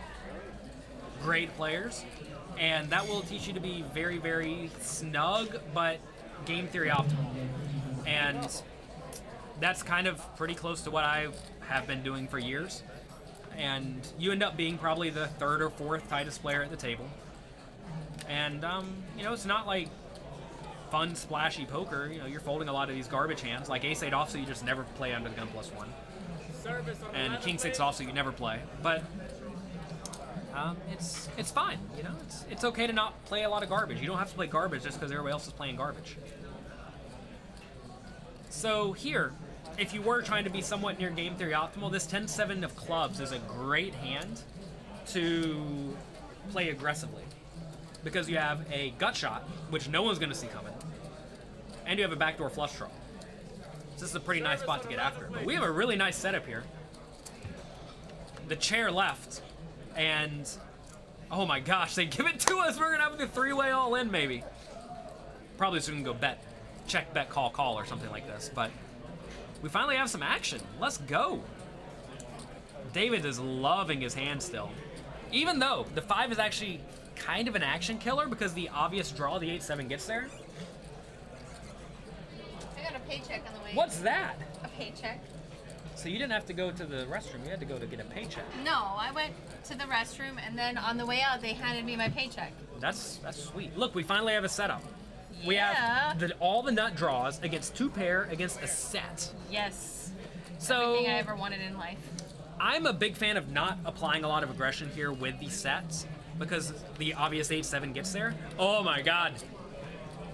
great players, and that will teach you to be very, very snug, but game theory optimal. And that's kind of pretty close to what I have been doing for years. And you end up being probably the third or fourth tightest player at the table. And, it's not like fun, splashy poker. You're folding a lot of these garbage hands. Like Ace-8 offsuit, you just never play under the gun +1. And King-6 offsuit, you never play. But it's fine, It's okay to not play a lot of garbage. You don't have to play garbage just because everybody else is playing garbage. So here, if you were trying to be somewhat near game theory optimal, this 10-7 of clubs is a great hand to play aggressively. Because you have a gut shot, which no one's going to see coming, and you have a backdoor flush draw. So this is a pretty nice spot to get after. But we have a really nice setup here. The chair left, and oh my gosh, they give it to us. We're going to have the three-way all-in, maybe. Probably just going to go bet. Check, bet, call, call, or something like this. But we finally have some action. Let's go. David is loving his hand still. Even though the 5 is actually kind of an action killer because the obvious draw, the 8-7, gets there. I got a paycheck on the way. What's that? A paycheck. So you didn't have to go to the restroom. You had to go to get a paycheck. No, I went to the restroom, and then on the way out, they handed me my paycheck. That's sweet. Look, we finally have a setup. We Yeah. have all the nut draws against 2 pair against a set. Yes. So Everything I ever wanted in life. I'm a big fan of not applying a lot of aggression here with the sets because the obvious 8-7 gets there. Oh my god.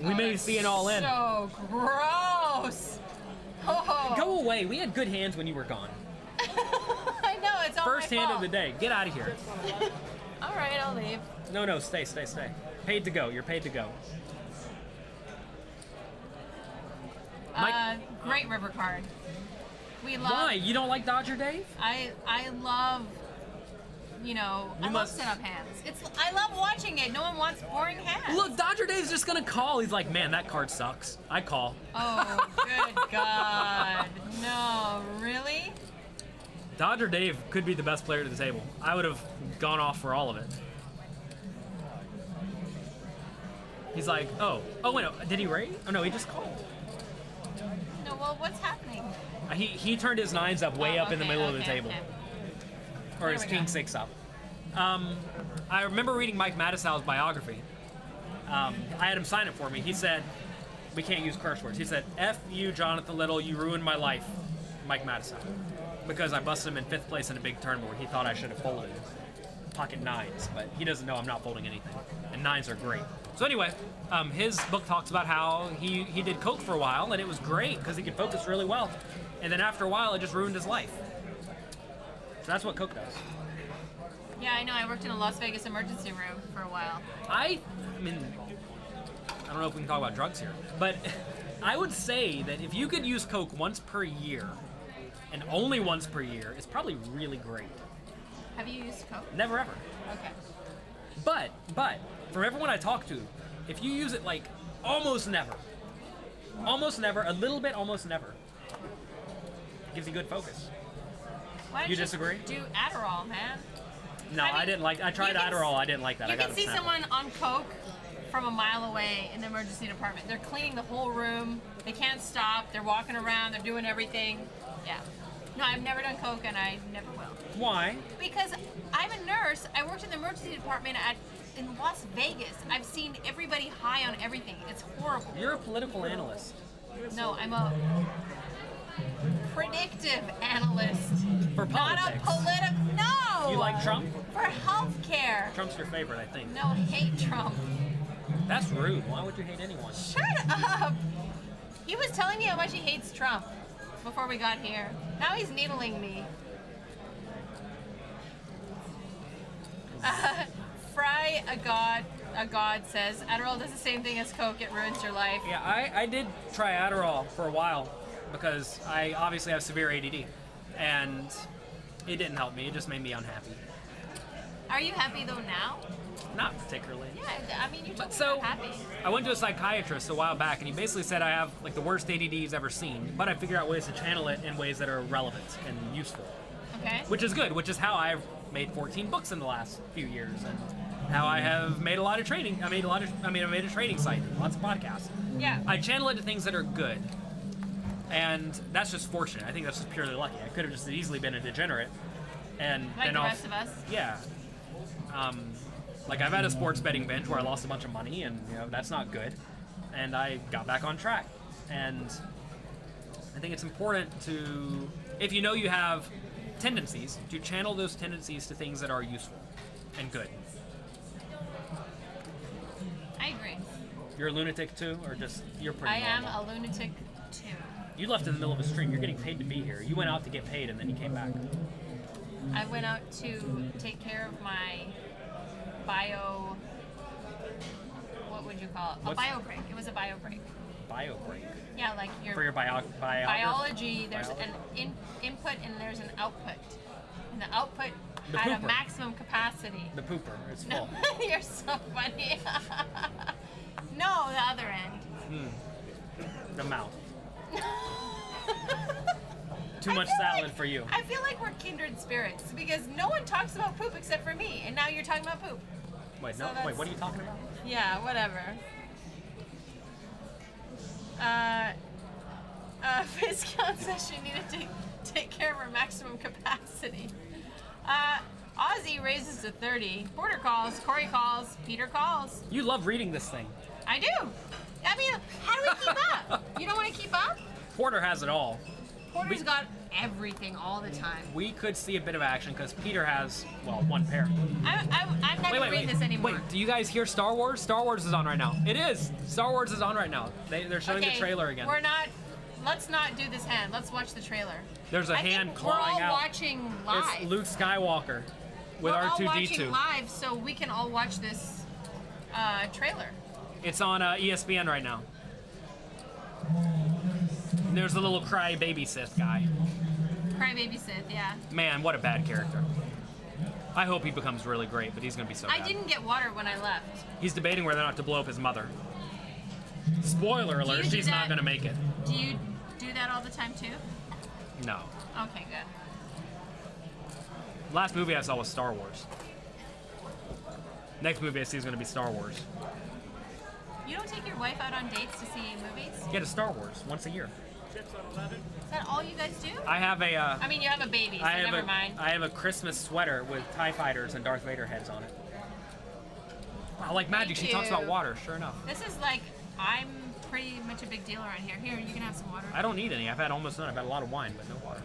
We may see an all-in. So gross. Oh. Go away. We had good hands when you were gone. I know, it's all First my hand fault. of the day. Get out of here. All right, I'll leave. No, stay. Paid to go. You're paid to go. Mike, Great river card. We love. why? You don't like Dodger Dave? I love. I love setup hands. I love watching it. No one wants boring hands. Look, Dodger Dave's just gonna call. He's like, man, that card sucks. I call. Oh, good God. No, really? Dodger Dave could be the best player at the table. I would have gone off for all of it. He's like, oh wait, no, did he raise? Oh no, he just called. No, well, what's happening? He turned his 9s up way up in the Okay, middle of the okay, table. okay. Or There his we go. King-6 up. I remember reading Mike Mattisau's biography. I had him sign it for me. He said, we can't use curse words. He said, F you, Jonathan Little, you ruined my life, Mike Mattisau. Because I busted him in 5th place in a big tournament where he thought I should have folded pocket 9s, but he doesn't know I'm not folding anything. And 9s are great. So anyway, his book talks about how he did coke for a while, and it was great because he could focus really well. And then after a while, it just ruined his life. So that's what coke does. Yeah, I know. I worked in a Las Vegas emergency room for a while. I mean, I don't know if we can talk about drugs here, but I would say that if you could use coke once per year, and only once per year, it's probably really great. Have you used Coke? Never ever. Okay. But from everyone I talk to, if you use it like almost never, a little bit, almost never, it gives you good focus. Why don't You disagree? Do Adderall, man. No, I mean, I didn't like. I tried you can Adderall. I didn't like that. You I got can it see snapped. someone on Coke from a mile away in the emergency department. They're cleaning the whole room. They can't stop. They're walking around. They're doing everything. Yeah. No, I've never done Coke, and I never will. Why? Because I'm a nurse. I worked in the emergency department in Las Vegas. I've seen everybody high on everything. It's horrible. You're a political analyst. No, I'm a predictive analyst. For Not a politics. political. No. You like Trump? For healthcare. Trump's your favorite, I think. No, hate Trump. That's rude. Why would you hate anyone? Shut up. He was telling me how much he hates Trump before we got here. Now he's needling me. Fry a god says Adderall does the same thing as Coke. It ruins your life. Yeah, I did try Adderall for a while because I obviously have severe ADD, and it didn't help me. It just made me unhappy. Are you happy though now? Not particularly. Yeah, I mean you told me So you're happy. I went to a psychiatrist a while back, and he basically said I have like the worst ADD he's ever seen, but I figure out ways to channel it in ways that are relevant and useful, Okay. which is good. Which is how I've made 14 books in the last few years, and how I have made a lot of training. I made a training site, lots of podcasts. Yeah. I channel it to things that are good, and that's just fortunate. I think that's just purely lucky. I could have just as easily been a degenerate, and Like then the rest of us. Yeah. Like I've had a sports betting binge where I lost a bunch of money, and that's not good. And I got back on track. And I think it's important to, if you know you have tendencies, to channel those tendencies to things that are useful and good. I agree. You're a lunatic too, or just you're pretty I am normal? a lunatic too. You left in the middle of a stream. You're getting paid to be here. You went out to get paid, and then you came back. I went out to take care of my what would you call it? What's- A bio break. It was a bio break. Bio break. Yeah, like your For your biology, there's an input and there's an output. And the output The had pooper. a maximum capacity. The pooper. It's full. You're so funny. No, the other end. The mouth. Too much I feel salad like- for you. I feel like we're kindred spirits because no one talks about poop except for me, and now you're talking about poop. Wait, So no. Wait, that's- what are you talking about? Yeah, whatever. Viscount says she needed to take care of her maximum capacity. Ozzy raises to 30. Porter calls, Corey calls, Peter calls. You love reading this thing. I do. I mean, how do we keep up? You don't want to keep up? Porter has it all. Porter's got everything all the time. We could see a bit of action because Peter has, well, one pair. I'm not going to read this anymore. Wait, do you guys hear Star Wars? Star Wars is on right now. It is. Star Wars is on right now. They're showing the trailer again. Let's not do this hand. Let's watch the trailer. There's a I hand think clawing we're all out. watching live. It's Luke Skywalker with we're all R2D2. watching live, so we can all watch this trailer. It's on ESPN right now. And there's the little crybaby Sith guy. Crybaby Sith, yeah. Man, what a bad character. I hope he becomes really great, but he's going to be so bad. I didn't get water when I left. He's debating whether or not to blow up his mother. Spoiler alert, do she's not that? going to make it. Do you do that all the time too? No. Okay, good. Last movie I saw was Star Wars. Next movie I see is going to be Star Wars. You don't take your wife out on dates to see movies? Get a Star Wars once a year. Chips on 11. Is that all you guys do? I have a. I mean, you have a baby, so I have never mind. I have a Christmas sweater with TIE fighters and Darth Vader heads on it. Wow, like magic, Thank she talks about you. water. Sure enough. This is like, I'm pretty much a big deal around here. Here, you can have some water. I don't need any. I've had almost none. I've had a lot of wine, but no water.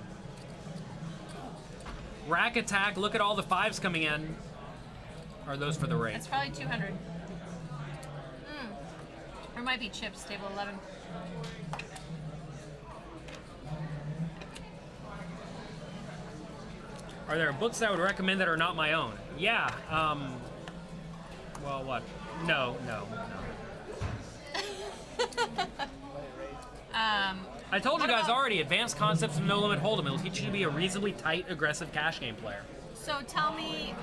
Rack attack. Look at all the fives coming in. Are those for the raid? That's probably 200. Or it might be chips, table 11. Are there books that I would recommend that are not my own? Yeah. Well, what? No. I told you What guys about- already. Advanced concepts of No Limit Hold'em. It'll teach you to be a reasonably tight, aggressive cash game player. So tell me,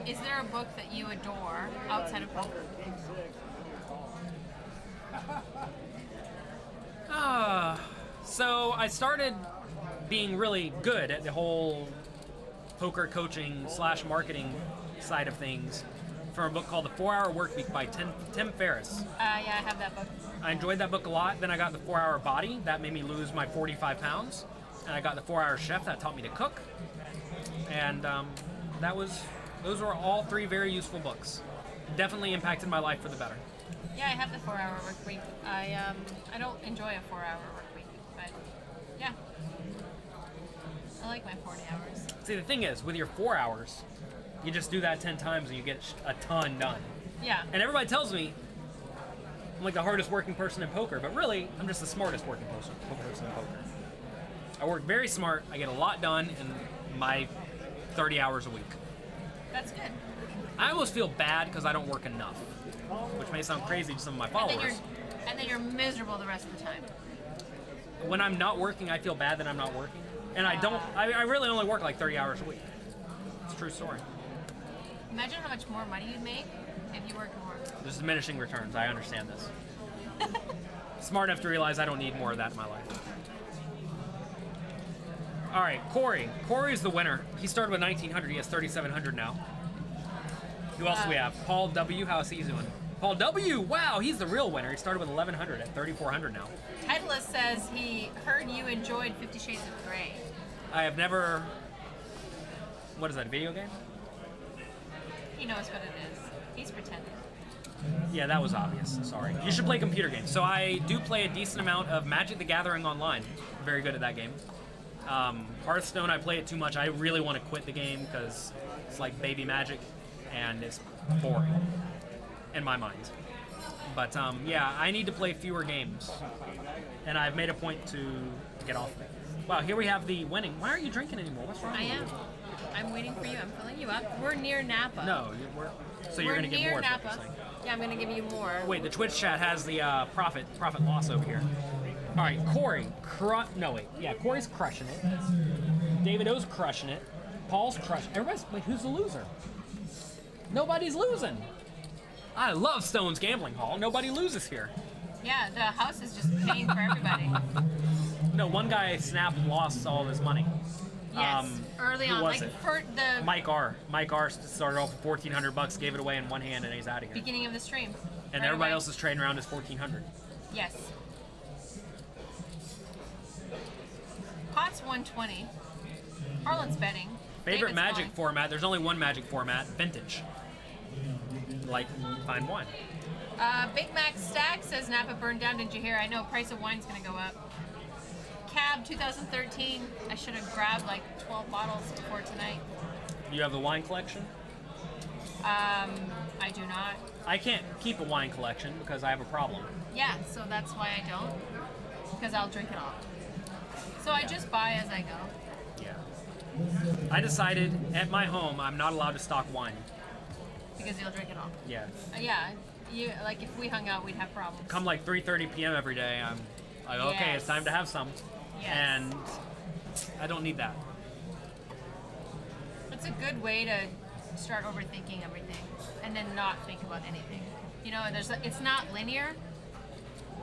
is there a book that you adore outside of poker? So I started being really good at the whole poker coaching / marketing side of things from a book called The 4-Hour Workweek by Tim Ferriss. Yeah, I have that book. I enjoyed that book a lot. Then I got The 4-Hour Body. That made me lose my 45 pounds. And I got The 4-Hour Chef. That taught me to cook. And those were all three very useful books. Definitely impacted my life for the better. Yeah, I have the 4-hour work week. I don't enjoy a 4-hour work week, but yeah. I like my 40 hours. See, the thing is, with your 4 hours, You just do that 10 times and you get a ton done. Yeah. And everybody tells me I'm like the hardest working person in poker, but really, I'm just the smartest working person in poker. I work very smart. I get a lot done in my 30 hours a week. That's good. I almost feel bad because I don't work enough, which may sound crazy to some of my followers. And then you're miserable the rest of the time. When I'm not working, I feel bad that I'm not working. And I really only work like 30 hours a week. It's a true story. Imagine how much more money you'd make if you worked more. There's diminishing returns. I understand this. Smart enough to realize I don't need more of that in my life. All right, Corey. Corey's the winner. He started with 1,900. He has 3,700 now. Who else do we have? Paul W. How's he doing? Paul W. Wow, he's the real winner. He started with 1,100 at 3,400 now. Titleist says he heard you enjoyed 50 Shades of Grey. I have never. What is that? A video game? He knows what it is. He's pretending. Yeah, that was obvious. Sorry. You should play computer games. So I do play a decent amount of Magic the Gathering online. I'm very good at that game. Hearthstone, I play it too much. I really want to quit the game because it's like baby Magic, and it's boring in my mind. But yeah, I need to play fewer games, and I've made a point to get off of it. Wow, here we have the winning. Why aren't you drinking anymore? What's wrong with you? I am. I'm waiting for you. I'm filling you up. We're near Napa. No, you're going to get more. We're near Napa. Yeah, I'm going to give you more. Wait, the Twitch chat has the profit loss over here. All right, Corey. Corey's crushing it. David O's crushing it. Paul's crushing it. Wait, who's the loser? Nobody's losing. I love Stone's Gambling Hall. Nobody loses here. Yeah, the house is just paying for everybody. No, one guy lost all of his money. Yes, early on. Was like it? for the Mike R. Mike R. started off with $1,400, gave it away in one hand, and he's out of here. beginning of the stream. And Right everybody away. else is trading around his $1,400. Yes. Pot's 120. Harlan's betting. Favorite David's Magic calling. format? There's only one Magic format, Vintage. Like, find one. Big Mac Stack says Napa burned down. Did you hear? I know price of wine's gonna go up. Cab 2013. I should have grabbed like 12 bottles before tonight. You have the wine collection? I do not. I can't keep a wine collection because I have a problem. Yeah, so that's why I don't. Because I'll drink it all. So I just buy as I go. Yeah. I decided at my home I'm not allowed to stock wine. Because you'll drink it all. Yeah. Yeah. You like if we hung out, we'd have problems. Come like 3:30 p.m. every day, I'm like, okay, Yes. it's time to have some. Yes. And I don't need that. It's a good way to start overthinking everything and then not think about anything. You know, it's not linear.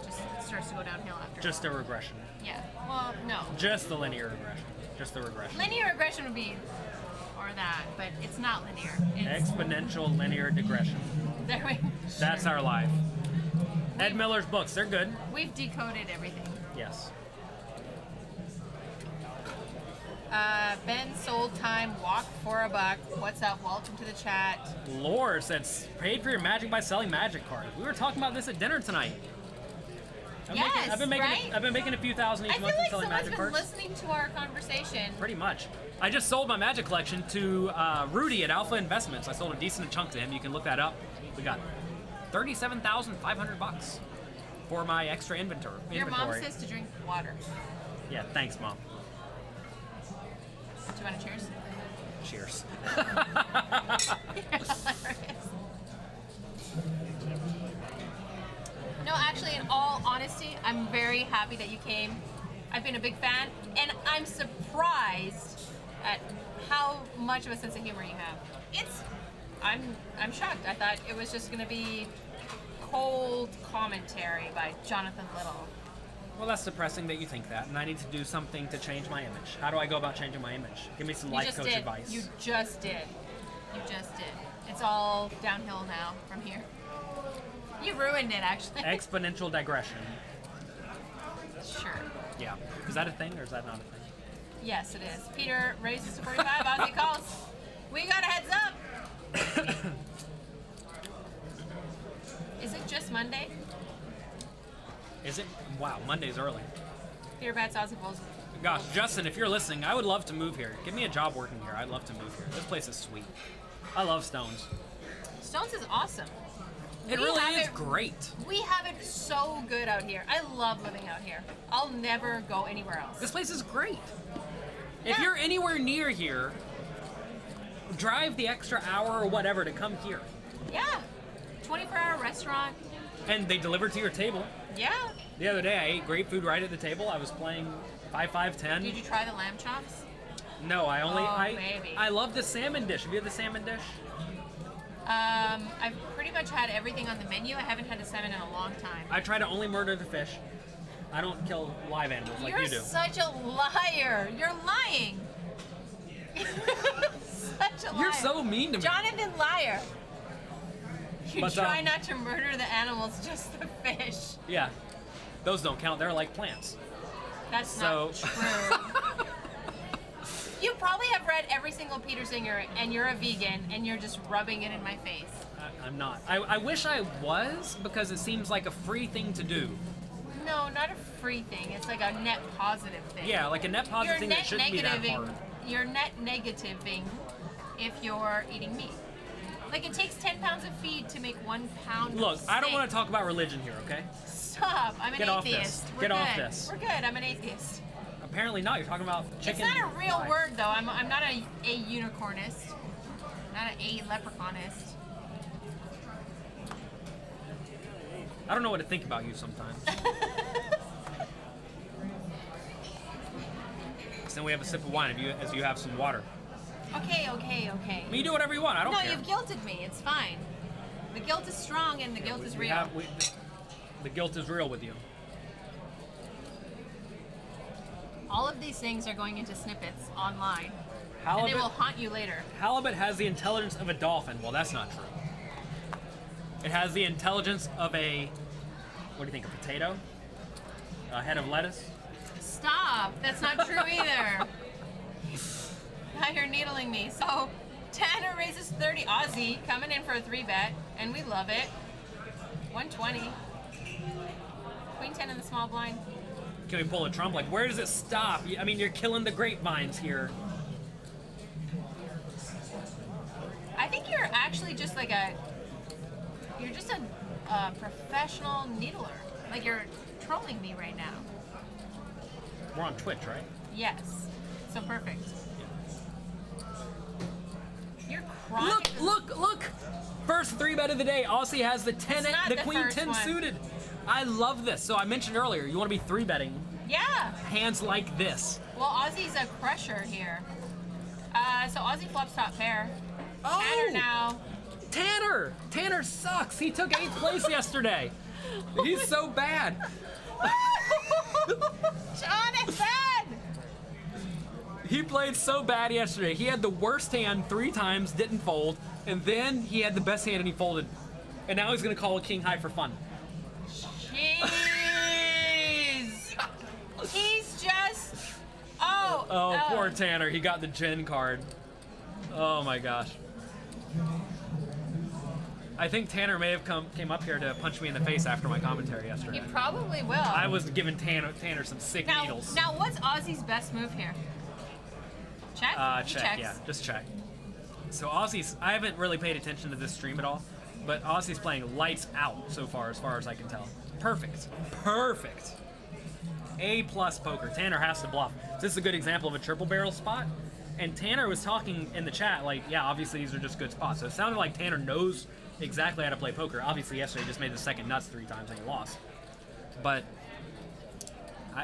Just it starts to go downhill after. Just a regression. Yeah. Well, no. Just the linear regression. Just the regression. Linear regression would be or that, but it's not linear. It's, Exponential linear digression. there we. That's our life. Ed Miller's books, they're good. We've decoded everything. Yes. Ben sold time. Walk for $1. What's up? Welcome to the chat. Lore said, paid for your Magic by selling Magic cards. We were talking about this at dinner tonight. I've been making a few thousand each I feel month like selling someone's Magic been cards. listening to our conversation. Pretty much. I just sold my Magic collection to Rudy at Alpha Investments. I sold a decent chunk to him. You can look that up. We got $37,500 for my extra inventory. Your mom says to drink water. Yeah, thanks, Mom. Do you want to cheers? Cheers. You're hilarious. No, actually, in all honesty, I'm very happy that you came. I've been a big fan, and I'm surprised at how much of a sense of humor you have. I'm shocked. I thought it was just going to be cold commentary by Jonathan Little. Well, that's depressing that you think that, and I need to do something to change my image. How do I go about changing my image? Give me some You life just coach did. advice. You just did. You just did. It's all downhill now from here. You ruined it, actually. Exponential digression. Sure. Yeah. Is that a thing, or is that not a thing? Yes, it is. Peter raises to 45. Aussie calls. We got a heads up. Is it just Monday? Is it? Wow, Monday's early. Peter bats Aussie Bulls. Gosh, Justin, if you're listening, I would love to move here. Give me a job working here. I'd love to move here. This place is sweet. I love Stones. Stones is awesome. It We really have is it- great. We have it so good out here. I love living out here. I'll never go anywhere else. This place is great. If Yeah. you're anywhere near here, drive the extra hour or whatever to come here. Yeah. 24-hour restaurant. And they deliver to your table. Yeah. The other day, I ate great food right at the table. I was playing 5-5-10. Did you try the lamb chops? No, I only baby. I love the salmon dish. Have you had the salmon dish? I've pretty much had everything on the menu. I haven't had a salmon in a long time. I try to only murder the fish. I don't kill live animals like You're you do. such a liar. You're lying. Such a liar. You're so mean to me. Jonathan Liar. You But, try not to murder the animals, just the fish. Yeah, those don't count. They're like plants. That's So- not true. You probably have read every single Peter Singer, and you're a vegan, and you're just rubbing it in my face. I'm not. I wish I was, because it seems like a free thing to do. No, not a free thing. It's like a net positive thing. Yeah, like a net positive You're thing net that shouldn't be that negativing. hard. You're net negativing if you're eating meat. Like it takes 10 pounds of feed to make 1 pound. Look, of I don't steak. want to talk about religion here, okay? Stop! I'm an Get off this. atheist. We're Get good. off this. We're good. I'm an atheist. Apparently not. You're talking about chicken. It's not a real pie. word though. I'm not a unicornist. Not a leprechaunist. I don't know what to think about you sometimes. So then we have a sip of wine as you have some water. Okay. I mean, you do whatever you want. I don't No, care. you've guilted me. It's fine. The guilt is strong and the guilt is We real. the guilt is real with you. All of these things are going into snippets online. And Halibut, they will haunt you later. halibut has the intelligence of a dolphin. Well, that's not true. It has the intelligence of a, what do you think, a potato? A head of lettuce? Stop. That's not true either. Now you're needling me. So Tanner raises 30 Aussie, coming in for a 3-bet, and we love it. 120. Queen 10 in the small blind. Can we pull a Trump? Like, where does it stop? I mean, you're killing the grapevines here. I think you're actually just like you're just a professional needler. Like you're trolling me right now. We're on Twitch, right? Yes. So perfect. You're crying. Look! First 3-bet of the day. Aussie has the 10, It's not the the queen first 10 one. suited. I love this. So I mentioned earlier, you want to be 3-betting Yeah. hands like this. Well, Aussie's a crusher here. So Aussie flops top pair. Oh! Tanner now. Tanner sucks. He took 8th place yesterday. He's so bad. Jonathan! He played so bad yesterday. He had the worst hand 3 times, didn't fold, and then he had the best hand and he folded. And now he's gonna call a king high for fun. Jeez. He's just. Oh. Oh, poor Tanner. He got the gin card. Oh my gosh. I think Tanner may have came up here to punch me in the face after my commentary He yesterday. probably will. I was giving Tanner some sick needles. Now, what's Aussie's best move here? Check? He Check, checks. yeah, just check. So Aussie's, I haven't really paid attention to this stream at all, but Aussie's playing lights out so far as I can tell. Perfect. A+ poker. Tanner has to bluff. This is a good example of a triple barrel spot. And Tanner was talking in the chat like, yeah, obviously these are just good spots. So it sounded like Tanner knows exactly how to play poker. Obviously yesterday he just made the second nuts 3 times and he lost. But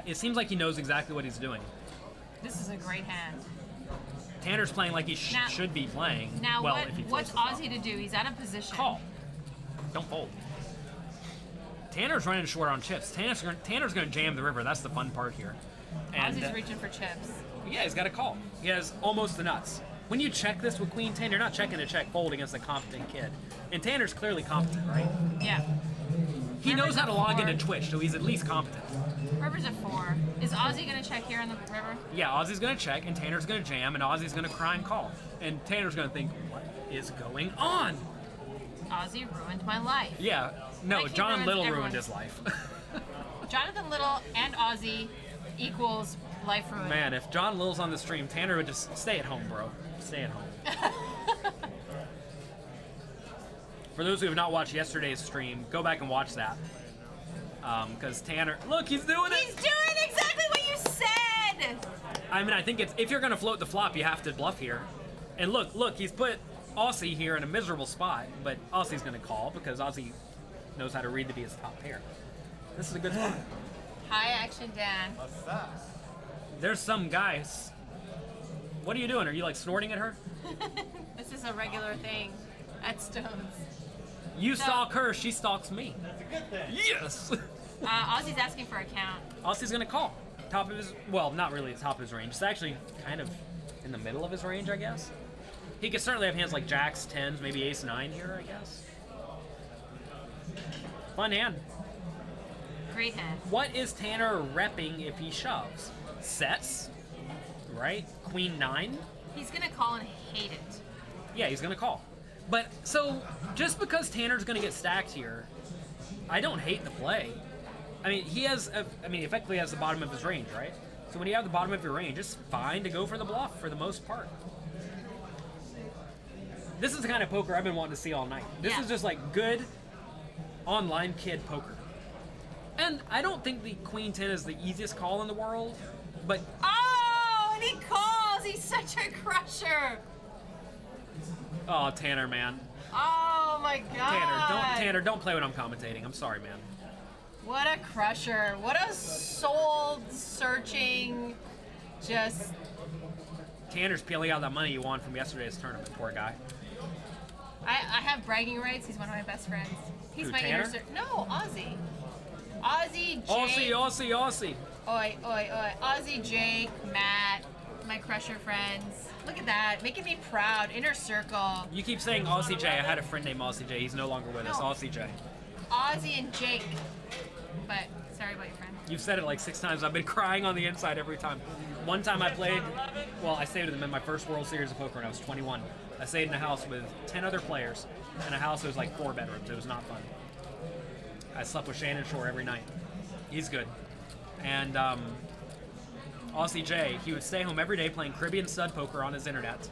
it seems like he knows exactly what he's doing. This is a great hand. Tanner's playing like he Now- should be playing. Now, well, if he what's plays this well. Aussie to do? He's out of position. Call. Don't fold. Tanner's running short on chips. Tanner's going to jam the river. That's the fun part here. And Aussie's reaching for chips. yeah, he's got a call. He has almost the nuts. When you check this with Queen 10, you're not checking to check fold against a competent kid. And Tanner's clearly competent, right? Yeah. He knows how to log River's a into 4. Twitch, so he's at least competent. River's a 4. Is Aussie going to check here on the river? Yeah, Aussie's going to check, and Tanner's going to jam, and Aussie's going to cry and call. And Tanner's going to think, what is going on? Aussie ruined my life. Yeah, no, Like he John ruins Little everyone's- ruined his life. Jonathan Little and Aussie equals life ruin. Man, if John Little's on the stream, Tanner would just stay at home, bro. Stay at home. For those who have not watched yesterday's stream, go back and watch that. Because Tanner, look, he's doing it. He's doing exactly what you said. I mean, I think it's if you're gonna float the flop, you have to bluff here. And look, he's put Aussie here in a miserable spot, but Aussie's gonna call because Aussie knows how to read to be his top pair. This is a good spot. High action, Dan. What's that? There's some guys. What are you doing? Are you like snorting at her? This is a regular thing at Stones. You stalk her, she stalks me. That's a good thing. Yes. Aussie's asking for a count. Aussie's gonna call. Top of his, well, not really the top of his range. It's actually kind of in the middle of his range, I guess. He could certainly have hands like jacks, tens, maybe ace nine here, I guess. Fun hand. Great hand. What is Tanner repping if he shoves? Sets, right? Queen nine. He's gonna call and hate it. Yeah, he's gonna call. But so just because Tanner's gonna get stacked here, I don't hate the play. I mean, he has, effectively has the bottom of his range, right? So when you have the bottom of your range, it's fine to go for the bluff for the most part. This is the kind of poker I've been wanting to see all night. This Yeah. is just like good online kid poker. And I don't think the Queen 10 is the easiest call in the world, but Oh, and he calls. He's such a crusher. oh, Tanner, man. Oh my God. Tanner, don't play when I'm commentating. I'm sorry, man. What a crusher. What a soul-searching, just... Tanner's peeling out that money you won from yesterday's tournament, poor guy. I have bragging rights. He's one of my best friends. He's Who, my Tanner? inner circle. No, Ozzy. Ozzy, Jake. Aussie. Oi. Ozzy, Jake, Matt, my crusher friends. Look at that. Making me proud. Inner circle. You keep saying Aussie J. I had a friend named Aussie J. He's no longer with us. No. Aussie J. Ozzy and Jake. But, sorry about your friend. You've said it like 6 times. I've been crying on the inside every time. One time I played, well, I stayed with him in my first World Series of Poker when I was 21. I stayed in a house with 10 other players in a house that was like 4 bedrooms. It was not fun. I slept with Shannon Shore every night. He's good. And Aussie J, he would stay home every day playing Caribbean stud poker on his internet,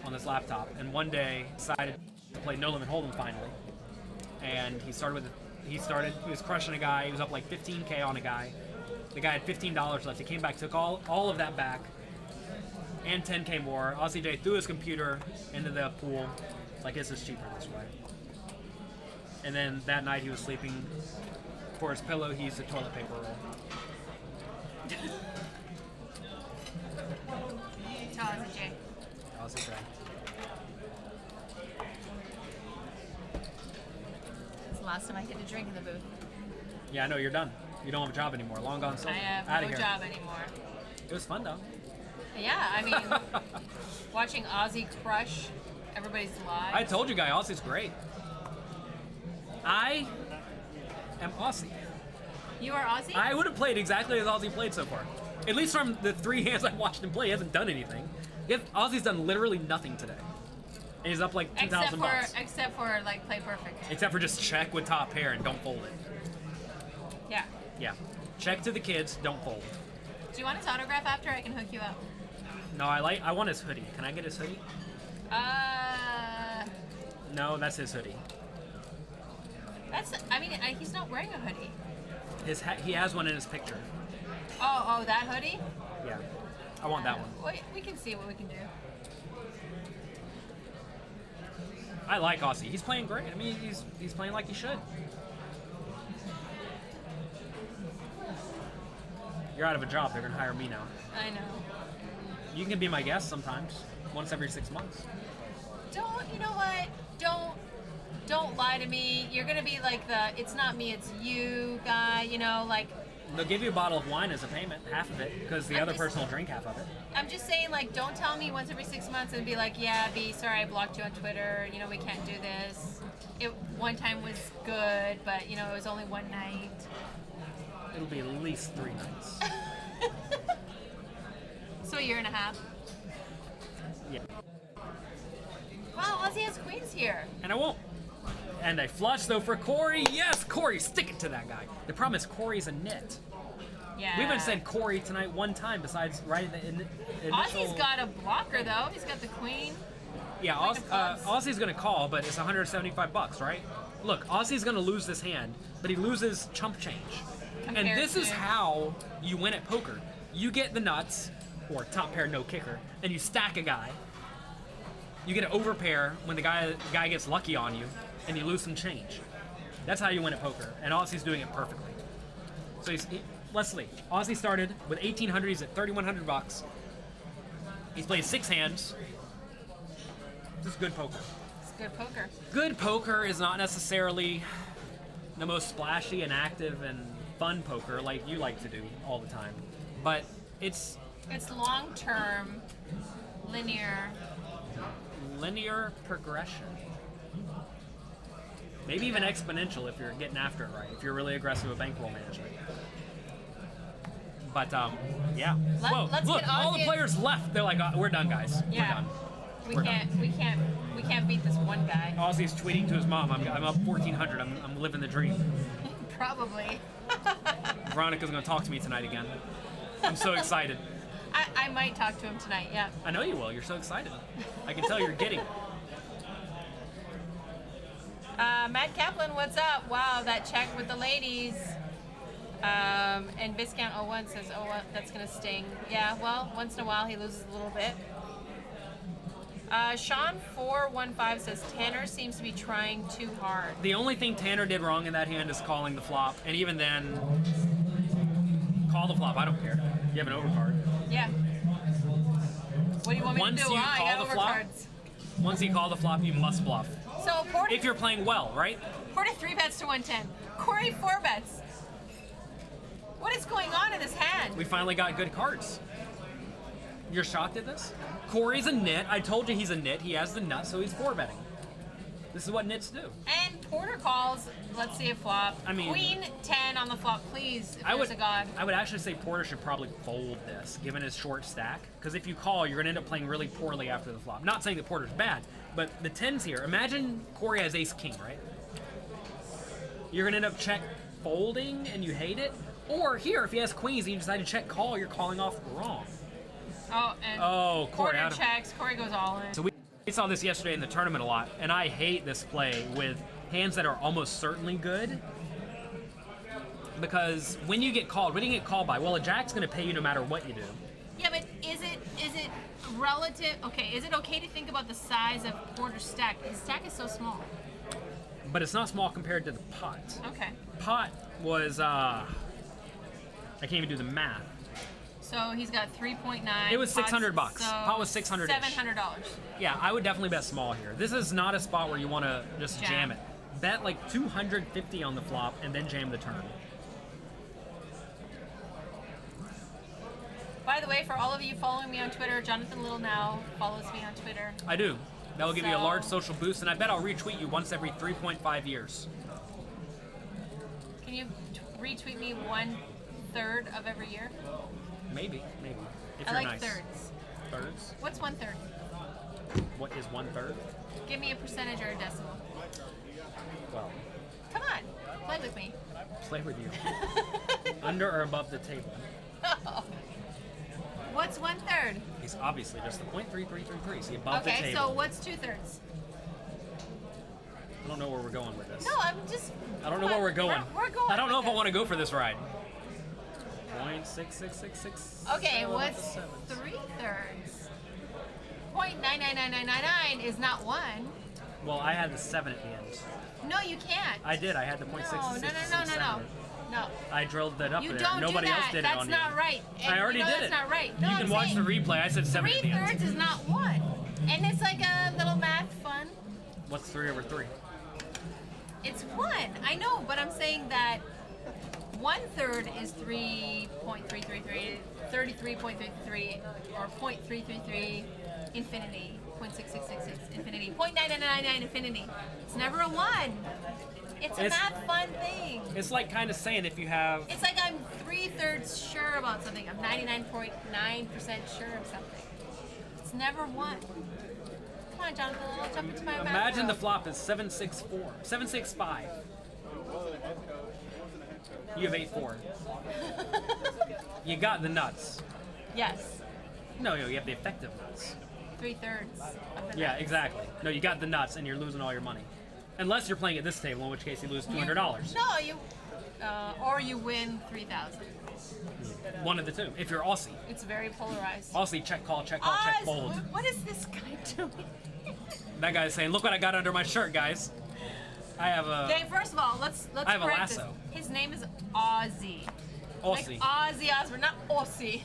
on his laptop. And one day decided to play No Limit Hold'em finally. And he was crushing a guy. He was up like 15K on a guy. The guy had $15 left. He came back, took all of that back, and 10K more. Aussie J threw his computer into the pool. It's like, this is cheaper this way. And then that night he was sleeping. For his pillow, he used a toilet paper roll. Tell Ozzy, Jake. Aussie J. It's the last time I get a drink in the booth. Yeah, I know, you're done. You don't have a job anymore. Long gone silver. I have Outta no here. job anymore. It was fun, though. Yeah, I mean, watching Ozzy crush everybody's lives. I told you, guy, Aussie's great. I am Aussie. You are Ozzy? I would have played exactly as Aussie played so far. At least from the 3 hands I've watched him play, he hasn't done anything. Aussie's done literally nothing today. And he's up like 2,000 bucks. Except for, like, play perfect. Except for just check with top pair and don't fold it. Yeah. Yeah. Check to the kids, don't fold. Do you want his autograph after? I can hook you up. No, I want his hoodie. Can I get his hoodie? No, that's his hoodie. He's not wearing a hoodie. He has one in his picture. Oh, that hoodie? Yeah. I want that one. We can see what we can do. I like Aussie. He's playing great. I mean, he's playing like he should. You're out of a job. They're going to hire me now. I know. You can be my guest sometimes, once every 6 months. You know what? Don't lie to me. You're gonna be like the "it's not me, it's you" guy. You know, like. They'll give you a bottle of wine as a payment, half of it, because the other person will drink half of it. I'm just saying, like, don't tell me once every 6 months and be like, yeah, B, sorry, I blocked you on Twitter. You know, we can't do this. It one time was good, but you know, it was only one night. It'll be at least 3 nights. So a year and a half. Yeah. Wow, Ozzy has queens here. And I won't. And I flush though for Corey. Yes, Corey, stick it to that guy. The problem is Corey's a nit. Yeah. We haven't said Corey tonight one time besides right in the initial. Ozzy's got a blocker though. He's got the queen. Yeah, Queen of clubs. Aussie's gonna call, but it's 175 bucks, right? Look, Aussie's gonna lose this hand, but he loses chump change. Compared And this is to- how you win at poker. You get the nuts, or top pair no kicker, and you stack a guy. You get an overpair when the guy gets lucky on you, and you lose some change. That's how you win at poker, and Aussie's doing it perfectly. So Leslie, Aussie started with 1,800. He's at 3,100 bucks. He's played 6 hands. This is good poker. It's good poker. Good poker is not necessarily the most splashy and active and fun poker like you like to do all the time, but it's It's long-term, linear. progression. Maybe even exponential if you're getting after it right, if you're really aggressive with bankroll management. But yeah. Whoa, let's look, get all the Aussie- players left. They're like, we're done, guys. Yeah. We're done. We can't beat this one guy. Aussie's tweeting to his mom, I'm up 1,400. I'm living the dream. Probably. Veronica's going to talk to me tonight again. I'm so excited. I might talk to him tonight. Yeah. I know you will. You're so excited. I can tell you're giddy. Matt Kaplan, what's up? Wow, that check with the ladies. And Viscount 01 says, oh, well, that's going to sting. Yeah, well, once in a while he loses a little bit. Sean415 says, Tanner seems to be trying too hard. The only thing Tanner did wrong in that hand is calling the flop. And even then, call the flop. I don't care. You have an overcard. Yeah. What do you want me Once to do? you I call got the flop, overcards. Once you call the flop, you must bluff. So Porter, If you're playing well, right? Porter 3 bets to 110. Corey 4 bets. What is going on in this hand? We finally got good cards. You're shocked at this? Corey's a nit. I told you he's a nit. He has the nut, so he's 4-betting. This is what nits do. And Porter calls. Let's see a flop. I mean- Queen 10 on the flop, please. If I there's would, a god. I would actually say Porter should probably fold this, given his short stack. Because if you call, you're going to end up playing really poorly after the flop. Not saying that Porter's bad, but the 10's here. Imagine Corey has ace-king, right? You're going to end up check folding, and you hate it. Or here, if he has queens and you decide to check call, you're calling off wrong. Oh, and Oh, Corey. Porter checks. Corey goes all in. So we saw this yesterday in the tournament a lot, and I hate this play with hands that are almost certainly good. Because when you get called by? Well, a jack's going to pay you no matter what you do. Yeah, but is it relative? Okay, is it okay to think about the size of Porter's stack? His stack is so small. But it's not small compared to the pot. Okay. Pot was, I can't even do the math. So he's got 3.9. It was Pot's- $600 bucks. So Pot was $600-ish. $700. Yeah, I would definitely bet small here. This is not a spot where you want to just Jam. jam it. Bet like 250 on the flop and then jam the turn. By the way, for all of you following me on Twitter, Jonathan Little now follows me on Twitter. I do. That will give you a So- large social boost, and I bet I'll retweet you once every 3.5 years. Can you retweet me 1/3 of every year? Maybe. If I you're like nice. thirds. Thirds? What's 1/3? What is 1/3? Give me a percentage or a decimal. Well, Come on, play with me. play with you. Under or above the table? What's 1/3? He's obviously just the 0.3333. See, above the Okay, table. so what's 2/3? I don't know where we're going with this. No, I'm just. I don't know come where on, we're going. We're going. I don't know with if I this. want to go for this ride. 0.66666. Okay, what's 3/3? 0.999999 is not 1. Well, I had the 7 at the end. No, you can't. I did. I had the 0.66667. No. I drilled that up You there. don't Nobody do that. else did That's it on not you. right. And I already you know did that's it. not right. No, You I'm can watch the saying replay. I said 7 at the end. 3/3 is not 1. And it's like a little math fun. What's 3 over 3? It's 1. I know, but I'm saying that 1/3 is 3.333, 33.33, or 0.333 infinity, 0.6666 infinity, 0.9999 infinity. It's never a 1. It's a It's- math fun thing. It's like kind of saying if you have. It's like I'm 3/3 sure about something. I'm 99.9% sure of something. It's never 1. Come on, Jonathan, I'll jump into my math Imagine the world. flop is 764. 765. You have 8-4. You got the nuts. Yes. No, you have the effective nuts. 3/3 of the Yeah, nuts. exactly. No, you got the nuts and you're losing all your money. Unless you're playing at this table, in which case you lose $200. No, you, or you win 3,000. One of the two. If you're Aussie. It's very polarized. Aussie, check call, check fold. What is this guy doing? That guy's saying, look what I got under my shirt, guys. I have a... Okay, first of all, let's I have a correct this. lasso. His name is Ozzy. Aussie. Like Ozzy Osbourne, not Aussie.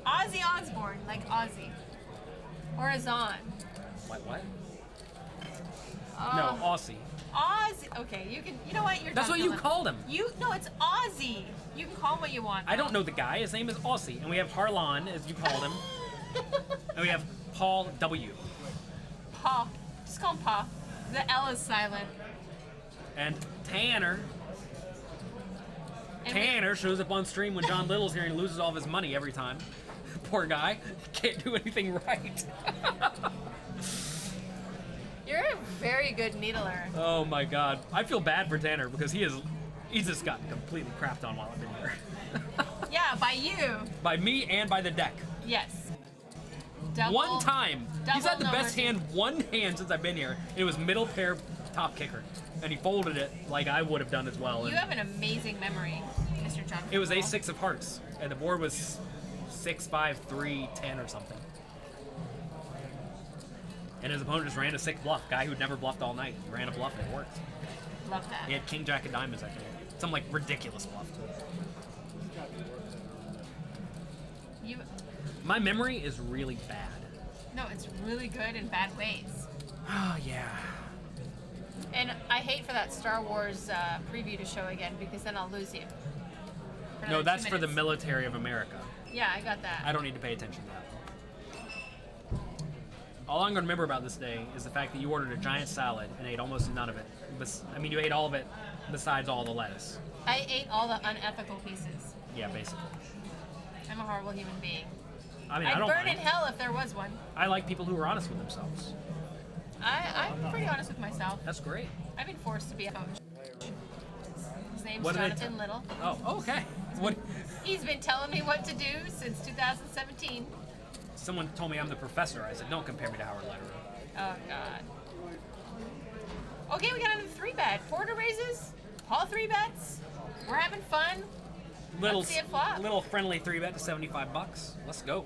Ozzy Osbourne, like Ozzy. Or Azan. What? No, Aussie. Ozzy. Okay, you know what? You're That's done, what you Dylan. called him. No, it's Ozzy. You can call him what you want. I don't know the guy. His name is Aussie. And we have Harlan, as you called him. And we have Paul W. Paul. Just call him Paul. The L is silent. And Tanner. And Tanner shows up on stream when John Little's here and loses all of his money every time. Poor guy. Can't do anything right. You're a very good needler. Oh my god. I feel bad for Tanner because he's just gotten completely crapped on while I've been here. Yeah, by you. By me and by the deck. Yes. Double, One time. He's had the double best number. hand one hand since I've been here. It was middle pair top kicker. And he folded it like I would have done as well. You And have an amazing memory, Mr. John. it was ace-6 of hearts. And the board was 6, 5, 3, 10 or something. And his opponent just ran a 6 bluff. Guy who'd never bluffed all night. Ran a bluff and it worked. Love that. He had king jack of diamonds, I think. Some like ridiculous bluff too. You. My memory is really bad. No, it's really good in bad ways. Oh yeah. And I hate for that Star Wars preview to show again because then I'll lose you. For No, another that's 2 for the minutes. military of America. Yeah, I got that. I don't need to pay attention to that. All I'm going to remember about this day is the fact that you ordered a giant salad and ate almost none of it. I mean, you ate all of it besides all the lettuce. I ate all the unethical pieces. Yeah, basically. I'm a horrible human being. I mean, I I'd don't burn mind. in hell if there was one. I like people who are honest with themselves. I'm pretty honest with myself. That's great. I've been forced to be a coach. His name's What do they Jonathan Little. Oh, okay. What? He's been telling me what to do since 2017. Someone told me I'm the professor. I said, don't compare me to Howard Letterman. Oh, God. Okay, we got another 3-bet. Porter raises. Paul 3-bets. We're having fun. Let's see it flop. Little friendly 3-bet to $75. Let's go.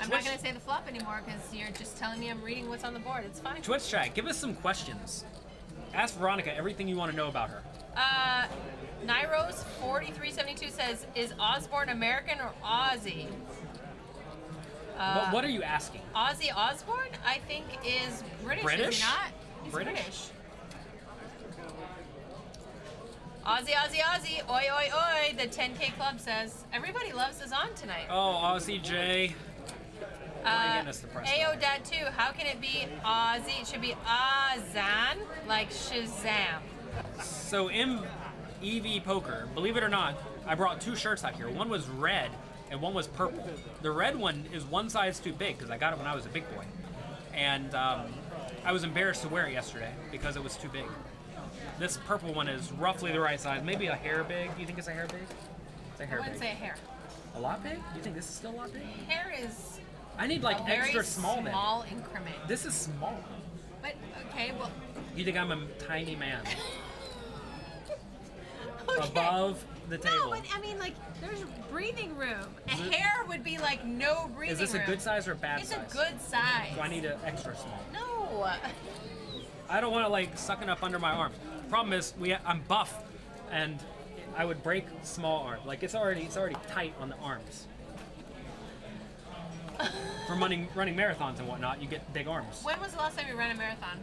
I'm not going to say the flop anymore because you're just telling me I'm reading what's on the board. It's fine. Twitch chat, give us some questions. Ask Veronica everything you want to know about her. Nairos 4372 says, is Osborne American or Aussie? What are you asking? Ozzy Osbourne, I think, is British. British? Is he not? He's British? British. Aussie, oi, oi, oi, the 10K club says. Everybody loves us on tonight. Oh, Aussie J. Why are you getting us depressed? AO Dad 2, how can it be Aussie? It should be Azan, like Shazam. So in EV Poker, believe it or not, I brought 2 shirts out here. One was red and one was purple. The red one is one size too big because I got it when I was a big boy. And I was embarrassed to wear it yesterday because it was too big. This purple one is roughly the right size, maybe a hair big. Do you think it's a hair big? It's a I hair wouldn't big. say hair. A lot big? You think this is still a lot big? Hair is I need like a very extra small then. small increment. This is small. But, okay, well, You think I'm a tiny man okay. above the table? No, but I mean, like, there's breathing room. A hair would be like no breathing room. Is this a good size or a bad It's size? a good size. Do I need an extra small? No. I don't want to like sucking up under my arms. Problem is, I'm buff, and I would break small arms. Like it's already tight on the arms. From running marathons and whatnot, you get big arms. When was the last time you ran a marathon?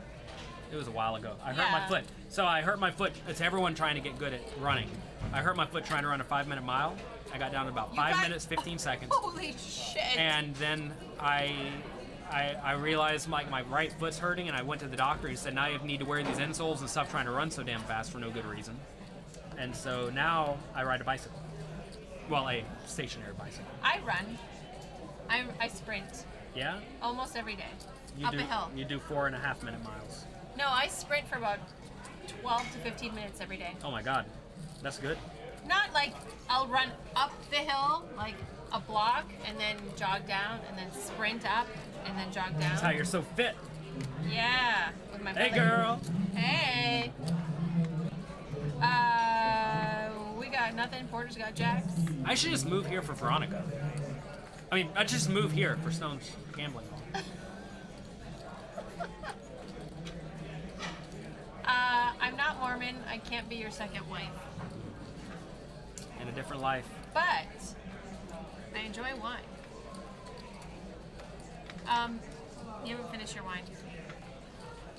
It was a while ago. I hurt my Yeah. foot. So I hurt my foot. It's everyone trying to get good at running. I hurt my foot trying to run a 5-minute mile. I got down to about You 5 got- minutes, 15 seconds. Holy shit. And then I realized my right foot's hurting, and I went to the doctor. He said, now you need to wear these insoles and stop trying to run so damn fast for no good reason. And so now I ride a bicycle. Well, a stationary bicycle. I run. I sprint Yeah? almost every day. You Up do, a hill. You do 4.5-minute miles. No, I sprint for about 12 to 15 minutes every day. Oh my God. That's good. Not like I'll run up the hill, like a block and then jog down and then sprint up and then jog down. That's how you're so fit. Yeah. With my Hey, belly. girl. Hey. We got nothing. Porter's got jacks. I should just move here for Veronica. I mean, I just move here for Stone's gambling hall. I'm not Mormon. I can't be your second wife. In a different life. But I enjoy wine. You haven't finished your wine.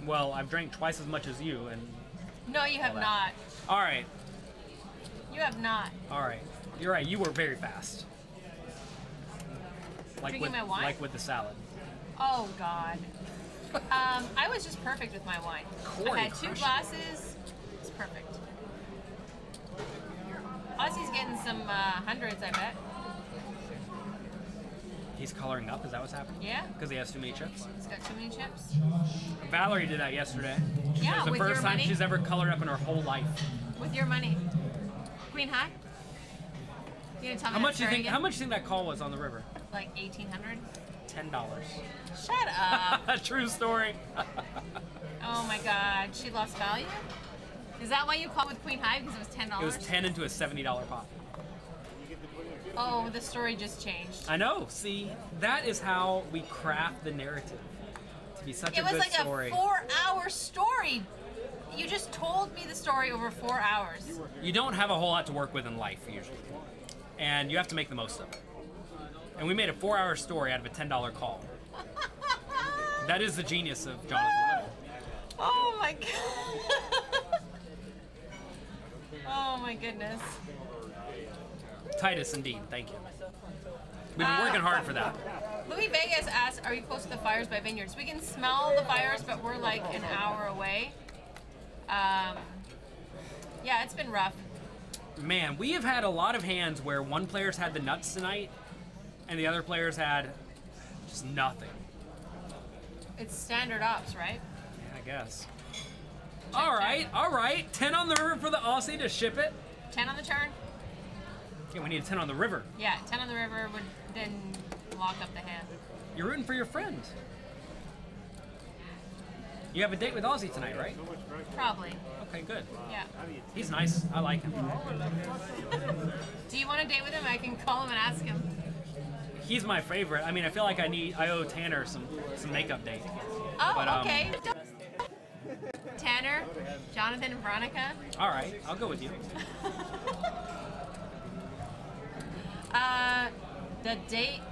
Well, I've drank twice as much as you, and No, you have All not. that. all right, You have not. all right. You're right. You were very fast. Like Drinking with, my wine? like with the salad. Oh God. I was just perfect with my wine. Corey I had 2 crushed it. glasses. It's perfect. Ozzy's getting some hundreds, I bet. He's coloring up. Is that what's happening? Yeah. Because he has too many chips. He's got too many chips. Valerie did that yesterday. She Yeah, said it was the with first your time money? she's ever colored up in her whole life. With your money. Queen High? You gonna tell me How that much do you story think? again? How much do you think that call was on the river? Like 1,800? $10. Shut up. True story. Oh my God. She lost value? Is that why you called with Queen High? Because it was $10? It was 10 into a $70 pot. Oh, the story just changed. I know. See, that is how we craft the narrative to be such It a was good like story. a 4-hour story. You just told me the story over 4 hours. You don't have a whole lot to work with in life usually, and you have to make the most of it. And we made a 4-hour story out of a $10 call. That is the genius of Jonathan Little. Oh my God. Oh my goodness. Titus, indeed. Thank you. We've been working hard for that. Louis Vegas asked, are we close to the fires by Vineyards? We can smell the fires, but we're like an hour away. Yeah, it's been rough. Man, we have had a lot of hands where one player's had the nuts tonight, and the other player's had just nothing. It's standard ops, right? Yeah, I guess. All right. 10 on the river for the Aussie to ship it. 10 on the turn? Yeah, we need a 10 on the river. Yeah, 10 on the river would then lock up the hand. You're rooting for your friend. You have a date with Aussie tonight, right? Probably. Okay, good. Yeah. He's nice. I like him. Do you want to date with him? I can call him and ask him. He's my favorite. I mean, I feel like I owe Tanner some makeup date. Oh, But, okay. Tanner, Jonathan, and Veronica. All right, I'll go with you.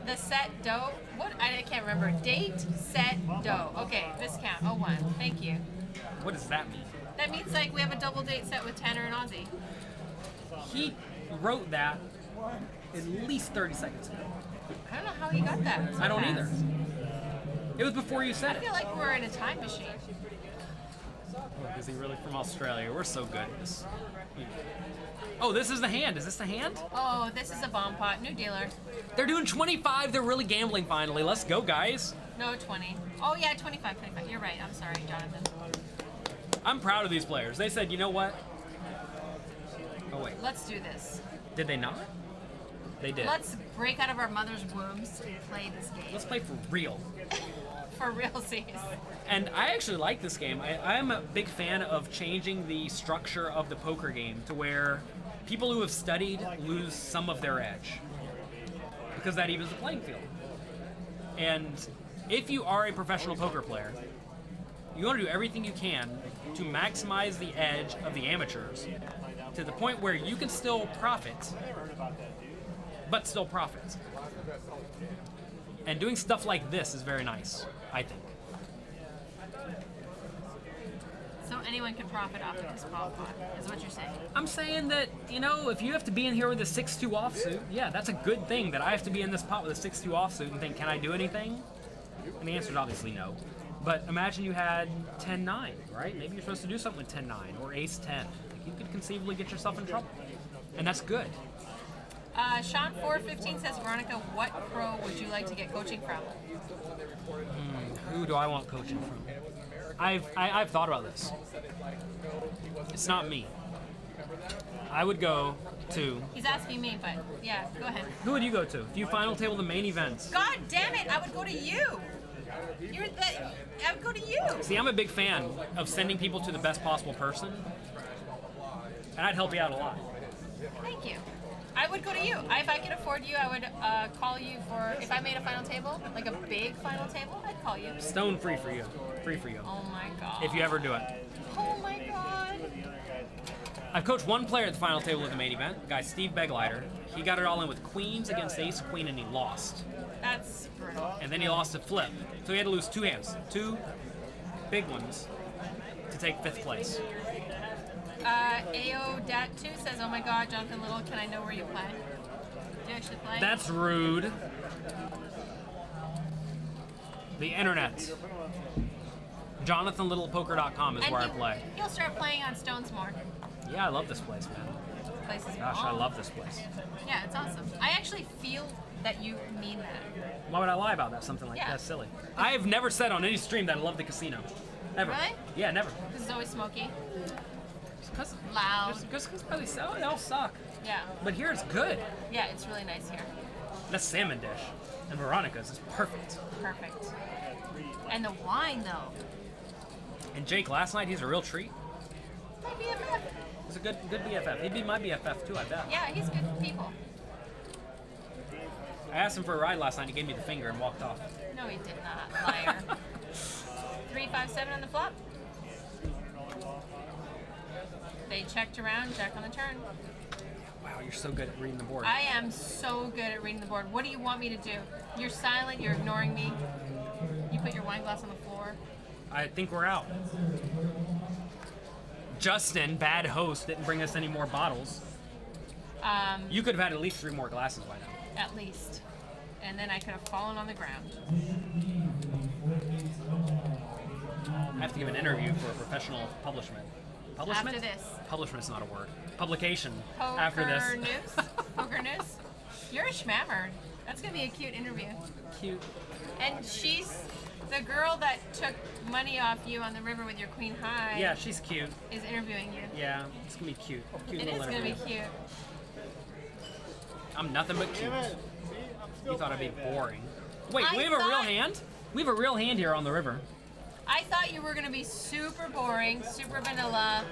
The set dough. What? I can't remember. Date, set, dough. Okay, viscount. 01. Thank you. What does that mean? That means like we have a double date set with Tanner and Ozzy. He wrote that at least 30 seconds ago. I don't know how he got that. so I don't fast. either. It was before you said I it. feel like we're in a time machine. Is he really from Australia? We're so good at this. Oh, this is the hand. Is this the hand? Oh, this is a bomb pot. New dealer. They're doing 25. They're really gambling finally. Let's go, guys. No, 20. Oh, yeah, 25. You're right. I'm sorry, Jonathan. I'm proud of these players. They said, you know what? Oh, wait. Let's do this. Did they not? They did. Let's break out of our mother's wombs and play this game. Let's play for real. For realsies. And I actually like this game. I'm a big fan of changing the structure of the poker game to where people who have studied lose some of their edge. Because that evens the playing field. And if you are a professional poker player, you want to do everything you can to maximize the edge of the amateurs to the point where you can still profit, but still profit. And doing stuff like this is very nice, I think. So anyone can profit off of this bomb pot, is what you're saying. I'm saying that, you know, if you have to be in here with a 6-2 offsuit, yeah, that's a good thing that I have to be in this pot with a 6-2 offsuit and think, can I do anything? And the answer is obviously no. But imagine you had 10-9, right? Maybe you're supposed to do something with 10-9 or ace-10. Like, you could conceivably get yourself in trouble. And that's good. Sean415 says, Veronica, what pro would you like to get coaching from? Who do I want coaching from? I've thought about this. It's not me. I would go to. He's asking me, but yeah, go ahead. Who would you go to? If you final table the main events. God damn it! I would go to you. I would go to you. See, I'm a big fan of sending people to the best possible person, and I'd help you out a lot. Thank you. I would go to you. If I could afford you, I would call you for. If I made a final table, like a big final table, I'd call you. Stone free for you. Free for you. Oh my god. If you ever do it. Oh my god. I've coached one player at the final table of the main event, guy Steve Begleiter. He got it all in with queens against ace queen, and he lost. That's brutal. And then he lost a flip. So he had to lose 2 hands, 2 big ones, to take 5th place. AO Dat 2 says, "Oh my God, Jonathan Little, can I know where you play? Do you actually play?" That's rude. The internet. JonathanLittlePoker.com is where I play. You'll start playing on Stones more. Yeah, I love this place, man. This place is Gosh, I bomb. love this place. Yeah, it's awesome. I actually feel that you mean that. Why would I lie about that? Something like Yeah. that's silly. I have never said on any stream that I love the casino. Ever. Really? Yeah, never. Because it's always smoky, Because loud. they all suck. Yeah. But here it's good. Yeah, it's really nice here. That salmon dish and Veronica's is perfect. Perfect. And the wine, though. And Jake last night, he's a real treat. My BFF. He's a good BFF. He'd be my BFF too, I bet. Yeah, he's good for people. I asked him for a ride last night. He gave me the finger and walked off. No, he did not. Liar. 357 on the flop. They checked around, check on the turn. Wow, you're so good at reading the board. I am so good at reading the board. What do you want me to do? You're silent, you're ignoring me. You put your wine glass on the floor. I think we're out. Justin, bad host, didn't bring us any more bottles. You could have had at least 3 more glasses by now. At least. And then I could have fallen on the ground. I have to give an interview for a professional publishment. Publishment? After this. Publishment's not a word. Publication. Poker After this. News? Poker News? You're a schmammer. That's going to be a cute interview. Cute. And she's the girl that took money off you on the river with your queen high. Yeah, she's cute. Is interviewing you. Yeah, it's gonna be cute. Cute It little is going to be interview. cute. I'm nothing but cute. You thought I'd be boring. Wait, I we have a real thought- hand? We have a real hand here on the river. I thought you were going to be super boring, super vanilla,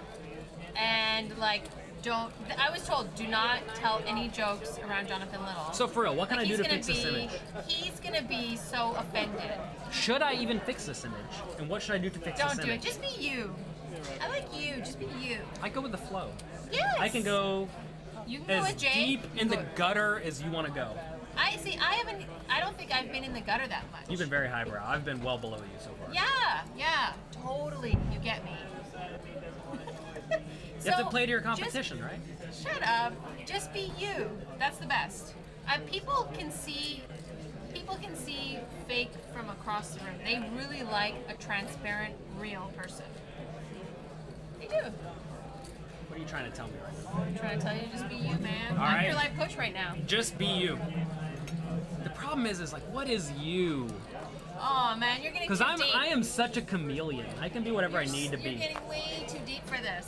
and like, I was told, do not tell any jokes around Jonathan Little. So for real, what can I do He's to gonna fix this image? He's going to be so offended. Should I even fix this image? And what should I do to fix Don't this do it. image? Just be you. I like you. Just be you. I go with the flow. Yes. I can go You can go as with Jay. deep You in go the with- gutter as you want to go. I don't think I've been in the gutter that much. You've been very highbrow. I've been well below you so far. Yeah, totally. You get me. You have to play to your competition, right? Shut up. Just be you. That's the best. People can see fake from across the room. They really like a transparent, real person. They do. What are you trying to tell me right now? I'm trying to tell you, just be you, man. All I'm right. your life coach right now. Just be you. The problem is like, what is you? Oh man, you're getting Because too deep. I am such a chameleon. I can be whatever I need to You're be. getting way too deep for this.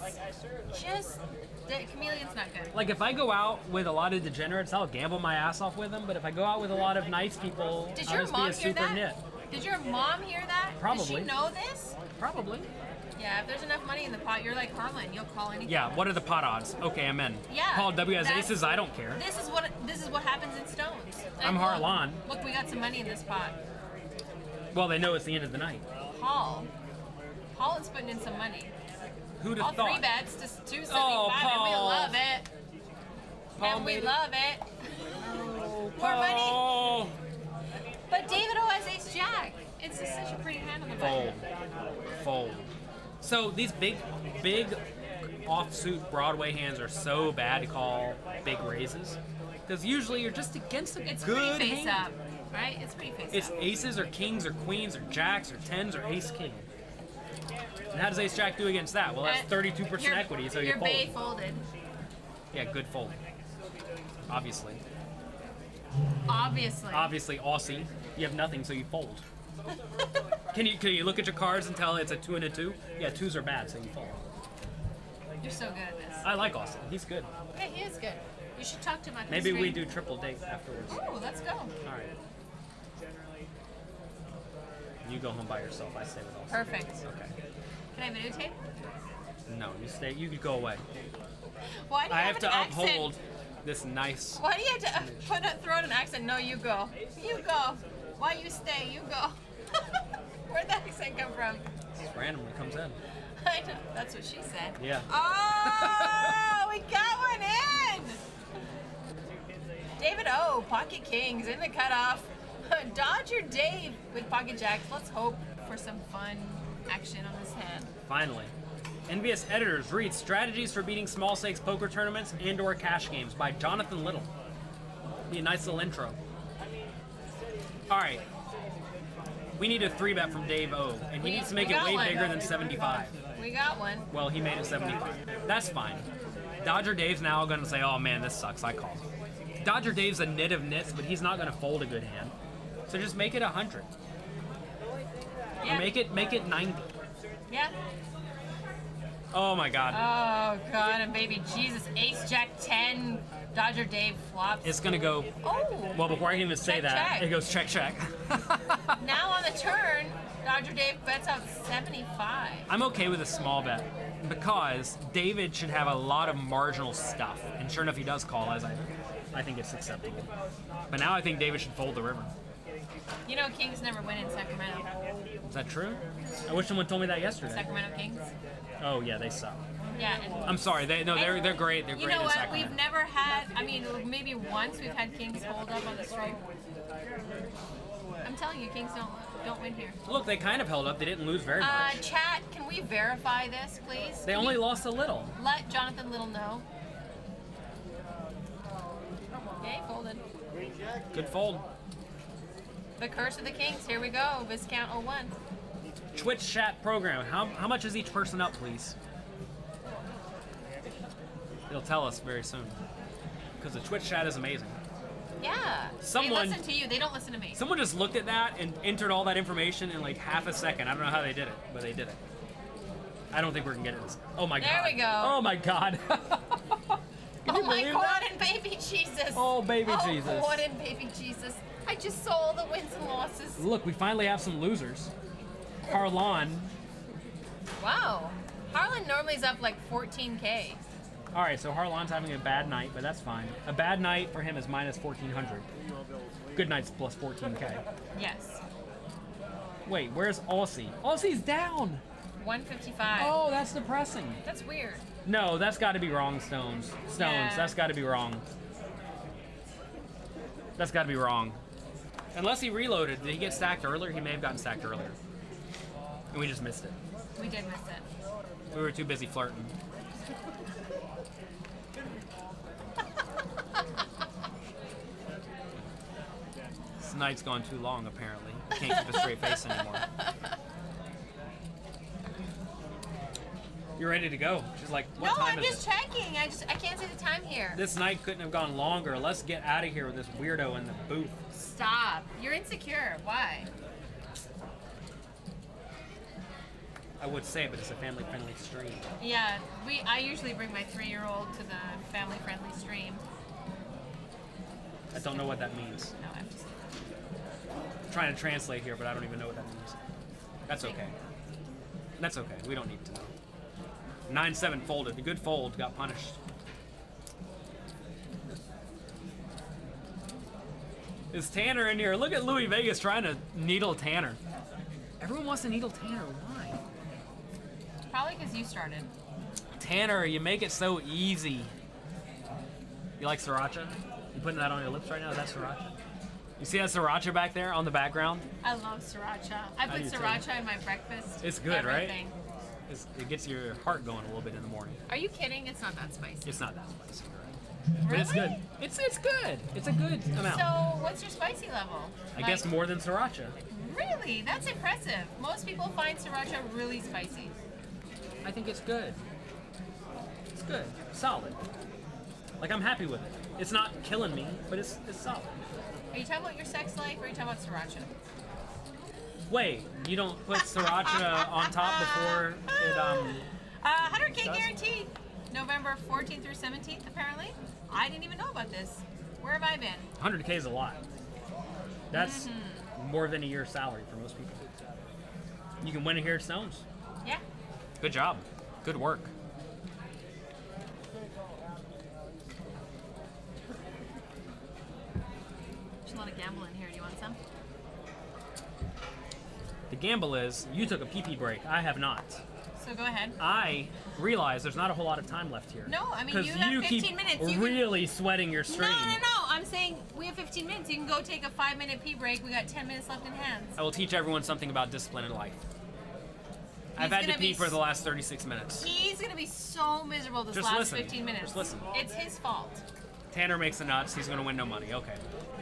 The chameleon's not good. Like if I go out with a lot of degenerates, I'll gamble my ass off with them. But if I go out with a lot of nice people, Did I'll your just be mom a hear super that? nit. Did your mom hear that? Does Probably. she know this? Probably. Yeah, if there's enough money in the pot, you're like Harlan. You'll call anything. Yeah. What are the pot odds? Okay, I'm in. Yeah, Paul W has that's- aces. I don't care. This is what happens in Stones. I'm look, Harlan. Look, we got some money in this pot. Well, they know it's the end of the night. Holland's putting in some money. Who'd All have thought? 3 bets to 275, Oh, and we Paul. love it. Paul And we made it. love it. More money. Oh. But David O has ace jack. It's just such a pretty hand on the Fold. button. Fold. So these big offsuit Broadway hands are so bad to call big raises. Because usually you're just against a It's good pretty face hand. up, right? It's pretty face It's up. aces or kings or queens or jacks or tens or ace king. And how does ace jack do against that? Well, that's 32% Your- equity, so you your fold. bay folded. Yeah, good folding. Obviously. Obviously. Aussie. You have nothing, so you fold. Can you look at your cards and tell it's a 2 and a 2? Yeah, 2s are bad, so you fold. You're so good at this. I like Austin. He's good. Yeah, he is good. You should talk to him on the Maybe we stream. do triple date afterwards. Ooh, let's go. All right. You go home by yourself. I stay with Austin. Perfect. Okay. Can I videotape? No, you stay. You go away. Why do you I have an to accent? uphold this nice. Why do you have to throw out an accent? No, you go. You go. Why you stay? You go. Where'd that accent come from? Just randomly comes in. I know. That's what she said. Yeah. Oh, we got one in. David O, Pocket Kings in the cutoff. Dodger Dave with Pocket Jacks. Let's hope for some fun action on this hand. Finally. Envious Editors reads Strategies for Beating Small Stakes Poker Tournaments and/or Cash Games by Jonathan Little. Be a nice little intro. Alright. We need a 3-bet from Dave O, and he needs to make it way bigger than 75. We got one. Well, he made it 75. That's fine. Dodger Dave's now going to say, oh man, this sucks, I call. Dodger Dave's a nit of nits, but he's not going to fold a good hand. So just make it 100. Yeah. Or make it 90. Yeah. Oh my god. Oh god, and baby Jesus, Ace Jack 10, Dodger Dave flops. It's going to go. Oh. Well, before I can even say Check, that, check. it goes check, check. Now on the turn, Dodger Dave bets out 75. I'm okay with a small bet because David should have a lot of marginal stuff. And sure enough, he does call, as I think it's acceptable. But now I think David should fold the river. You know Kings never win in Sacramento. Is that true? I wish someone told me that yesterday. Sacramento Kings. Oh yeah, they suck. Yeah. And I'm sorry. They're great. They're you great know in what? Sacramento. We've never had. I mean, maybe once we've had Kings hold up on the stream. I'm telling you, Kings don't win here. Look, they kind of held up. They didn't lose very much. Chat, can we verify this, please? They Can only you lost a little. Let Jonathan Little know. Okay, folded. Good fold. The Curse of the Kings. Here we go. Viscount 01. Twitch chat program. How much is each person up, please? It'll tell us very soon. Because the Twitch chat is amazing. Yeah. Someone- They listen to you. They don't listen to me. Someone just looked at that and entered all that information in like half a second. I don't know how they did it, but they did it. I don't think we're gonna get it. Oh my god. There we go. Oh my god. Can you Oh my believe God, that? and baby Jesus. Oh, baby Oh, Jesus. God, and baby Jesus. I just saw all the wins and losses. Look, we finally have some losers. Harlan. Wow. Harlan normally is up like 14K. All right, so Harlan's having a bad night, but that's fine. A bad night for him is minus 1,400. Good night's plus 14K. Yes. Wait, where's Aussie? Aussie's down. 155. Oh, that's depressing. That's weird. No, that's got to be wrong, Stones. Yeah. That's got to be wrong. That's got to be wrong. Unless he reloaded. Did he get stacked earlier? He may have gotten stacked earlier. And we just missed it. We did miss it. We were too busy flirting. This night's gone too long, apparently. Can't keep a straight face anymore. You're ready to go. She's like, what No, time I'm is just it? checking. I can't see the time here. This night couldn't have gone longer. Let's get out of here with this weirdo in the booth. Stop. You're insecure. Why? I would say, but it's a family-friendly stream. Yeah, I usually bring my 3-year-old to the family-friendly stream. I don't know what that means. No, I'm just. I'm trying to translate here, but I don't even know what that means. That's okay. That's okay. We don't need to know. 9-7 folded. A good fold got punished. Is Tanner in here? Look at Louis Vegas trying to needle Tanner. Everyone wants to needle Tanner. Why? Probably because you started. Tanner, you make it so easy. You like sriracha? You putting that on your lips right now? Is that sriracha? You see that sriracha back there on the background? I love sriracha. I put do too. siracha in my breakfast. It's good, right? everything. It gets your heart going a little bit in the morning. Are you kidding? It's not that spicy. It's not that spicy, right? But it's Really? good. It's good. It's a good amount. So, what's your spicy level? I guess more than sriracha. Really? That's impressive. Most people find sriracha really spicy. I think it's good. It's good. Solid. Like, I'm happy with it. It's not killing me, but it's solid. Are you talking about your sex life or are you talking about sriracha? Wait, you don't put sriracha on top before it 100K does? guaranteed. November 14th through 17th, apparently. I didn't even know about this. Where have I been? 100K is a lot. That's more than a year's salary for most people. You can win it here at Stones. Yeah. Good job. Good work. There's a lot of gamble in here. Do you want some? The gamble is you took a pee-pee break. I have not. So go ahead. I realize there's not a whole lot of time left here. No, I mean, because you have 15 keep minutes. You really sweating your No, stream. no, no. I'm saying we have 15 minutes. You can go take a 5-minute pee break. We got 10 minutes left in hands. I will teach everyone something about discipline in life. I've He's had to gonna pee be for the last 36 minutes. He's going to be so miserable this Just last listen. 15 minutes. Just listen. It's his fault. Tanner makes the nuts. He's going to win no money. Okay.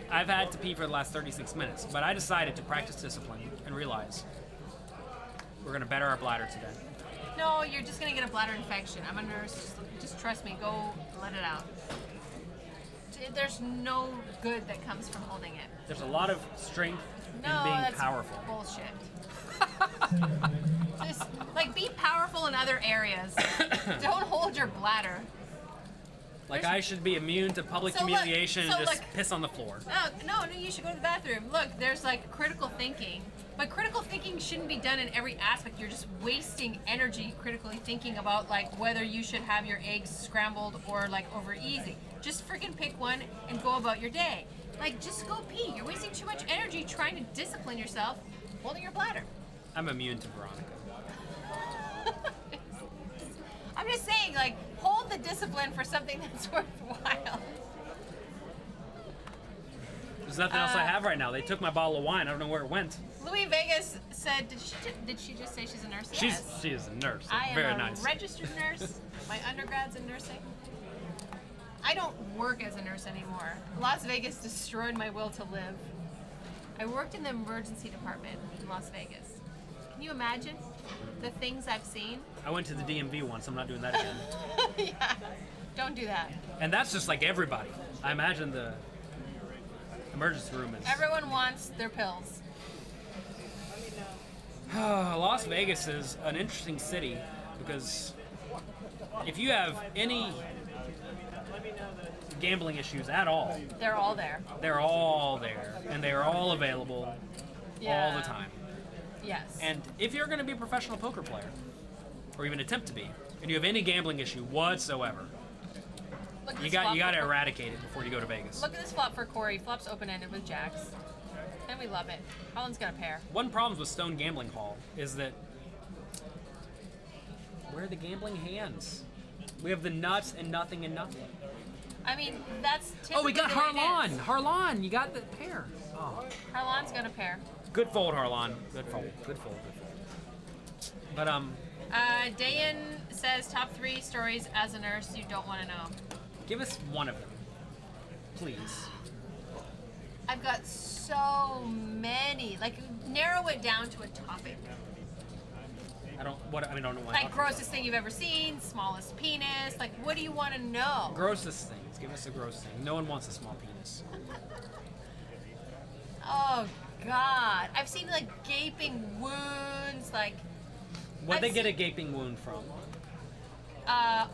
I've had to pee for the last 36 minutes, but I decided to practice discipline and realize we're going to better our bladder today. No, you're just going to get a bladder infection. I'm a nurse. Just trust me. Go let it out. There's no good that comes from holding it. There's a lot of strength No, in being that's powerful. bullshit. Just like be powerful in other areas. Don't hold your bladder. Like There's- I should be immune to public So look- humiliation so and just look- piss on the floor. No, you should go to the bathroom. Look, there's like critical thinking. But critical thinking shouldn't be done in every aspect. You're just wasting energy critically thinking about like whether you should have your eggs scrambled or like over easy. Just freaking pick one and go about your day. Like just go pee. You're wasting too much energy trying to discipline yourself holding your bladder. I'm immune to Veronica. I'm just saying, like, hold the discipline for something that's worthwhile. There's nothing else I have right now. They took my bottle of wine. I don't know where it went. Louis Vegas said, did she just say she's a nurse? Yes. She is a nurse. I am Very a nice. registered nurse. My undergrad's in nursing. I don't work as a nurse anymore. Las Vegas destroyed my will to live. I worked in the emergency department in Las Vegas. Can you imagine the things I've seen? I went to the DMV once. I'm not doing that again. Yeah, don't do that. And that's just like everybody. I imagine the emergency room is. Everyone wants their pills. Las Vegas is an interesting city because if you have any gambling issues at all, They're all there. they're all there and they're all available all the time. Yes. And if you're going to be a professional poker player, or even attempt to be, and you have any gambling issue whatsoever, Look at you this got flop to for- eradicate it before you go to Vegas. Look at this flop for Corey. Flops open-ended with jacks. And we love it. Holland's got a pair. One problem with Stone Gambling Hall is that where are the gambling hands? We have the nuts and nothing and nothing. I mean, that's typically Oh, we got the way it Harlan. is. Harlan, you got the pair. Oh. Harlan's got a pair. Good fold, Harlan. Good fold. Good fold. Good fold. But Dayan says top 3 stories as a nurse you don't want to know. give us one of them, please. I've got so many. Like, narrow it down to a topic. I don't know why. Like, grossest thing you've ever seen, smallest penis. Like, what do you want to know? Grossest things. Give us a gross thing. No one wants a small penis. Oh, God. I've seen, like, gaping wounds, like... Where'd they I've get a seen- gaping wound from?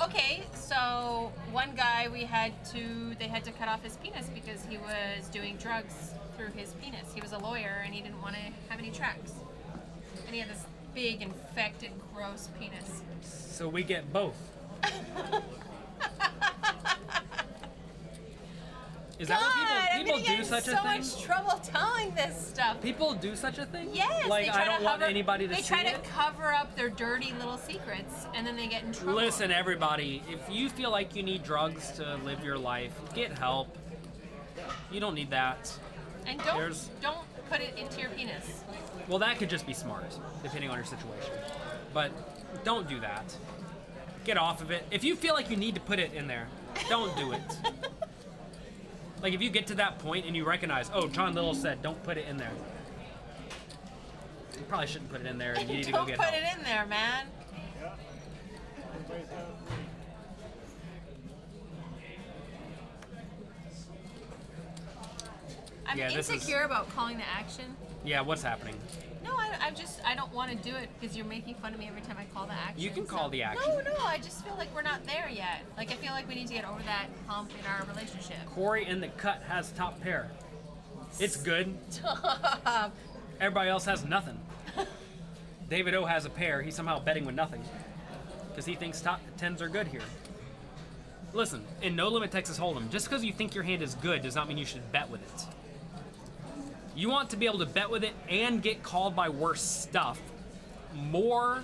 Okay, so one guy they had to cut off his penis because he was doing drugs through his penis. He was a lawyer and he didn't want to have any tracks. And he had this big, infected, gross penis. So we get both. Is that I'm what people gonna do get in such a so thing? much trouble telling this stuff. People do such a thing? Yes, Like they try I don't to want cover- anybody to They see try to it. cover up their dirty little secrets, and then they get in trouble. Listen, everybody, if you feel like you need drugs to live your life, get help. You don't need that. and there's- don't put it into your penis. Well, that could just be smart, depending on your situation. But don't do that. Get off of it. If you feel like you need to put it in there, don't do it. Like if you get to that point and you recognize, oh, John Little said don't put it in there. You probably shouldn't put it in there and you need to go Don't get put help. it in there, man. I'm Yeah, this is- insecure about calling the action. Yeah, what's happening? No, I don't want to do it because you're making fun of me every time I call the action. You can call the action. No, I just feel like we're not there yet. Like, I feel like we need to get over that hump in our relationship. Corey in the cut has top pair. It's good. Everybody else has nothing. David O has a pair. He's somehow betting with nothing because he thinks top tens are good here. Listen, in No Limit Texas Hold'em, just because you think your hand is good does not mean you should bet with it. You want to be able to bet with it and get called by worse stuff more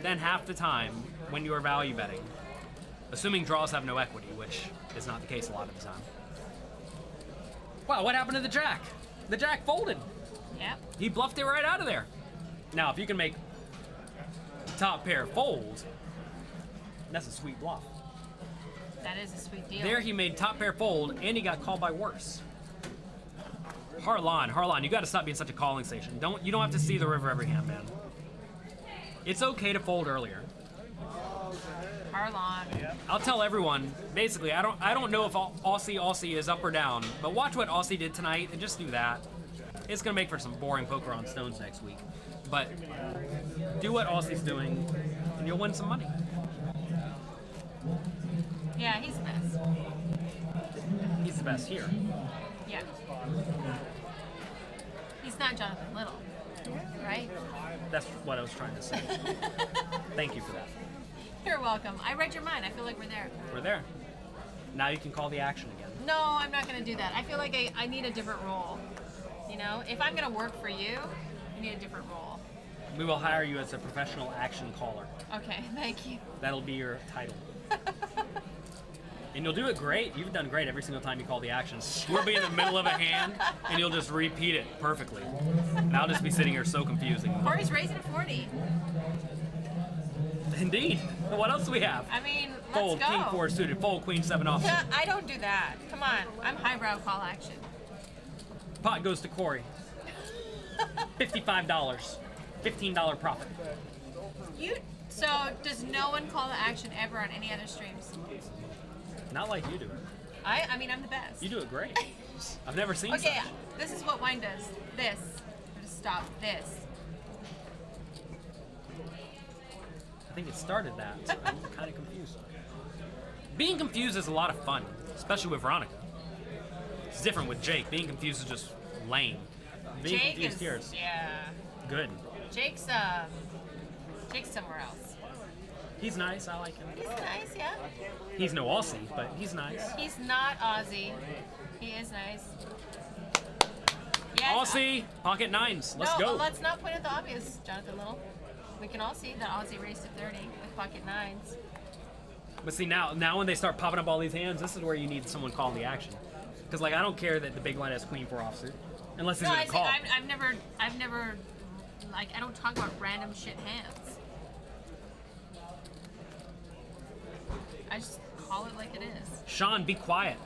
than half the time when you are value betting. Assuming draws have no equity, which is not the case a lot of the time. Wow, what happened to the jack? The jack folded. Yep. He bluffed it right out of there. Now, if you can make top pair fold, that's a sweet bluff. That is a sweet deal. There he made top pair fold, and he got called by worse. Harlan, you got to stop being such a calling station. You don't have to see the river every hand, man. It's okay to fold earlier. Harlan. I'll tell everyone. Basically, I don't know if Aussie is up or down, but watch what Aussie did tonight and just do that. It's gonna make for some boring poker on stones next week, but do what Aussie's doing, and you'll win some money. Yeah, he's the best. He's the best here. Yeah. He's not Jonathan Little, right? That's what I was trying to say. Thank you for that. You're welcome. I read your mind. I feel like we're there. We're there. Now you can call the action again. No, I'm not going to do that. I feel like I need a different role. You know, if I'm going to work for you, I need a different role. We will hire you as a professional action caller. Okay, thank you. That'll be your title. And you'll do it great. You've done great every single time you call the action. We'll be in the middle of a hand, and you'll just repeat it perfectly. And I'll just be sitting here so confusing. Corey's raising a 40. Indeed. What else do we have? I mean, let's Fold, go. king 4 suited. Fold, queen 7 offsuit. Yeah, I don't do that. Come on. I'm highbrow call action. Pot goes to Corey. $55. $15 profit. So, does no one call the action ever on any other streams? Not like you do it. I mean, I'm the best. You do it great. I've never seen Okay, such. this is what wine does. This. Just stop. This. I think it started that, so I'm kind of confused. Being confused is a lot of fun, especially with Veronica. It's different with Jake. Being confused is just lame. Being Jake confused is, here is yeah. good. Jake's somewhere else. He's nice. I like him. He's nice, yeah. He's no Aussie, but he's nice. He's not Aussie. He is nice. Yes, Aussie, pocket nines. Let's no, go. let's not point at the obvious, Jonathan Little. We can all see that Aussie raced at 30 with pocket nines. But see, now when they start popping up all these hands, this is where you need someone calling the action. Because like I don't care that the big blind has queen 4 offsuit, unless he's No, gonna call. I've never, like, I don't talk about random shit hands. I just call it like it is. Sean, be quiet.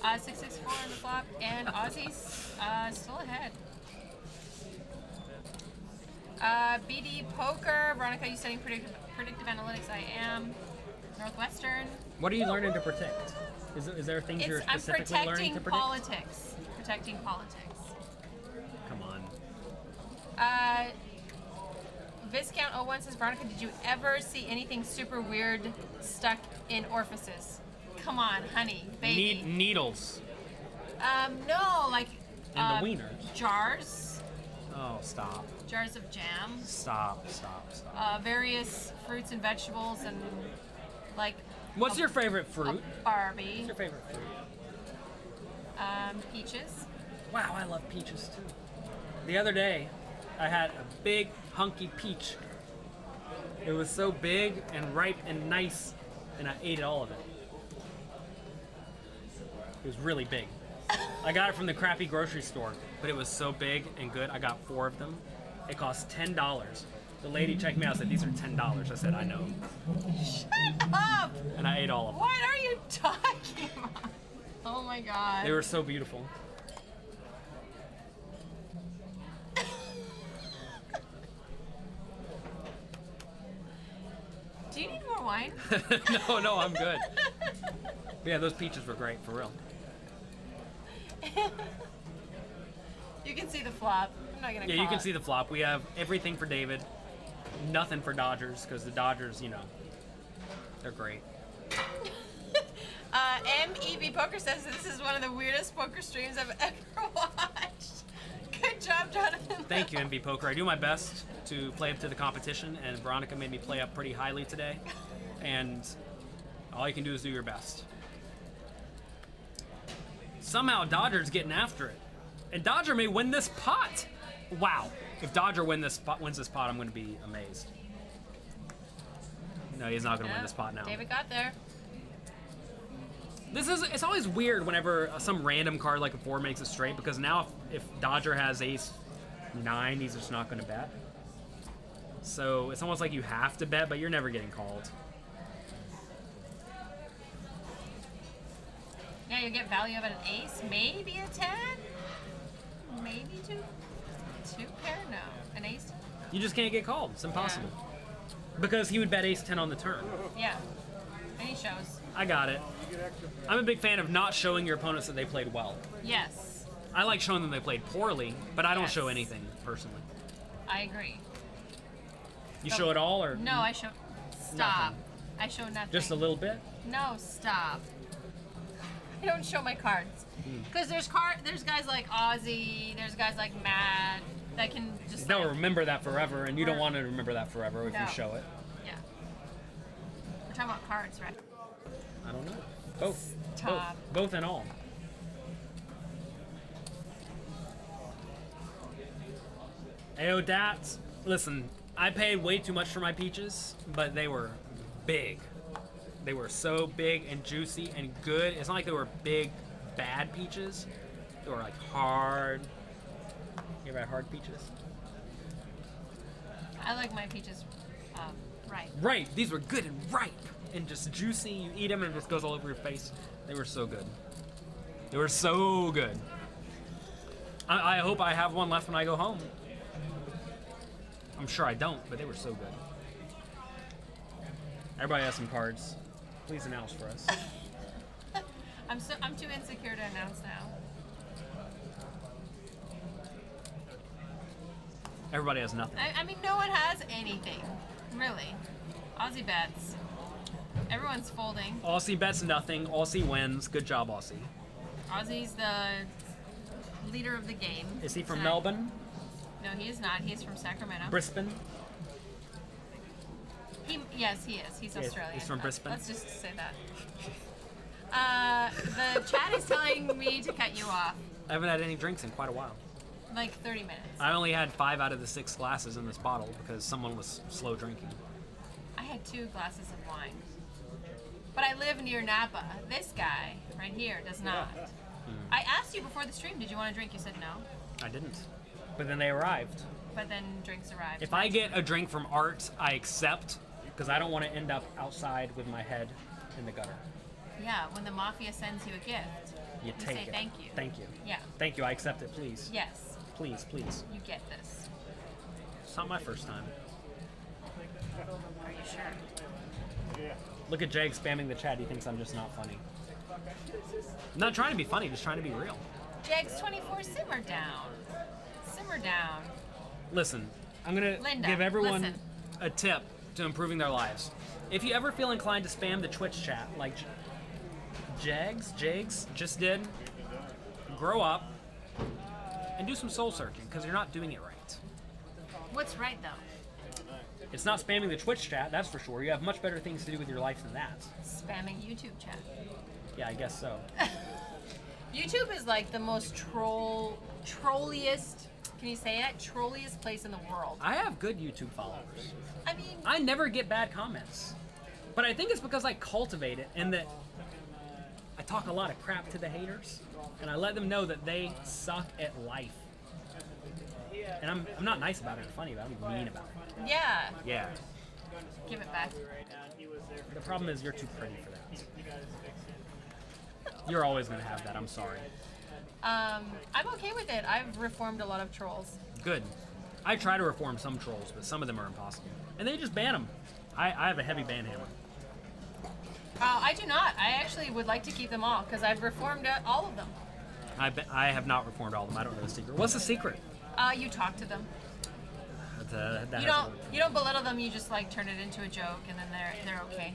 664 on the flop, and Aussie's still ahead. BD Poker, Veronica, you studying predictive analytics? I am. Northwestern. What are you learning to protect? Is there things you're I'm specifically learning to protecting predict? politics. Protecting politics. Come on. Viscount01 says, Veronica, did you ever see anything super weird stuck in orifices? Come on, honey, baby. Needles. No, like And the wieners. jars, Oh, stop. jars of jam, Stop. various fruits and vegetables, and like What's your favorite a fruit? Barbie, What's your favorite fruit? peaches. Wow, I love peaches too. The other day, I had a big, hunky peach. It was so big and ripe and nice, and I ate all of it. It was really big. I got it from the crappy grocery store, but it was so big and good. I got 4 of them. It cost $10. The lady checked me out and said, these are $10. I said, I know. Shut up! And I ate all of them. What are you talking about? Oh my god. They were so beautiful. Do you need more wine? No, I'm good. But yeah, those peaches were great, for real. You can see the flop. I'm not gonna. Yeah, call you can it. see the flop. We have everything for David, nothing for Dodgers because the Dodgers, they're great. MEV Poker says this is one of the weirdest poker streams I've ever watched. Good job, Jonathan. Thank you, MV Poker. I do my best to play up to the competition, and Veronica made me play up pretty highly today. And all you can do is do your best. Somehow Dodger's getting after it. And Dodger may win this pot. Wow. If Dodger wins this pot, I'm going to be amazed. No, he's not going to win this pot now. David got there. It's always weird whenever some random card like a 4 makes it straight, because now if Dodger has ace 9, he's just not going to bet. So it's almost like you have to bet, but you're never getting called. Yeah, you get value of an ace, maybe a 10, maybe two pair. No, an ace. You just can't get called. It's impossible. Because he would bet ace 10 on the turn. Yeah, and he shows. I got it. I'm a big fan of not showing your opponents that they played well. Yes, I like showing them they played poorly, but I don't Yes. show anything personally. I agree. You show it all, or No, I show. Stop. I show nothing. just a little bit? No, stop. I don't show my cards because there's guys like Ozzy, there's guys like Matt that can just. They'll like, remember that forever, and you don't want to remember that forever if No. you show it. Yeah. We're talking about cards, right? I don't know. Both. Stop. Both and all. Ayo, Dats. Listen, I paid way too much for my peaches, but they were big. They were so big and juicy and good. It's not like they were big, bad peaches. They were like hard. You ever had hard peaches? I like my peaches right. Right. These were good and ripe and just juicy. You eat them and it just goes all over your face. They were so good. They were so good. I hope I have one left when I go home. I'm sure I don't, but they were so good. Everybody has some cards. Please announce for us. I'm too insecure to announce now. Everybody has nothing. I mean, no one has anything, really. Aussie bets. Everyone's folding. Aussie bets nothing. Aussie wins. Good job, Aussie. Aussie's the leader of the game. Is he from tonight. Melbourne? No, he is not. He's from Sacramento. Brisbane? Yes, he is. He's Australian. he's from Brisbane. Let's just say that. The chat is telling me to cut you off. I haven't had any drinks in quite a while. Like 30 minutes. I only had 5 out of the 6 glasses in this bottle because someone was slow drinking. I had 2 glasses of wine. But I live near Napa. This guy right here does not. I asked you before the stream, did you want a drink? You said no. I didn't. But then they arrived. But then drinks arrived. If I get a drink from Art, I accept because I don't want to end up outside with my head in the gutter. Yeah, when the mafia sends you a gift, You take say it. thank you. Thank you. Yeah. Thank you. I accept it, please. Yes, Please, please. you get this. It's not my first time. Are you sure? Look at Jake spamming the chat. He thinks I'm just not funny. I'm not trying to be funny, just trying to be real. Jags 24, simmer down. Simmer down. Listen, I'm going to Linda, give everyone listen. a tip to improving their lives. If you ever feel inclined to spam the Twitch chat, like Jags just did, grow up and do some soul searching because you're not doing it right. What's right though? It's not spamming the Twitch chat, that's for sure. You have much better things to do with your life than that. Spamming YouTube chat. Yeah, I guess so. YouTube is like the most trolliest, can you say it? Trolliest place in the world. I have good YouTube followers. I mean, I never get bad comments. But I think it's because I cultivate it and that I talk a lot of crap to the haters and I let them know that they suck at life. And I'm not nice about it or funny about it, I'm mean about it. yeah, Yeah. give it back. The problem is you're too pretty for that. You're always going to have that, I'm sorry. I'm okay with it. I've reformed a lot of trolls. Good. I try to reform some trolls, but some of them are impossible. And they just ban them. I have a heavy ban hammer. I do not. I actually would like to keep them all because I've reformed all of them. I have not reformed all of them. I don't know the secret. What's the secret? You talk to them. That You don't belittle them. You just like turn it into a joke, and then they're okay.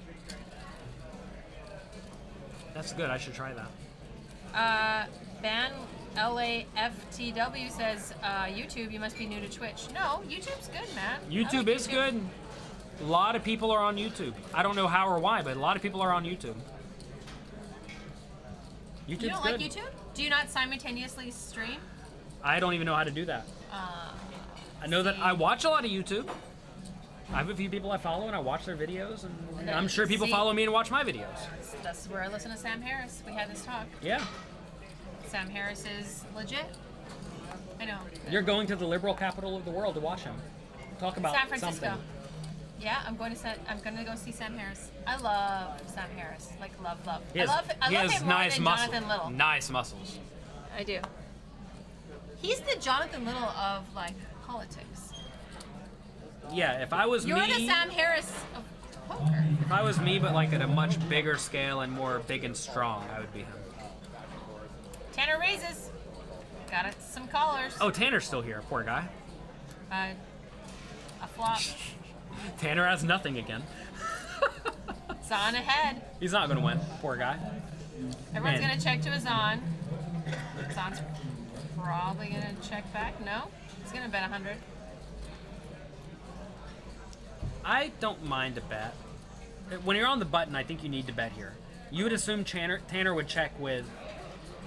That's good. I should try that. Ban LAFTW says YouTube. You must be new to Twitch. No, YouTube's good, man. YouTube is good. A lot of people are on YouTube. I don't know how or why, but a lot of people are on YouTube. YouTube's You don't good. like YouTube? Do you not simultaneously stream? I don't even know how to do that. I know that I watch a lot of YouTube. I have a few people I follow and I watch their videos, and I'm sure people follow me and watch my videos. That's where I listen to Sam Harris. We had this talk. Yeah. Sam Harris is legit. I know. You're going to the liberal capital of the world to watch him. Talk about San Francisco. something. Yeah, I'm going to go see Sam Harris. I love Sam Harris. Like love. He I love has him more nice than muscles. Jonathan Little. Nice muscles. I do. He's the Jonathan Little of like politics. Yeah, if I was You're me, the Sam Harris of poker. if I was me, but like at a much bigger scale and more big and strong, I would be him. Tanner raises. Got it. Some callers. Oh, Tanner's still here. Poor guy. A flop. Tanner has nothing again. Zahn ahead. He's not going to win. Poor guy. Everyone's Man. gonna check to a Zahn. Zahn's probably gonna check back. No, he's gonna bet 100. I don't mind a bet. When you're on the button, I think you need to bet here. You would assume Tanner would check with...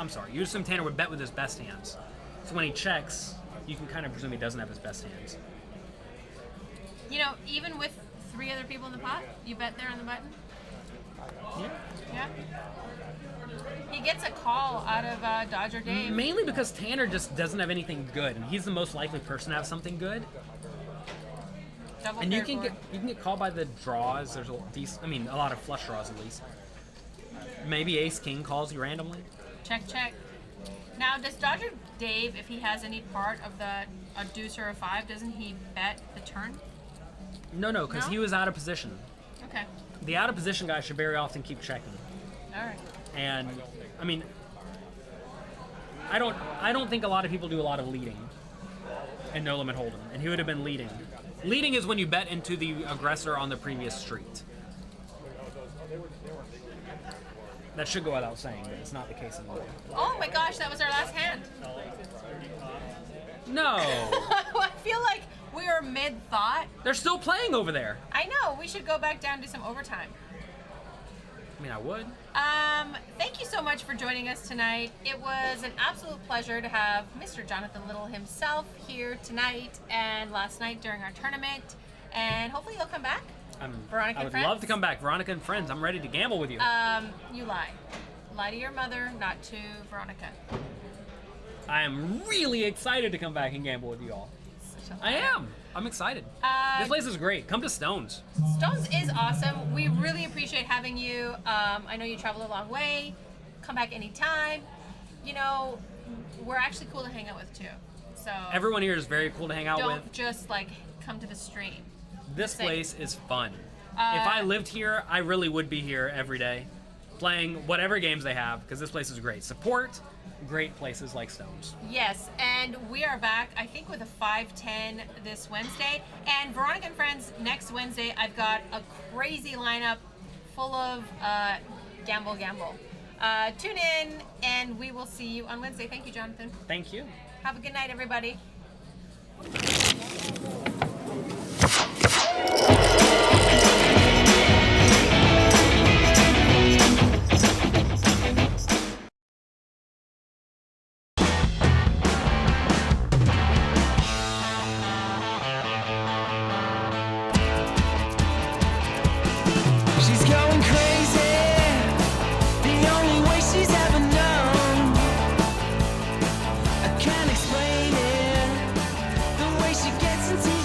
I'm sorry. You would assume Tanner would bet with his best hands. So when he checks, you can kind of presume he doesn't have his best hands. You know, even with 3 other people in the pot, you bet there on the button. Yeah. Yeah. He gets a call out of Dodger Dave. Mainly because Tanner just doesn't have anything good, and he's the most likely person to have something good. Double And you paired can board. get called by the draws. There's a lot of flush draws at least. Maybe Ace King calls you randomly. Check. Now, does Dodger Dave, if he has any part of a deuce or a 5, doesn't he bet the turn? No, because No? he was out of position. Okay. The out of position guy should very often keep checking. All right. And I mean, I don't think a lot of people do a lot of leading in No Limit Hold'em, and he would have been leading. Leading is when you bet into the aggressor on the previous street. That should go without saying, but it's not the case anymore. Oh my gosh, that was our last hand. No, I feel like we were mid-thought. they're still playing over there. I know, we should go back down to some overtime. I mean, I would. Thank you so much for joining us tonight. It was an absolute pleasure to have Mr. Jonathan Little himself here tonight and last night during our tournament. And hopefully you'll come back. Veronica I and would friends? love to come back. Veronica and friends, I'm ready to gamble with you. You lie. Lie to your mother, not to Veronica. I am really excited to come back and gamble with you all. I am. I'm excited. This place is great. Come to Stones. Stones is awesome. We really appreciate having you. I know you travel a long way. Come back anytime. You know, we're actually cool to hang out with too. So Everyone here is very cool to hang out don't with. just like come to the stream. This Same. place is fun. If I lived here, I really would be here every day, playing whatever games they have, because this place is great. Support great places like Stones. Yes, and we are back, I think, with a 5-10 this Wednesday. And Veronica and Friends, next Wednesday, I've got a crazy lineup full of gamble. Tune in, and we will see you on Wednesday. Thank you, Jonathan. Thank you. Have a good night, everybody. She's going crazy, the only way she's ever known. I can't explain it, the way she gets into